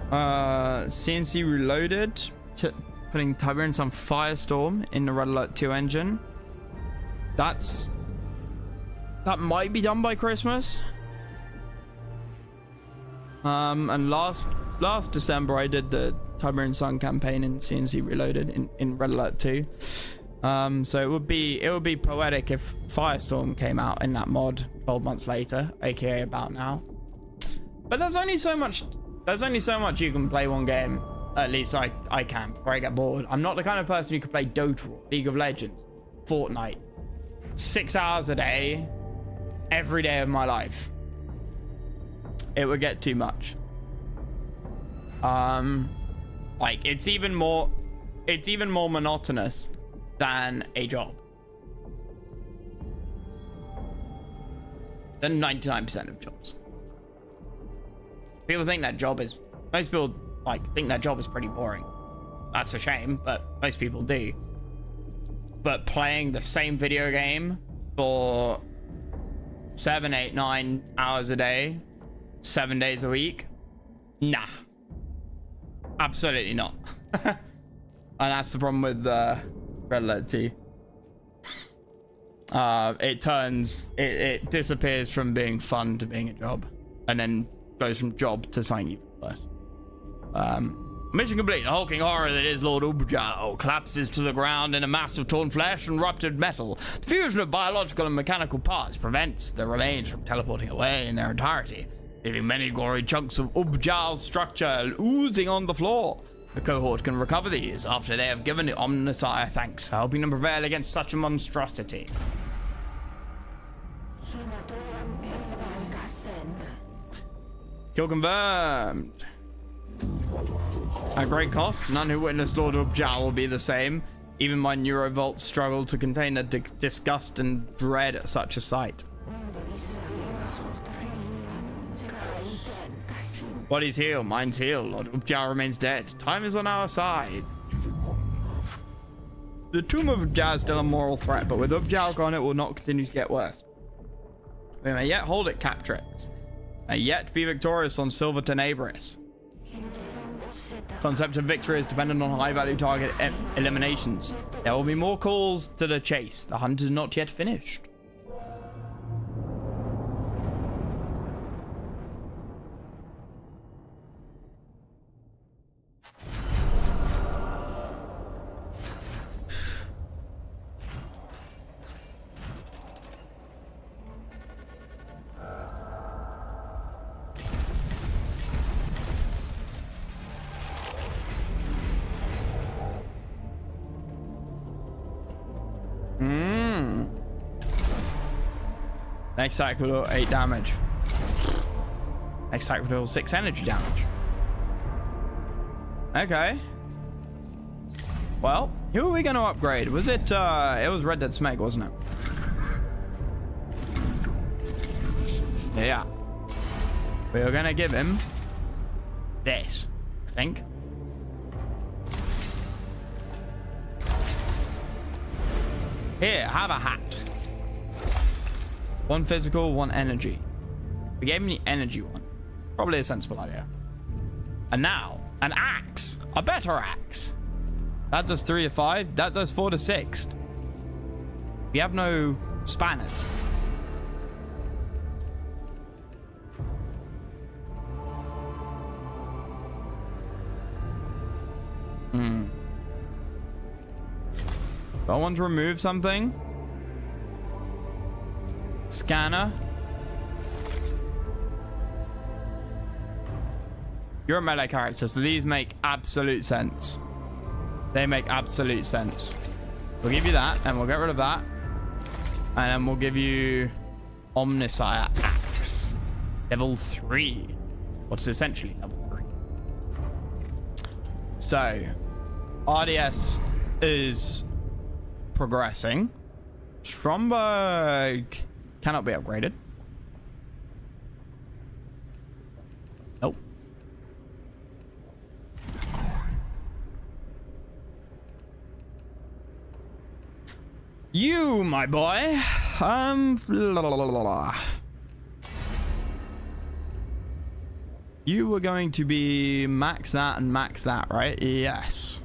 CNC Reloaded, putting Tiberian Sun Firestorm in the Red Alert 2 engine. That might be done by Christmas. And last December I did the Tiberian Sun campaign in CNC Reloaded in Red Alert 2. So it would be poetic if Firestorm came out in that mod 12 months later, aka about now. But there's only so much there's only so much you can play one game. At least I can before I get bored. I'm not the kind of person who can play Dota, or League of Legends, Fortnite, 6 hours a day, every day of my life. It would get too much. Like it's even more monotonous than a job. Than 99% of jobs. People think that job is, most people like think that job is pretty boring. That's a shame, but most people do. But playing the same video game for 7, 8, 9 hours a day, 7 days a week, nah, absolutely not. And that's the problem with Red Alert 2. It disappears from being fun to being a job, and then goes from job to something even worse. Mission complete. The hulking horror that is Lord Ubjao collapses to the ground in a mass of torn flesh and ruptured metal. The fusion of biological and mechanical parts prevents the remains from teleporting away in their entirety, leaving many gory chunks of Ubjao's structure oozing on the floor. The cohort can recover these after they have given the Omnissiah thanks for helping them prevail against such a monstrosity. Kill confirmed. At great cost, none who witnessed Lord Ubjao will be the same. Even my neurovolts struggle to contain the disgust and dread at such a sight. Body's healed, mind's healed. Lord Ubjao remains dead. Time is on our side. The tomb of Ubjao is still a moral threat, but with Ubjao gone, it will not continue to get worse. We may yet hold it, Captrix. May yet be victorious on Silver Tenebris. Concept of victory is dependent on high-value target eliminations. There will be more calls to the chase. The hunt is not yet finished. Next attack will deal 8 damage. Next attack will deal 6 energy damage. Okay. Well, who are we going to upgrade? Was it, it was Red Dead Smeg, wasn't it? Yeah. We are going to give him this, I think. Here, have a hat. 1 physical, 1 energy. We gave him the energy one. Probably a sensible idea. And now, an axe. A better axe. That does 3 to 5. That does 4 to 6. We have no spanners. Do I want to remove something? Scanner. You're a melee character, so these make absolute sense. They make absolute sense. We'll give you that, and we'll get rid of that. And then we'll give you Omnissiah Axe. Level 3. What's essentially level 3. So, RDS is progressing. Stromberg cannot be upgraded. Nope. You, my boy. You were going to be max that and max that, right? Yes.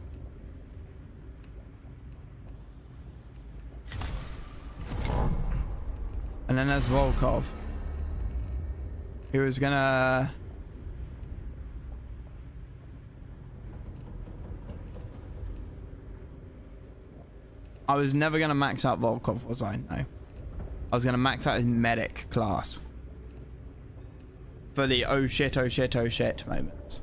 And then there's Volkov, who is gonna... I was never gonna max out Volkov, was I? No. I was gonna max out his medic class. for the oh shit, oh shit, oh shit moments.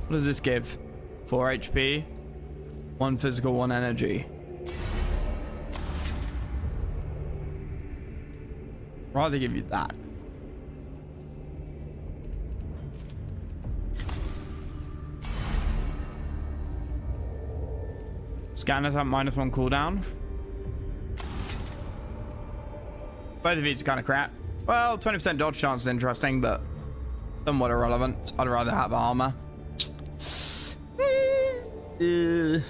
What does this give? 4 HP, 1 physical, 1 energy. Rather give you that. Scanners have -1 cooldown. Both of these are kind of crap. Well, 20% dodge chance is interesting, but somewhat irrelevant. I'd rather have armor. Build's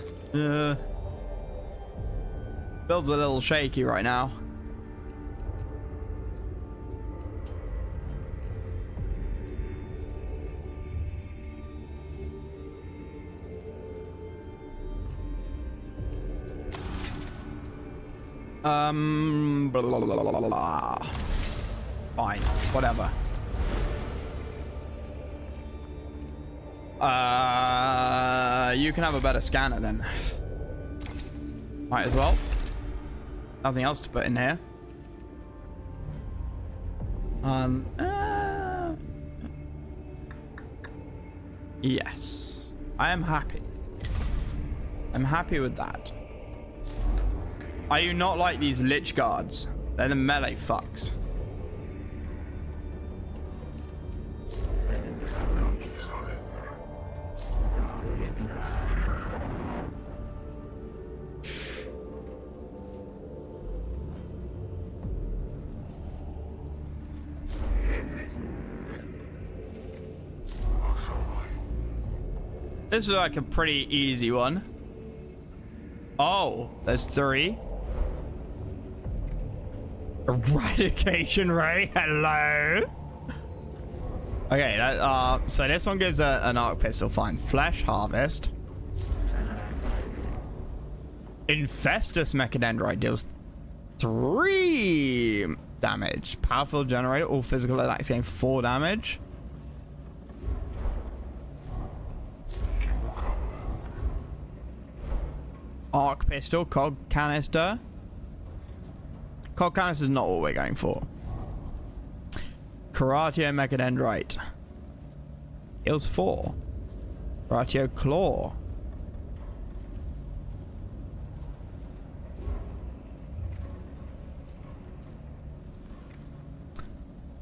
a little shaky right now. Blah, blah, blah, blah, blah. Fine, whatever. You can have a better scanner then. Might as well. Nothing else to put in here. Yes. I am happy. I'm happy with that. I do not like these lich guards. They're the melee fucks. This is like a pretty easy one. Oh, there's 3. Eradication ray, hello. Okay, so this one gives an arc pistol, fine. Flesh harvest. Infestus Mechadendrite deals 3 damage. Powerful generator, all physical attacks gain 4 damage. Arc pistol, cog canister. Cog canister is not what we're going for. Karatio Mechadendrite. Heals 4. Karatio claw.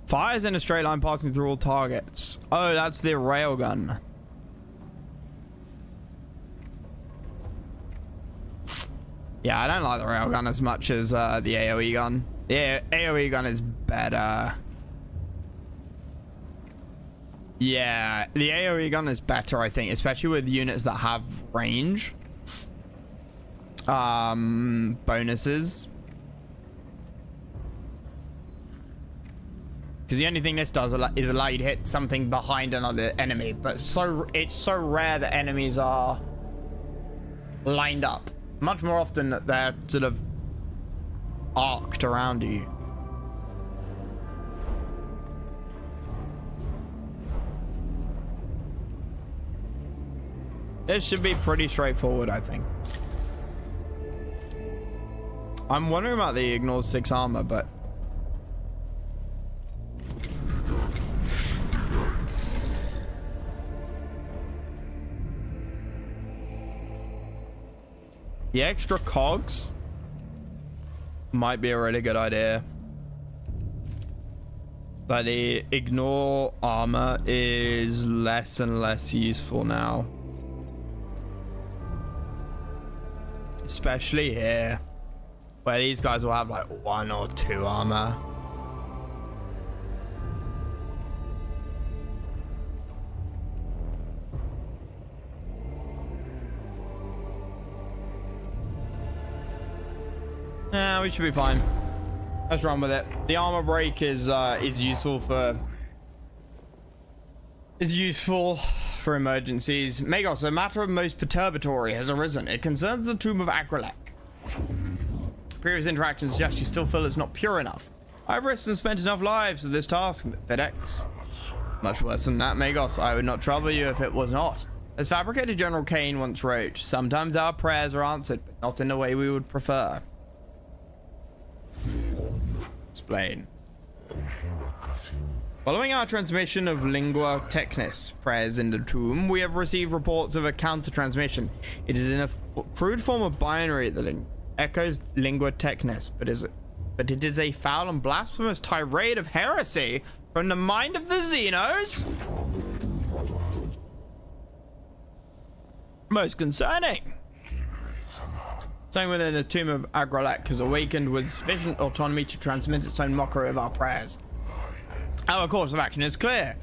Fires in a straight line passing through all targets. Oh, that's the railgun. Yeah, I don't like the railgun as much as the AoE gun. The AoE gun is better. Yeah, the AoE gun is better, I think, especially with units that have range. Bonuses. Because the only thing this does is allow you to hit something behind another enemy. But it's so rare that enemies are lined up. Much more often that they're sort of arced around you. This should be pretty straightforward, I think. I'm wondering about the ignore 6 armor, but the extra cogs might be a really good idea. But the ignore armor is less and less useful now. Especially here, where these guys will have like 1 or 2 armor. Yeah, we should be fine. Let's run with it. The armor break is useful for emergencies. Magos, a matter of most perturbatory has arisen. It concerns the tomb of Agrelek. Previous interactions suggest you still feel it's not pure enough. I've risked and spent enough lives for this task, FedEx. Much worse than that, Magos. I would not trouble you if it was not. As Fabricator General Kane once wrote, sometimes our prayers are answered, but not in the way we would prefer. Explain. Following our transmission of Lingua Technis prayers in the tomb, we have received reports of a counter-transmission. It is in a crude form of binary that echoes Lingua Technis, but it is a foul and blasphemous tirade of heresy from the mind of the Xenos. Most concerning. Something within the tomb of Agrelek has awakened with sufficient autonomy to transmit its own mockery of our prayers. Our course of action is clear.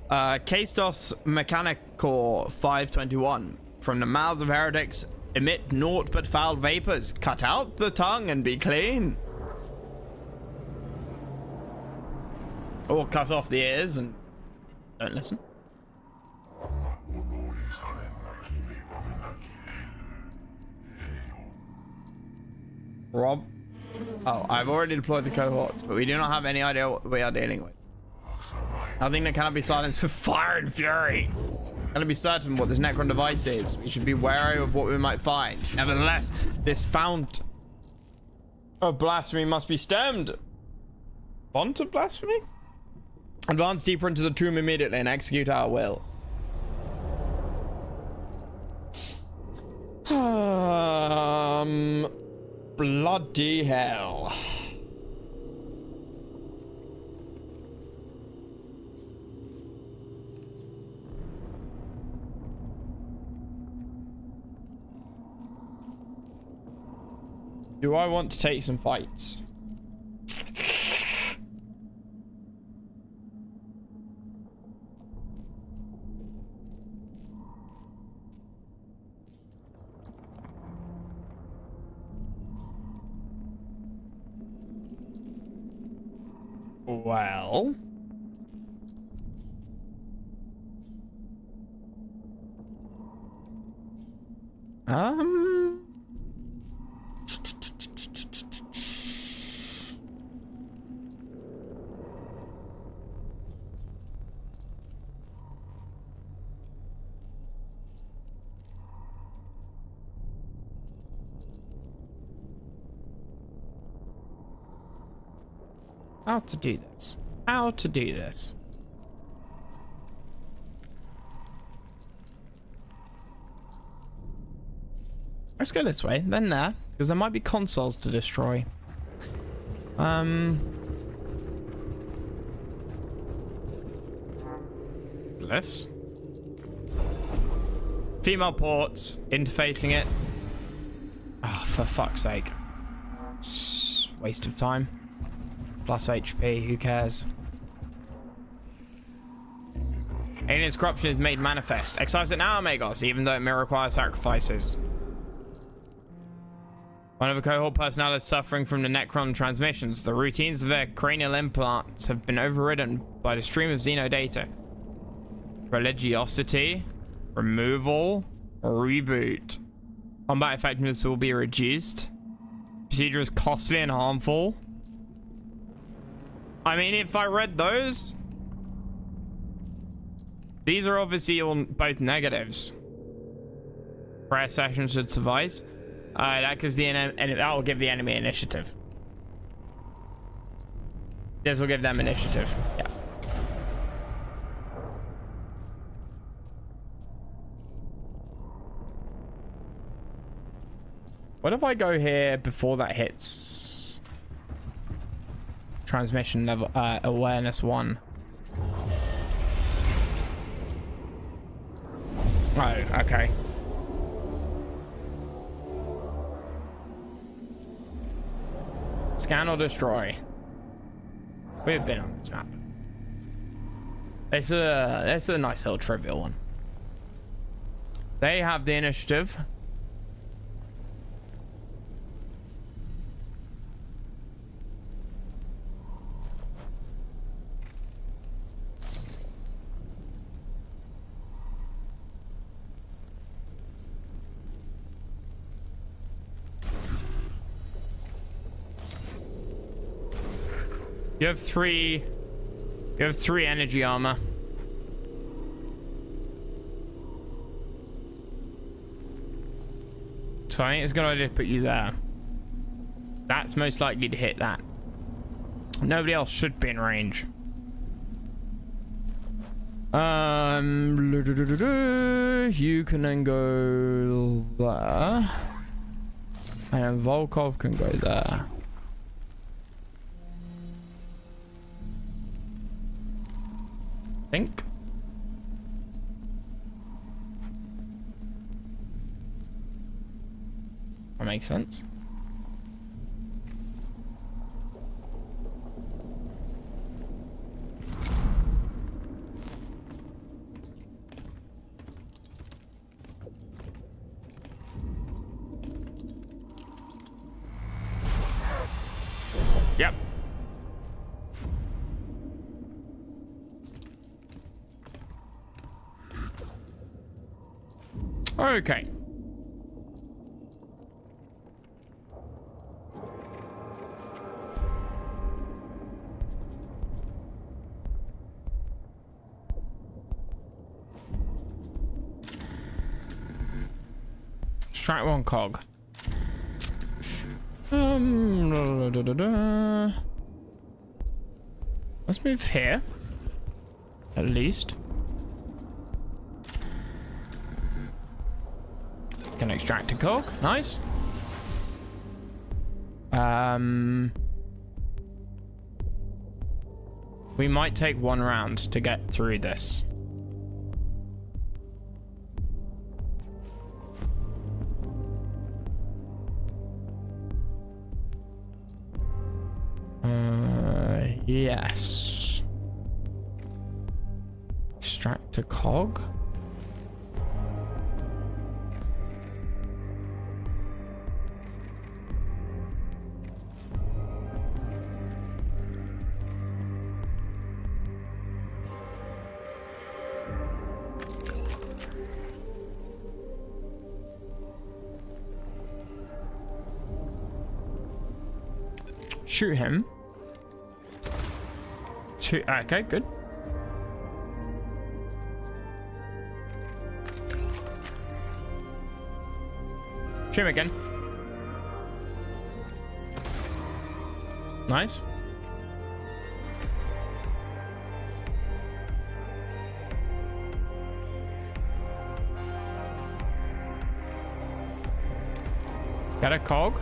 Castos Mechanicus 521. From the mouths of heretics, emit naught but foul vapors. Cut out the tongue and be clean. Or cut off the ears and don't listen. Rob? Oh, I've already deployed the cohorts, but we do not have any idea what we are dealing with. Nothing that cannot be silenced with fire and fury. Cannot be certain what this Necron device is. We should be wary of what we might find. Nevertheless, this fount of blasphemy must be stemmed. Font of blasphemy? Advance deeper into the tomb immediately and execute our will. Bloody hell. Do I want to take some fights? Well, how to do this? How to do this? Let's go this way, then there, because there might be consoles to destroy. Glyphs. Female ports, interfacing it. Oh, for fuck's sake. Waste of time. Plus HP, who cares? Alien's corruption is made manifest. Excise it now, Magos, even though it may require sacrifices. One of the cohort personnel is suffering from the Necron transmissions. The routines of their cranial implants have been overridden by the stream of Xeno data. Religiosity, removal, reboot. Combat effectiveness will be reduced. Procedure is costly and harmful. I mean, if I read those, these are obviously all both negatives. Prayer session should suffice. That gives the enemy, that will give the enemy initiative. This will give them initiative. Yeah. What if I go here before that hits? Transmission level, awareness 1. Oh, okay. Scan or destroy. We've been on this map. It's a nice little trivial one. They have the initiative. You have three energy armor. So I think it's a good idea to put you there. That's most likely to hit that. Nobody else should be in range. You can then go there. And Volkov can go there. Think. That makes sense. Yep. Okay. Strike one cog. Let's move here. At least. Can extract a cog. Nice. We might take one round to get through this. Yes. Extract a cog. Shoot him. Okay, good. Shoot him again. Nice. Got a cog.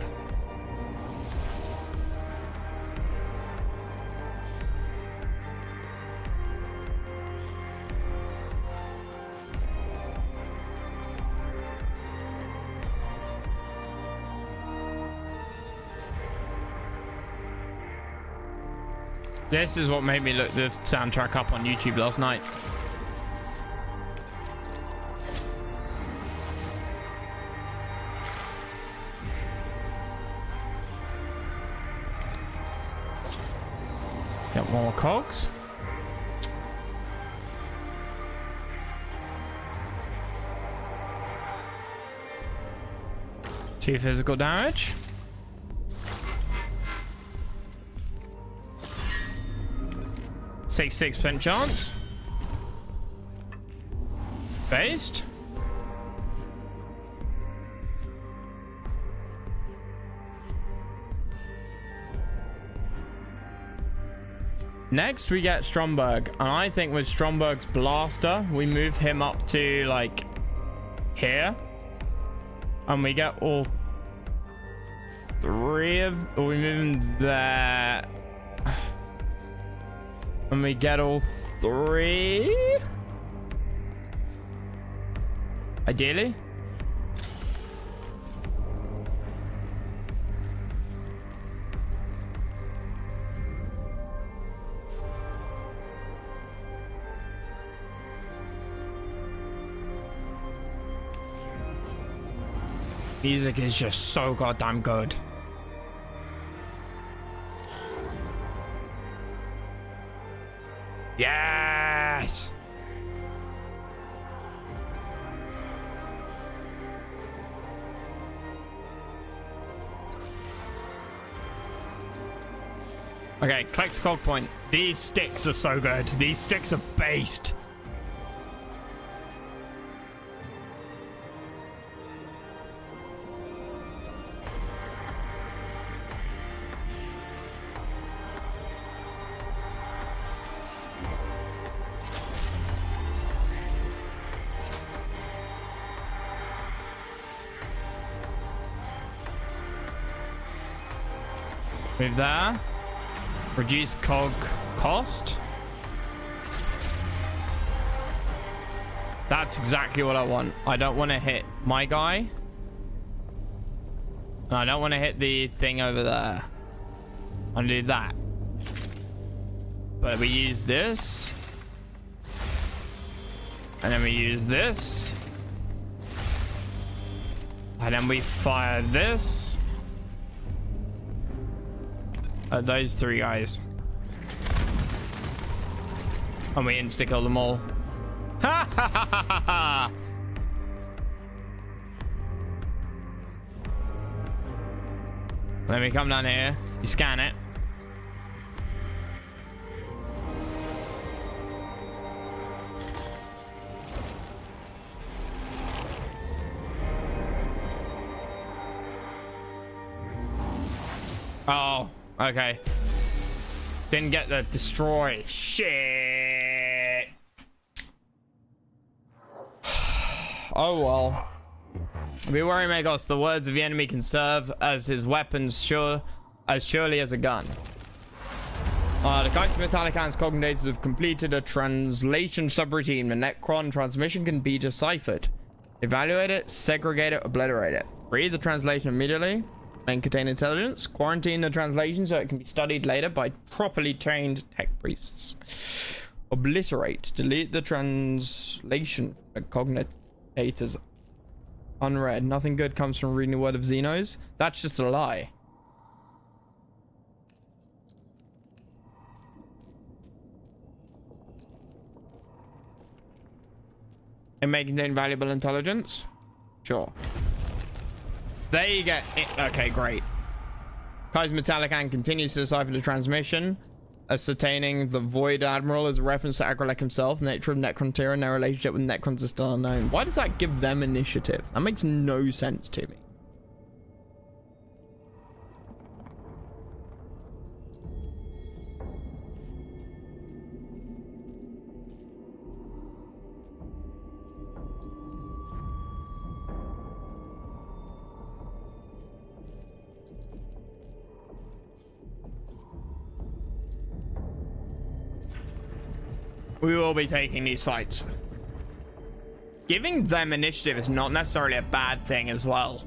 This is what made me look the soundtrack up on YouTube last night. Got more cogs. Two physical damage. Take 6% chance. Based. Next we get Stromberg, and I think with Stromberg's blaster we move him up to like here, and we get all three of, or we move him there. And we get all three? Ideally? Music is just so goddamn good. Yes! Okay, collect a cog point. These sticks are so good. These sticks are based. Move there. Reduce cog cost. That's exactly what I want. I don't want to hit my guy. And I don't want to hit the thing over there. I want to do that. But we use this. And then we use this. And then we fire this. Those three guys. And we insta-kill them all. Ha ha ha ha ha! Let me come down here. You scan it. Oh. Okay. Didn't get the destroy. Shit. Oh well. Be wary, Magos. The words of the enemy can serve as his weapons surely as a gun. The Kai's metallic hands cognators have completed a translation subroutine. The Necron transmission can be deciphered. Evaluate it, segregate it, obliterate it. Read the translation immediately. And contain intelligence. Quarantine the translation so it can be studied later by properly trained tech priests. Obliterate. Delete the translation. The cognators unread. Nothing good comes from reading the word of Xenos. That's just a lie. It may contain valuable intelligence. Sure. There you go. Okay, great. Kai's metallic hand continues to decipher the transmission, ascertaining the Void Admiral as a reference to Agrelek himself. The nature of Necrontyr and their relationship with Necrons is still unknown. Why does that give them initiative? That makes no sense to me. We will be taking these fights. Giving them initiative is not necessarily a bad thing as well,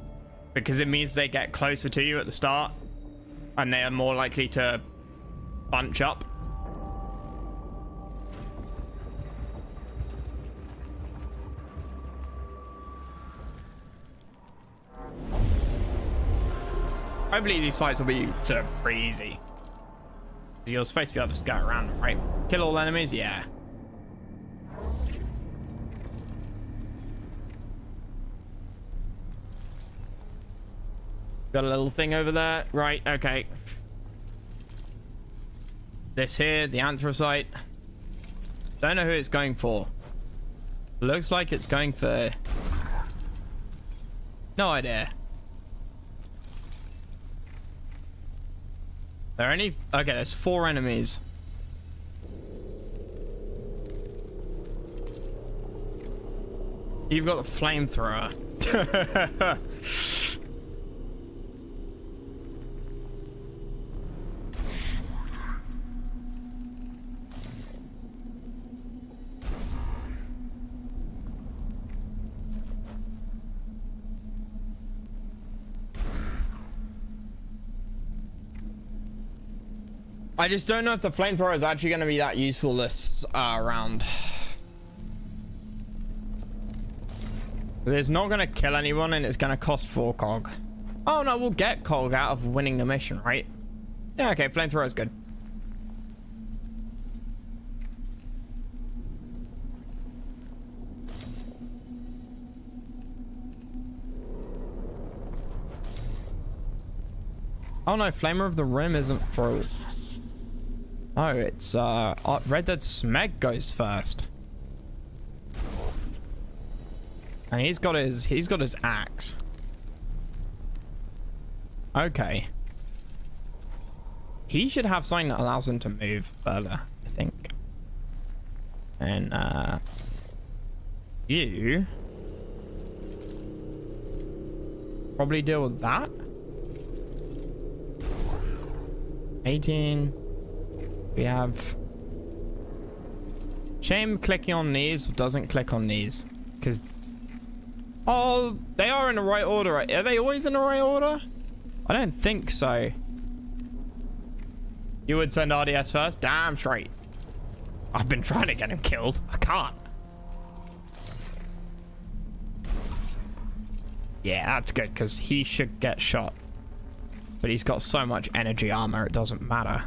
because it means they get closer to you at the start and they are more likely to bunch up. Hopefully these fights will be sort of pretty easy. You're supposed to be able to skirt around them, right? Kill all enemies? Yeah. Got a little thing over there. Right, okay. This here, the anthracite. Don't know who it's going for. Looks like it's going for... No idea. There are any... Okay, there's 4 enemies. You've got the flamethrower. I just don't know if the flamethrower is actually going to be that useful this round. It's not going to kill anyone and it's going to cost 4 cog. Oh no, we'll get cog out of winning the mission, right? Yeah, okay, flamethrower is good. Oh no, Flamer of the Rim isn't for... Oh, it's Red Dead Smeg goes first. And he's got his axe. Okay. He should have something that allows him to move further, I think. And you probably deal with that. 18. We have shame clicking on these doesn't click on these because they are in the right order. Are they always in the right order? I don't think so. You would send RDS first? Damn straight. I've been trying to get him killed. I can't. Yeah, that's good because he should get shot. But he's got so much energy armor, it doesn't matter.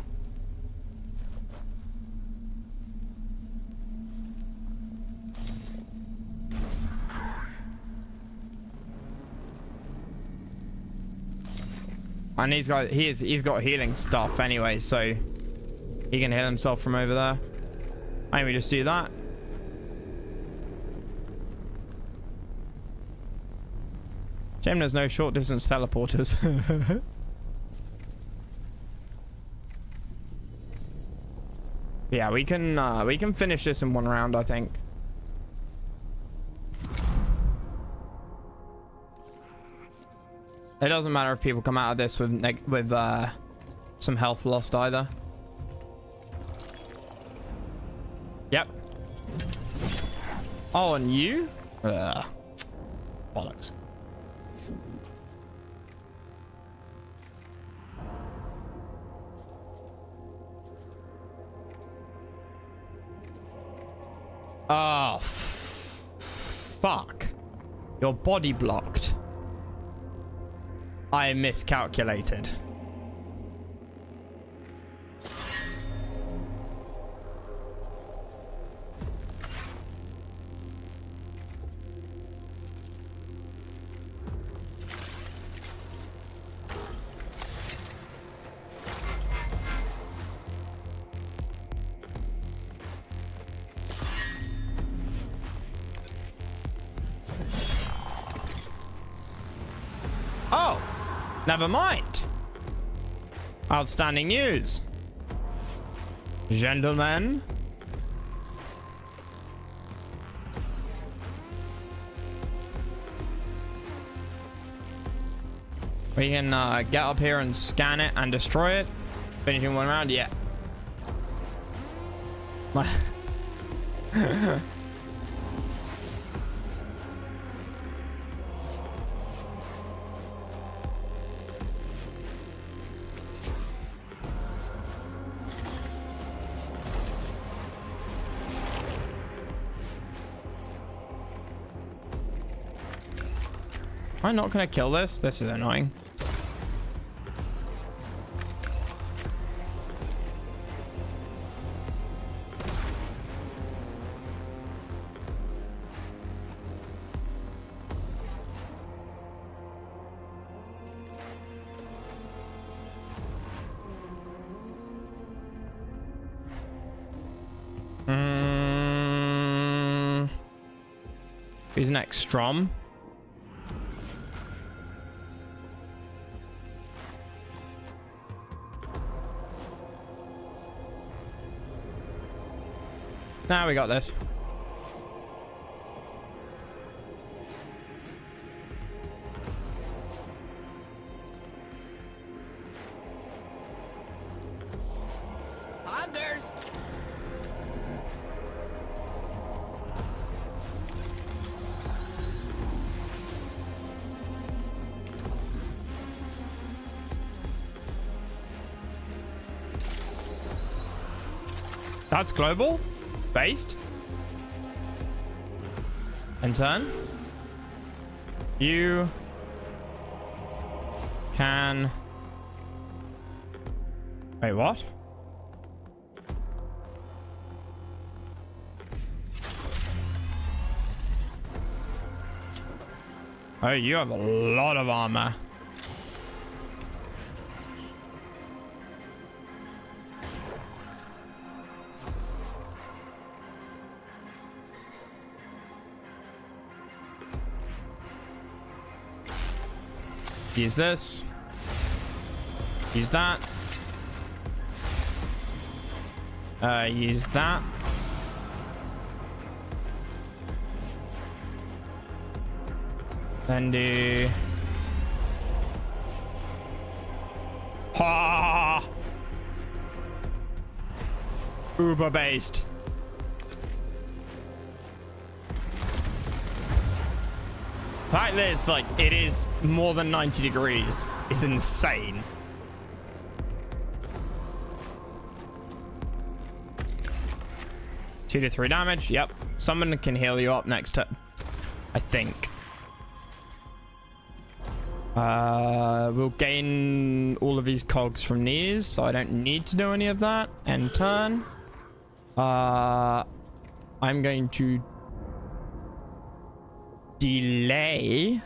And he's got healing stuff anyway, so he can heal himself from over there. Maybe just do that. Shame there's no short distance teleporters. Yeah, we can finish this in one round, I think. It doesn't matter if people come out of this with some health lost either. Yep. Oh, and you? Bollocks. Oh, fuck. Your body blocked. I miscalculated. Oh, never mind. Outstanding news. Gentlemen. We can get up here and scan it and destroy it. Finishing one round, yeah. Am I not gonna kill this? This is annoying. Who's next? Strom? Now we got this. Anders! That's global based. And turn. You can. Wait, what? Oh, you have a lot of armor. Use this. Use that. Use that. Then do... Ha! Uber based. Like this, like it is more than 90 degrees. It's insane. Two to 3 damage. Yep. Someone can heal you up next turn, I think. We'll gain all of these cogs from these, so I don't need to do any of that. End turn. I'm going to delay.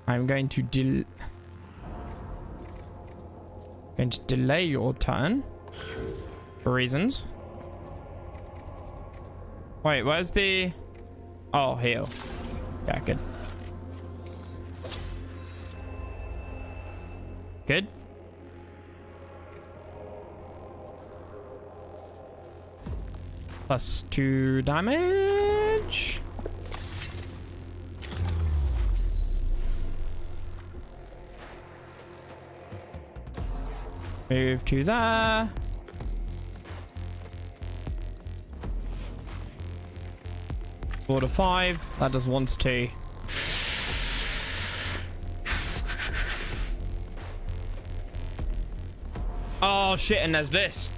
I'm going to delay your turn for reasons. Wait, where's the... Oh, heal. Yeah, good. Good. Plus 2 damage. Move to there. Four to 5. That does 1 to 2. Oh shit! And there's this.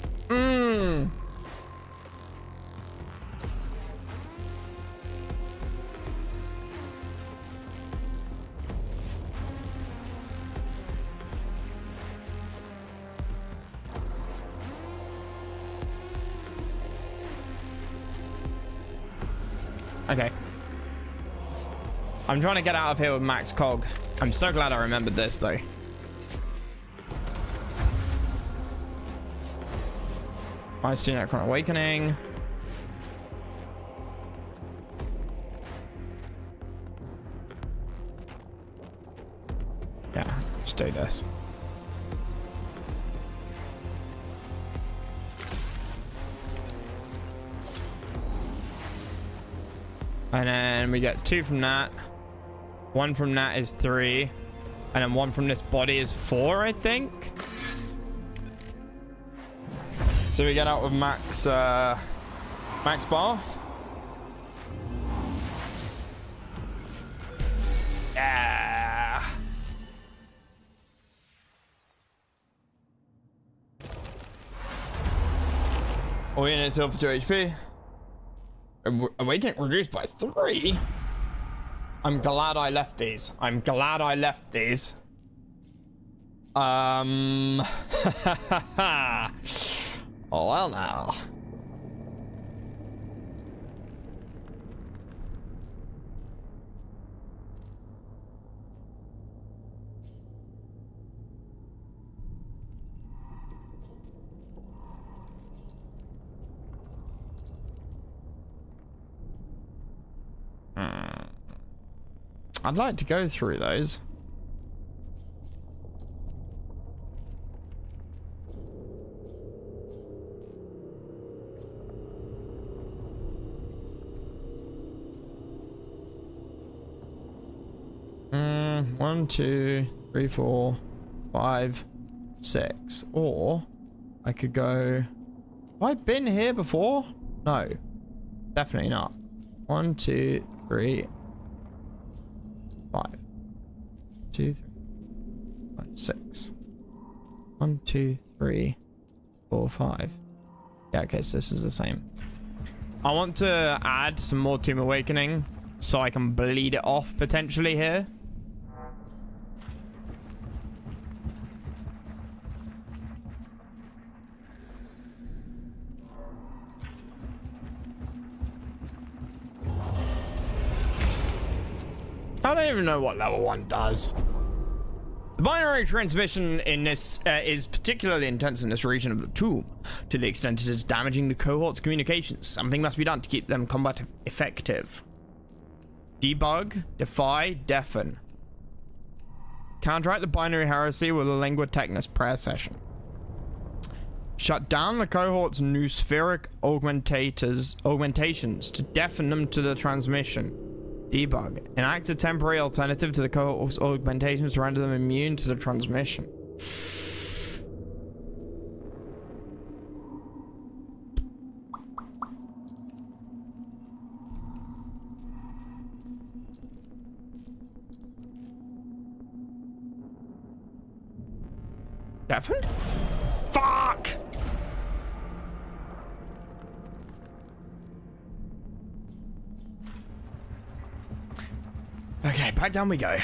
Okay. I'm trying to get out of here with max cog. I'm so glad I remembered this though. Minus 2 Necron Awakening. Yeah, just do this. And then we get 2 from that. 1 from that is 3. And then 1 from this body is 4, I think. So we get out with max max bar. Yeah. All units heal for 2 HP. Awakening reduced by 3. I'm glad I left these. I'm glad I left these. Oh well now. I'd like to go through those. One, 2, 3, 4, 5, 6. Or I could go. Have I been here before? No, definitely not. 1, 2, 3, 5. 2, 3, 5, 6. 1, 2, 3, 4, 5. Yeah, okay, so this is the same. I want to add some more Tomb Awakening so I can bleed it off potentially here. I don't even know what level 1 does. The binary transmission in this is particularly intense in this region of the tomb, to the extent it is damaging the cohort's communications. Something must be done to keep them combat effective. Debug, defy, deafen. Counteract the binary heresy with a lingua technis prayer session. Shut down the cohort's noospheric augmentations to deafen them to the transmission. Debug. Enact a temporary alternative to the cohort's augmentations to render them immune to the transmission. Deafen? Fuck! Okay, back down we go.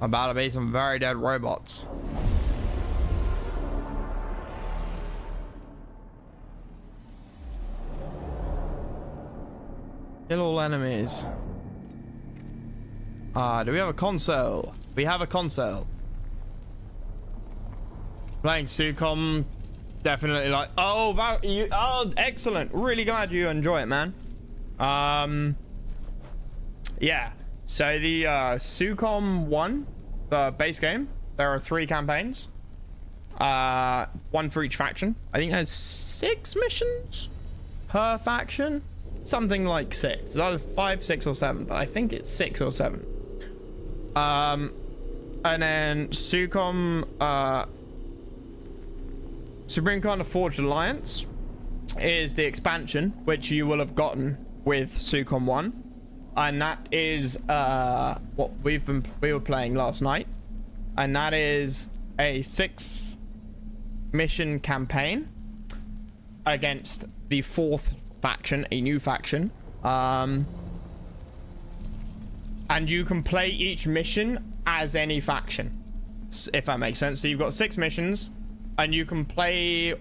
About to be some very dead robots. Kill all enemies. Do we have a console? We have a console. Playing SUCOM, definitely like. Oh, excellent! Really glad you enjoy it, man. Yeah. So the SUCOM 1, the base game, there are 3 campaigns. 1 for each faction. I think there's 6 missions per faction. Something like 6. It's either 5, 6, or 7, but I think it's 6 or 7. And then SUCOM, Supreme Commander Forged Alliance is the expansion, which you will have gotten with SUCOM 1. And that is what we were playing last night. And that is a 6 mission campaign against the 4th faction, a new faction. And you can play each mission as any faction, if that makes sense. So you've got 6 missions, and you can play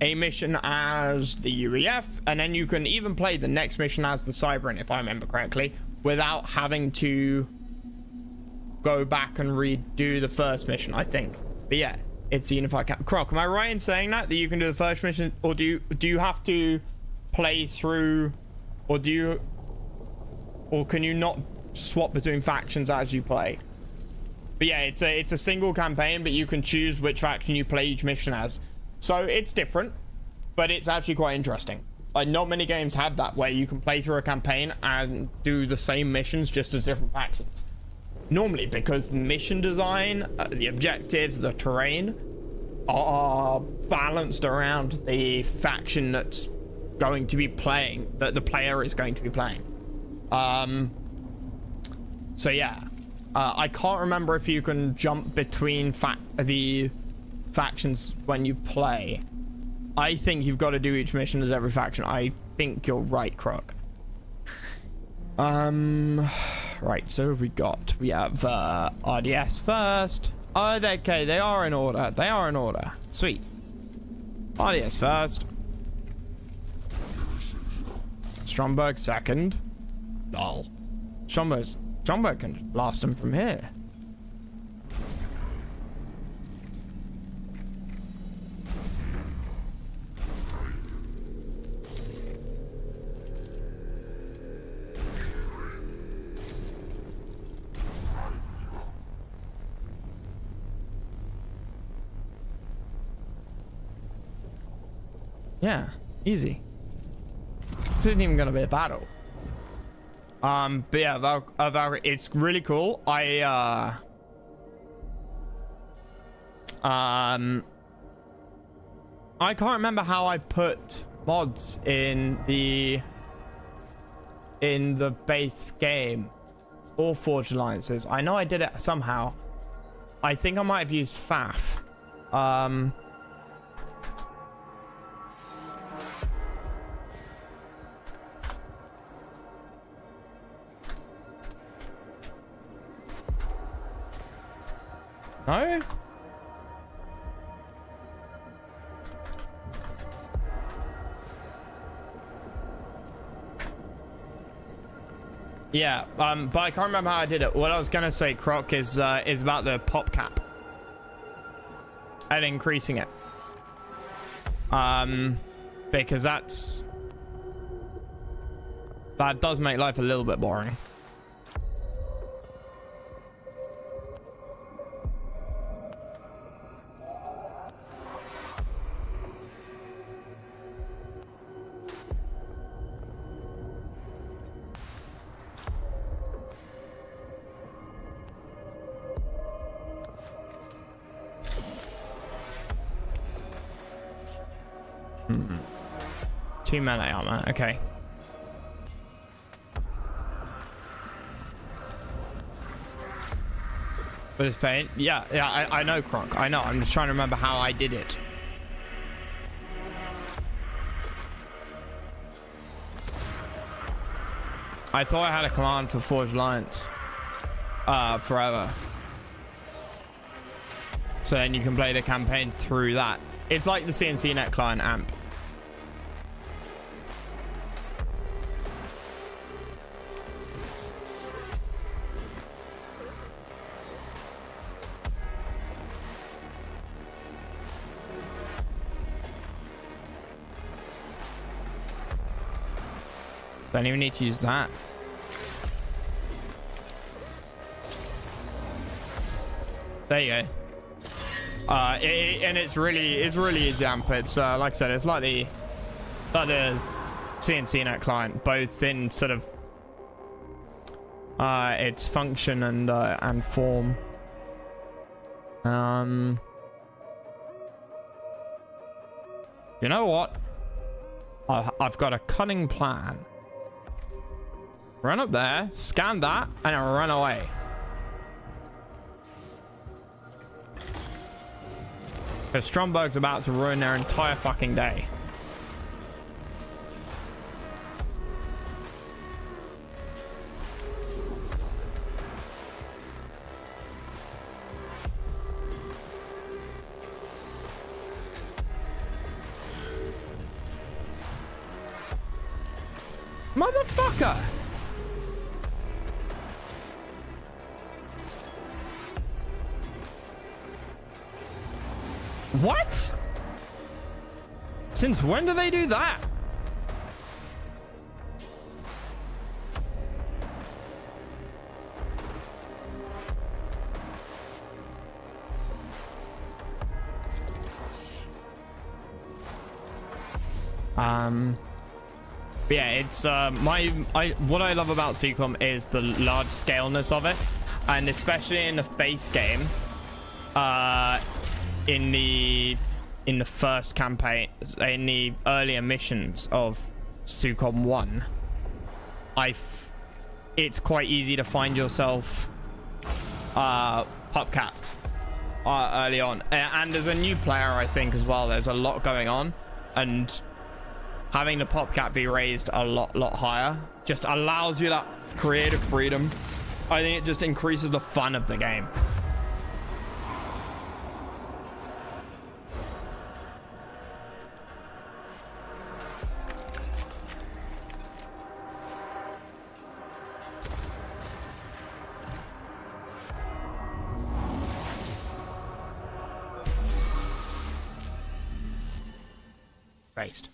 a mission as the UEF, and then you can even play the next mission as the Cybran, if I remember correctly, without having to go back and redo the first mission, I think. But yeah, it's a unified camp. Croc, am I right in saying that you can do the first mission, or do you have to play through, or can you not swap between factions as you play? But yeah, it's a single campaign, but you can choose which faction you play each mission as. So it's different, but it's actually quite interesting. Like, not many games have that, where you can play through a campaign and do the same missions just as different factions. Normally, because the mission design, the objectives, the terrain are balanced around the faction that's going to be playing, that the player is going to be playing. So yeah, I can't remember if you can jump between the factions when you play. I think you've got to do each mission as every faction. I think you're right, Croc. Right, so we have RDS first. Oh, okay, they are in order. They are in order. Sweet. RDS first. Stromberg second. Lol. Stromberg can blast him from here. Yeah, easy. This isn't even gonna be a battle. But yeah, Valkyrie, it's really cool. I can't remember how I put mods in the base game or Forged Alliances. I know I did it somehow. I think I might have used FAF. No? Yeah, but I can't remember how I did it. What I was gonna say, Croc, is about the pop cap and increasing it. Because that does make life a little bit boring. Two melee armor, okay. But it's pain. Yeah, I know, Kronk. I know. I'm just trying to remember how I did it. I thought I had a command for Forged Alliance forever. So then you can play the campaign through that. It's like the CNC Net client amp. Don't even need to use that. There you go. And it's really easy amp. It's like I said, it's like the CNC Net client, both in sort of its function and form. You know what? I've got a cunning plan. Run up there, scan that, and then run away. Because Stromberg's about to ruin their entire fucking day. Motherfucker! What? Since when do they do that? But yeah, it's what I love about TCOM is the large scaleness of it, and especially in the base game, in the first campaign, in the earlier missions of SUCOM 1, it's quite easy to find yourself pop capped early on, and as a new player, I think as well, there's a lot going on, and having the pop cap be raised a lot higher just allows you that creative freedom. I think it just increases the fun of the game. Based.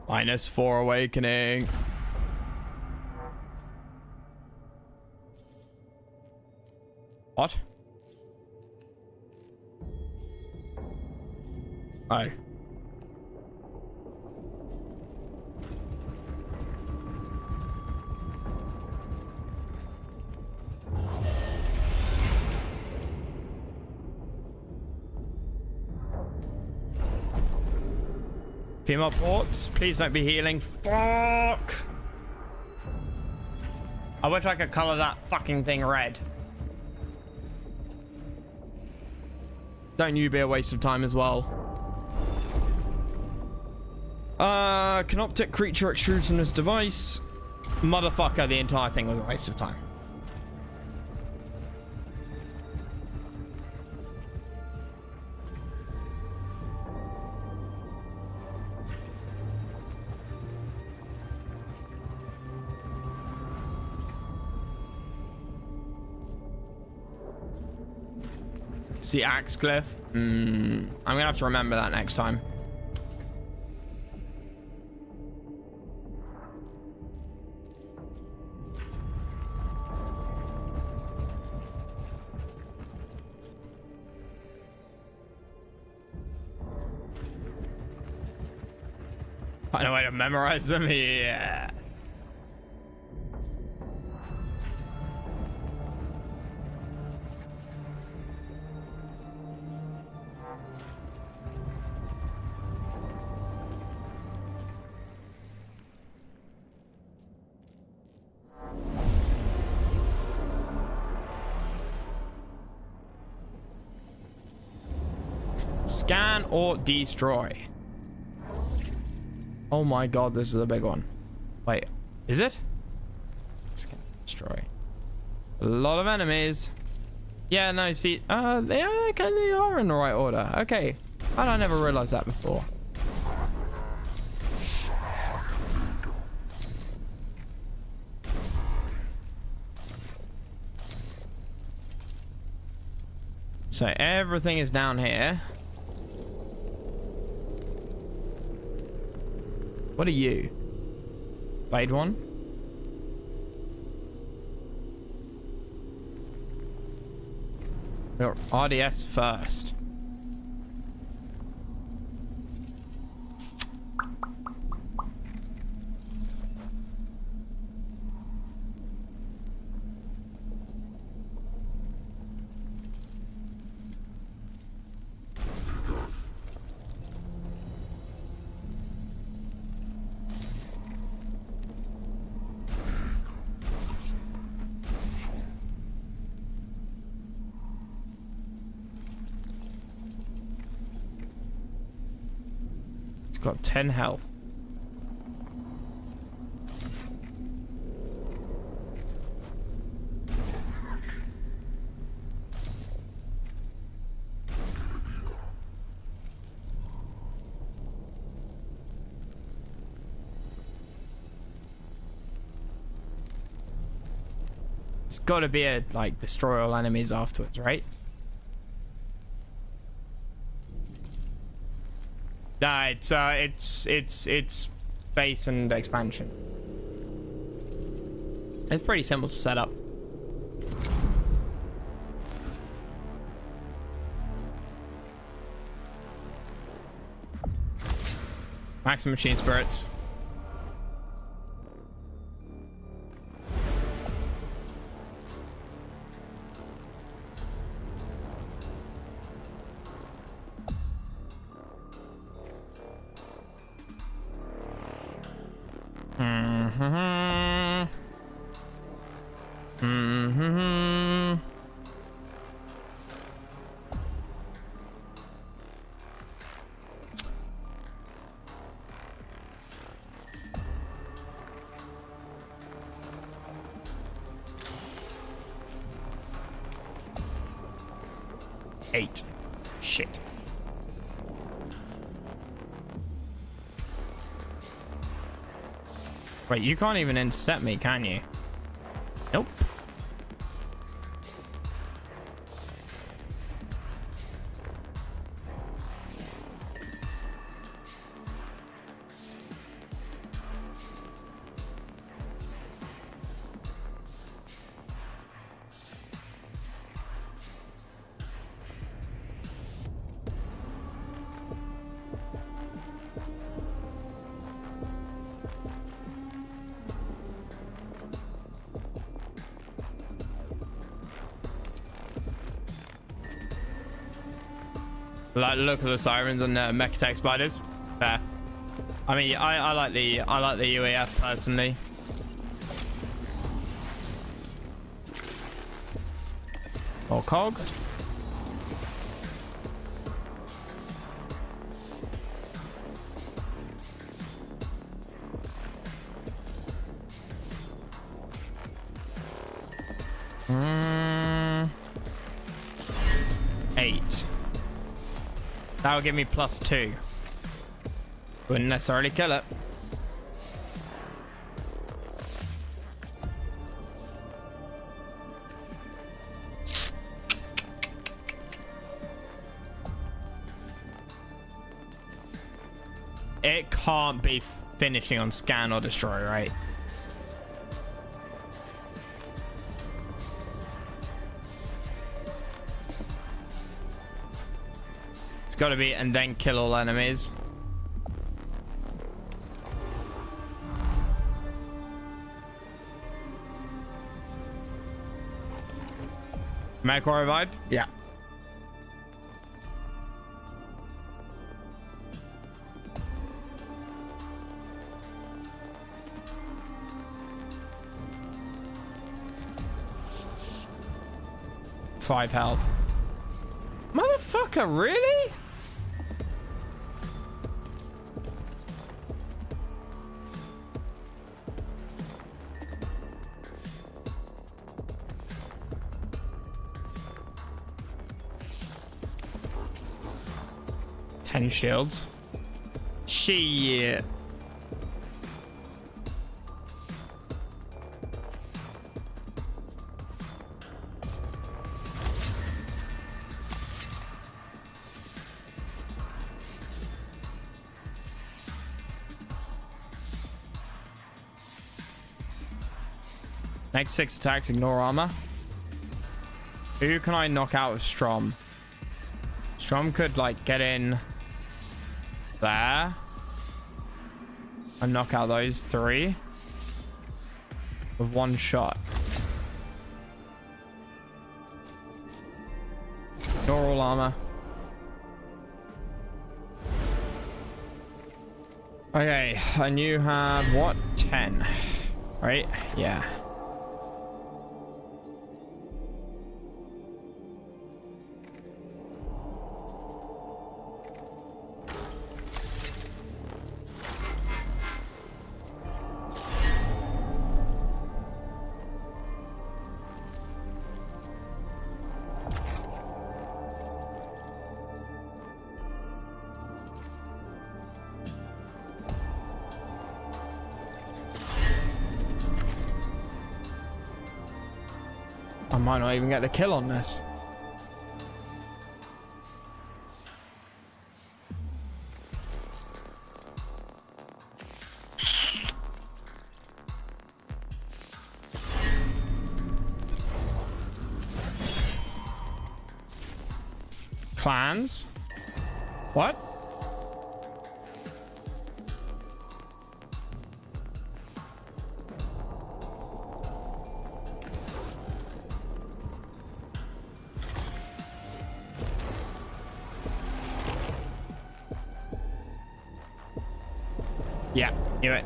-4 awakening. What? Oh. Female ports, please don't be healing. Fuck! I wish I could color that fucking thing red. Don't you be a waste of time as well. Canoptic creature extrudes from this device. Motherfucker, the entire thing was a waste of time. See Axe Cliff? I'm gonna have to remember that next time. Find a way to memorize them? Yeah. Scan or destroy. Oh my god, this is a big one. Wait, is it? Scan, destroy. A lot of enemies. Yeah, no, see, they are okay, they are in the right order. Okay, I never realized that before. So everything is down here. What are you? Blade one? Your RDS first. Got 10 health. It's got to be a like destroy all enemies afterwards, right? Nah, it's base and expansion. It's pretty simple to set up. Maximum machine spirits. Eight. Shit. Wait, you can't even intercept me, can you? Nope. Like the look of the sirens and Mechanicus spiders. Fair. I mean, I like the UAF personally. Or cog. 8. That would give me +2. Wouldn't necessarily kill it. It can't be finishing on scan or destroy, right? It's got to be and then kill all enemies. Macro vibe? Yeah. Five health. Motherfucker, really? Ten shields. Shit. Next 6 attacks, ignore armor. Who can I knock out with Strom? Strom could, like, get in there and knock out those 3 with 1 shot. Ignore all armor. Okay, and you have what? 10, right? Yeah. I might not even get the kill on this. Clans? What? Yeah, knew it.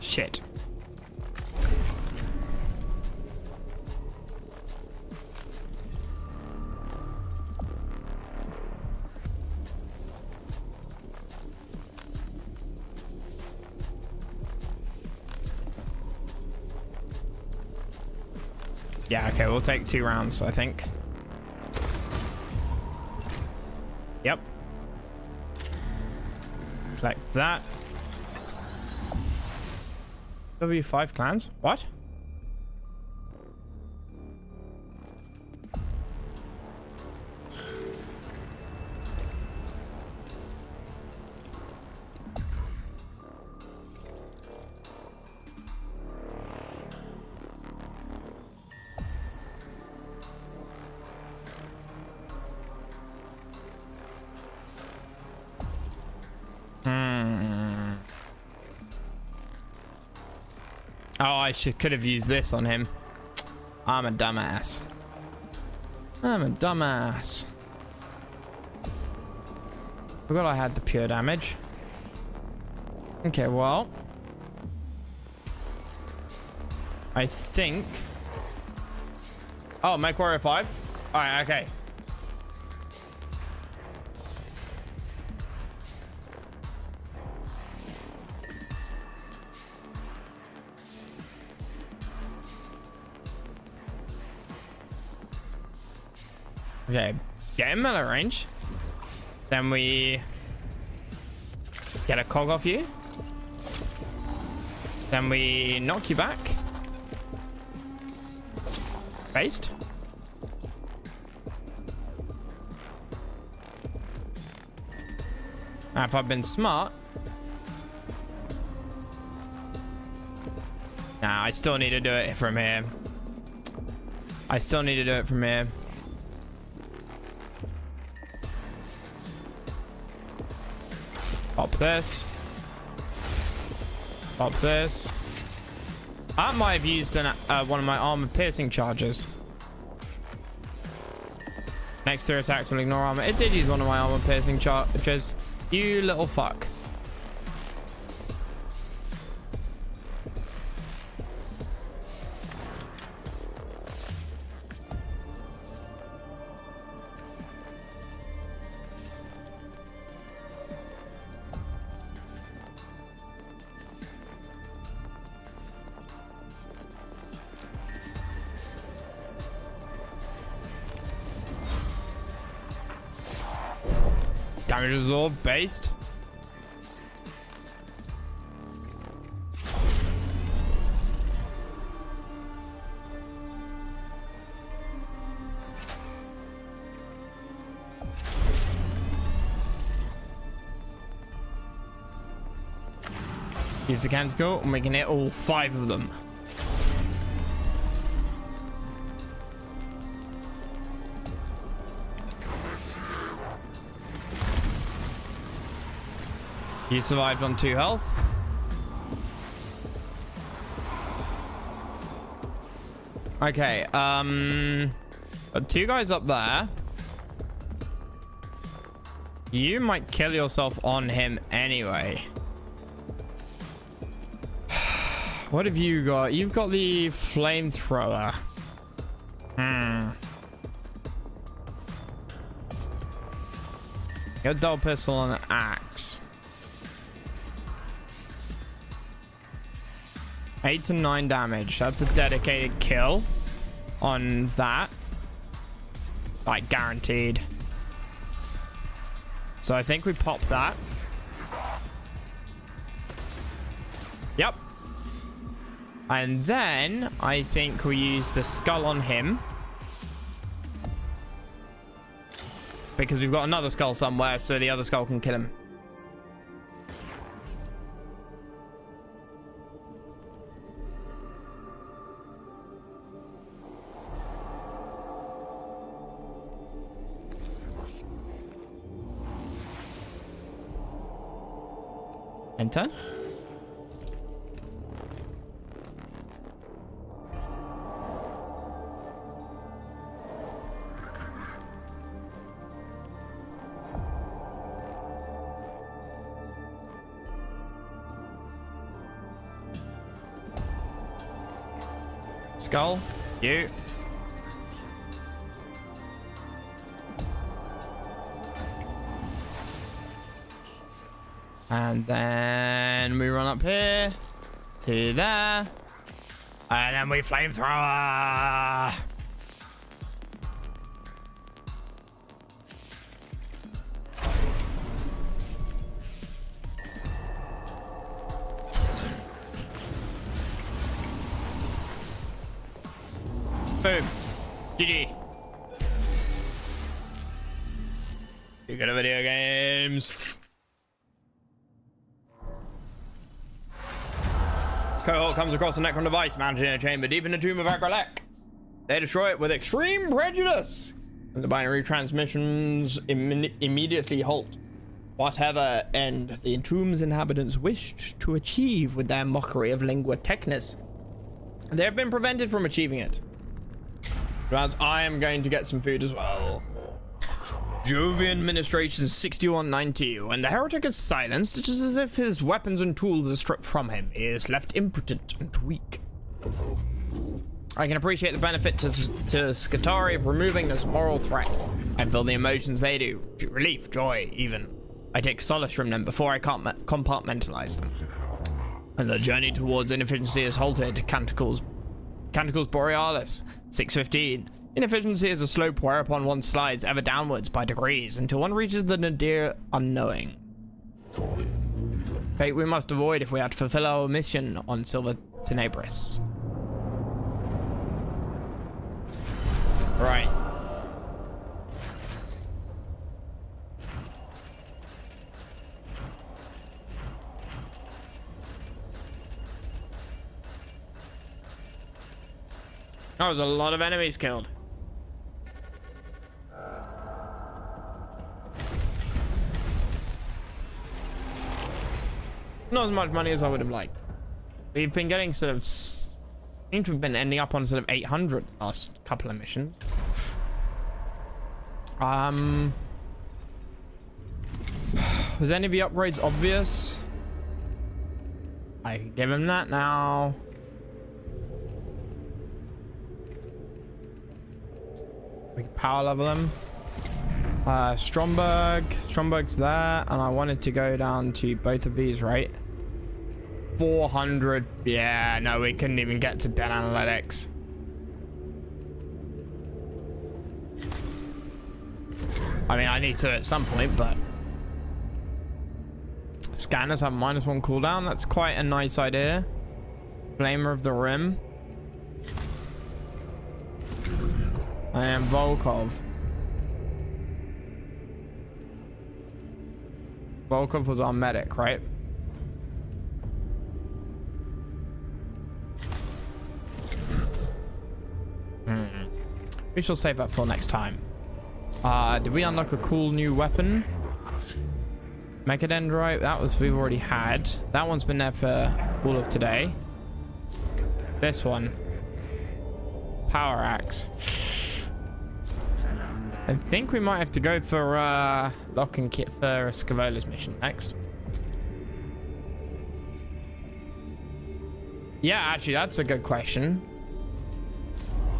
Shit. Yeah, okay, we'll take 2 rounds, I think. Yep. Collect that. W5 clans? What? Oh, I could have used this on him. I'm a dumbass. I'm a dumbass. Forgot I had the pure damage. Okay, well. I think... Oh, Mech Warrior 5? Alright, okay. Okay, get in melee range. Then we get a cog off you. Then we knock you back. Based. Now, if I've been smart. Nah, I still need to do it from here. I still need to do it from here. Pop this. Pop this. I might have used one of my armor piercing charges. Next 3 attacks will ignore armor. It did use one of my armor piercing charges. You little fuck. Damage absorb based. Use the canticle and we can hit all 5 of them. You survived on 2 health. Okay, 2 guys up there. You might kill yourself on him anyway. What have you got? You've got the flamethrower. You got a dull pistol and an axe. 8 to 9 damage. That's a dedicated kill on that. Like, guaranteed. So I think we pop that. Yep. And then I think we use the skull on him. Because we've got another skull somewhere, so the other skull can kill him. Enter. Skull, you. And then we run up here to there. And then we flamethrower. Boom. GG. You good at video games. Cohort comes across a Necron device mounted in a chamber deep in the tomb of Akralek. They destroy it with extreme prejudice, and the binary transmissions immediately halt. Whatever end the entomb's inhabitants wished to achieve with their mockery of lingua technis They have been prevented from achieving it. But I am going to get some food as well. Jovian Administration 6190. When the heretic is silenced, it is as if his weapons and tools are stripped from him. He is left impotent and weak. I can appreciate the benefit to Skatari of removing this moral threat. I feel the emotions they do. Relief, joy, even. I take solace from them before I compartmentalize them. And the journey towards inefficiency is halted. Canticles Borealis, 615. Inefficiency is a slope whereupon one slides ever downwards by degrees until one reaches the nadir unknowing. Fate we must avoid if we are to fulfill our mission on Silver Tenebris. Right. That was a lot of enemies killed. Not as much money as I would have liked. We've been getting sort of... seem to have been ending up on sort of 800 last couple of missions. Was any of the upgrades obvious? I can give him that now. We can power level him. Stromberg's there, and I wanted to go down to both of these, right? 400. Yeah, no, we couldn't even get to dead analytics. I mean, I need to at some point, but scanners have -1 cooldown. That's quite a nice idea. Flamer of the Rim. And Volkov. Volkov was our medic, right? We shall save that for next time. Did we unlock a cool new weapon? Mechadendrite, that was we've already had. That one's been there for all of today. This one. Power axe. I think we might have to go for lock and kit for Scavola's mission next. Yeah, actually, that's a good question.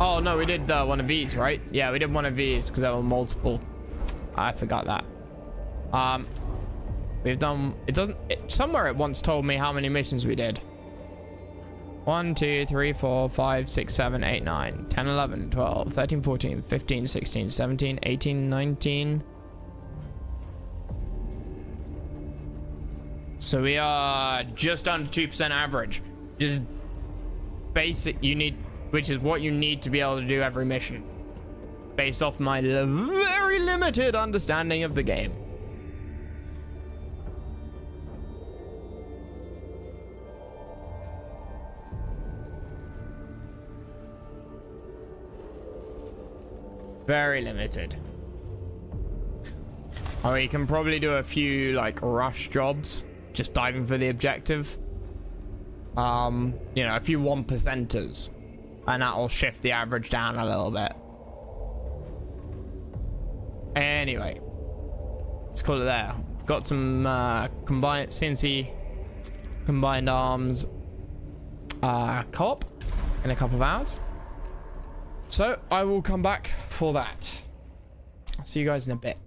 Oh no, we did one of these, right? Yeah, we did one of these because there were multiple. I forgot that. We've done. It doesn't. Somewhere it once told me how many missions we did. 1, 2, 3, 4, 5, 6, 7, 8, 9, 10, 11, 12, 13, 14, 15, 16, 17, 18, 19. So we are just under 2% average. Just basic, which is what you need to be able to do every mission. Based off my very limited understanding of the game. Very limited. Oh, you can probably do a few like rush jobs, just diving for the objective. You know, a few 1%ers, and that'll shift the average down a little bit. Anyway, let's call it there. Got some combined CNC combined arms co-op in a couple of hours. So I will come back for that. I'll see you guys in a bit.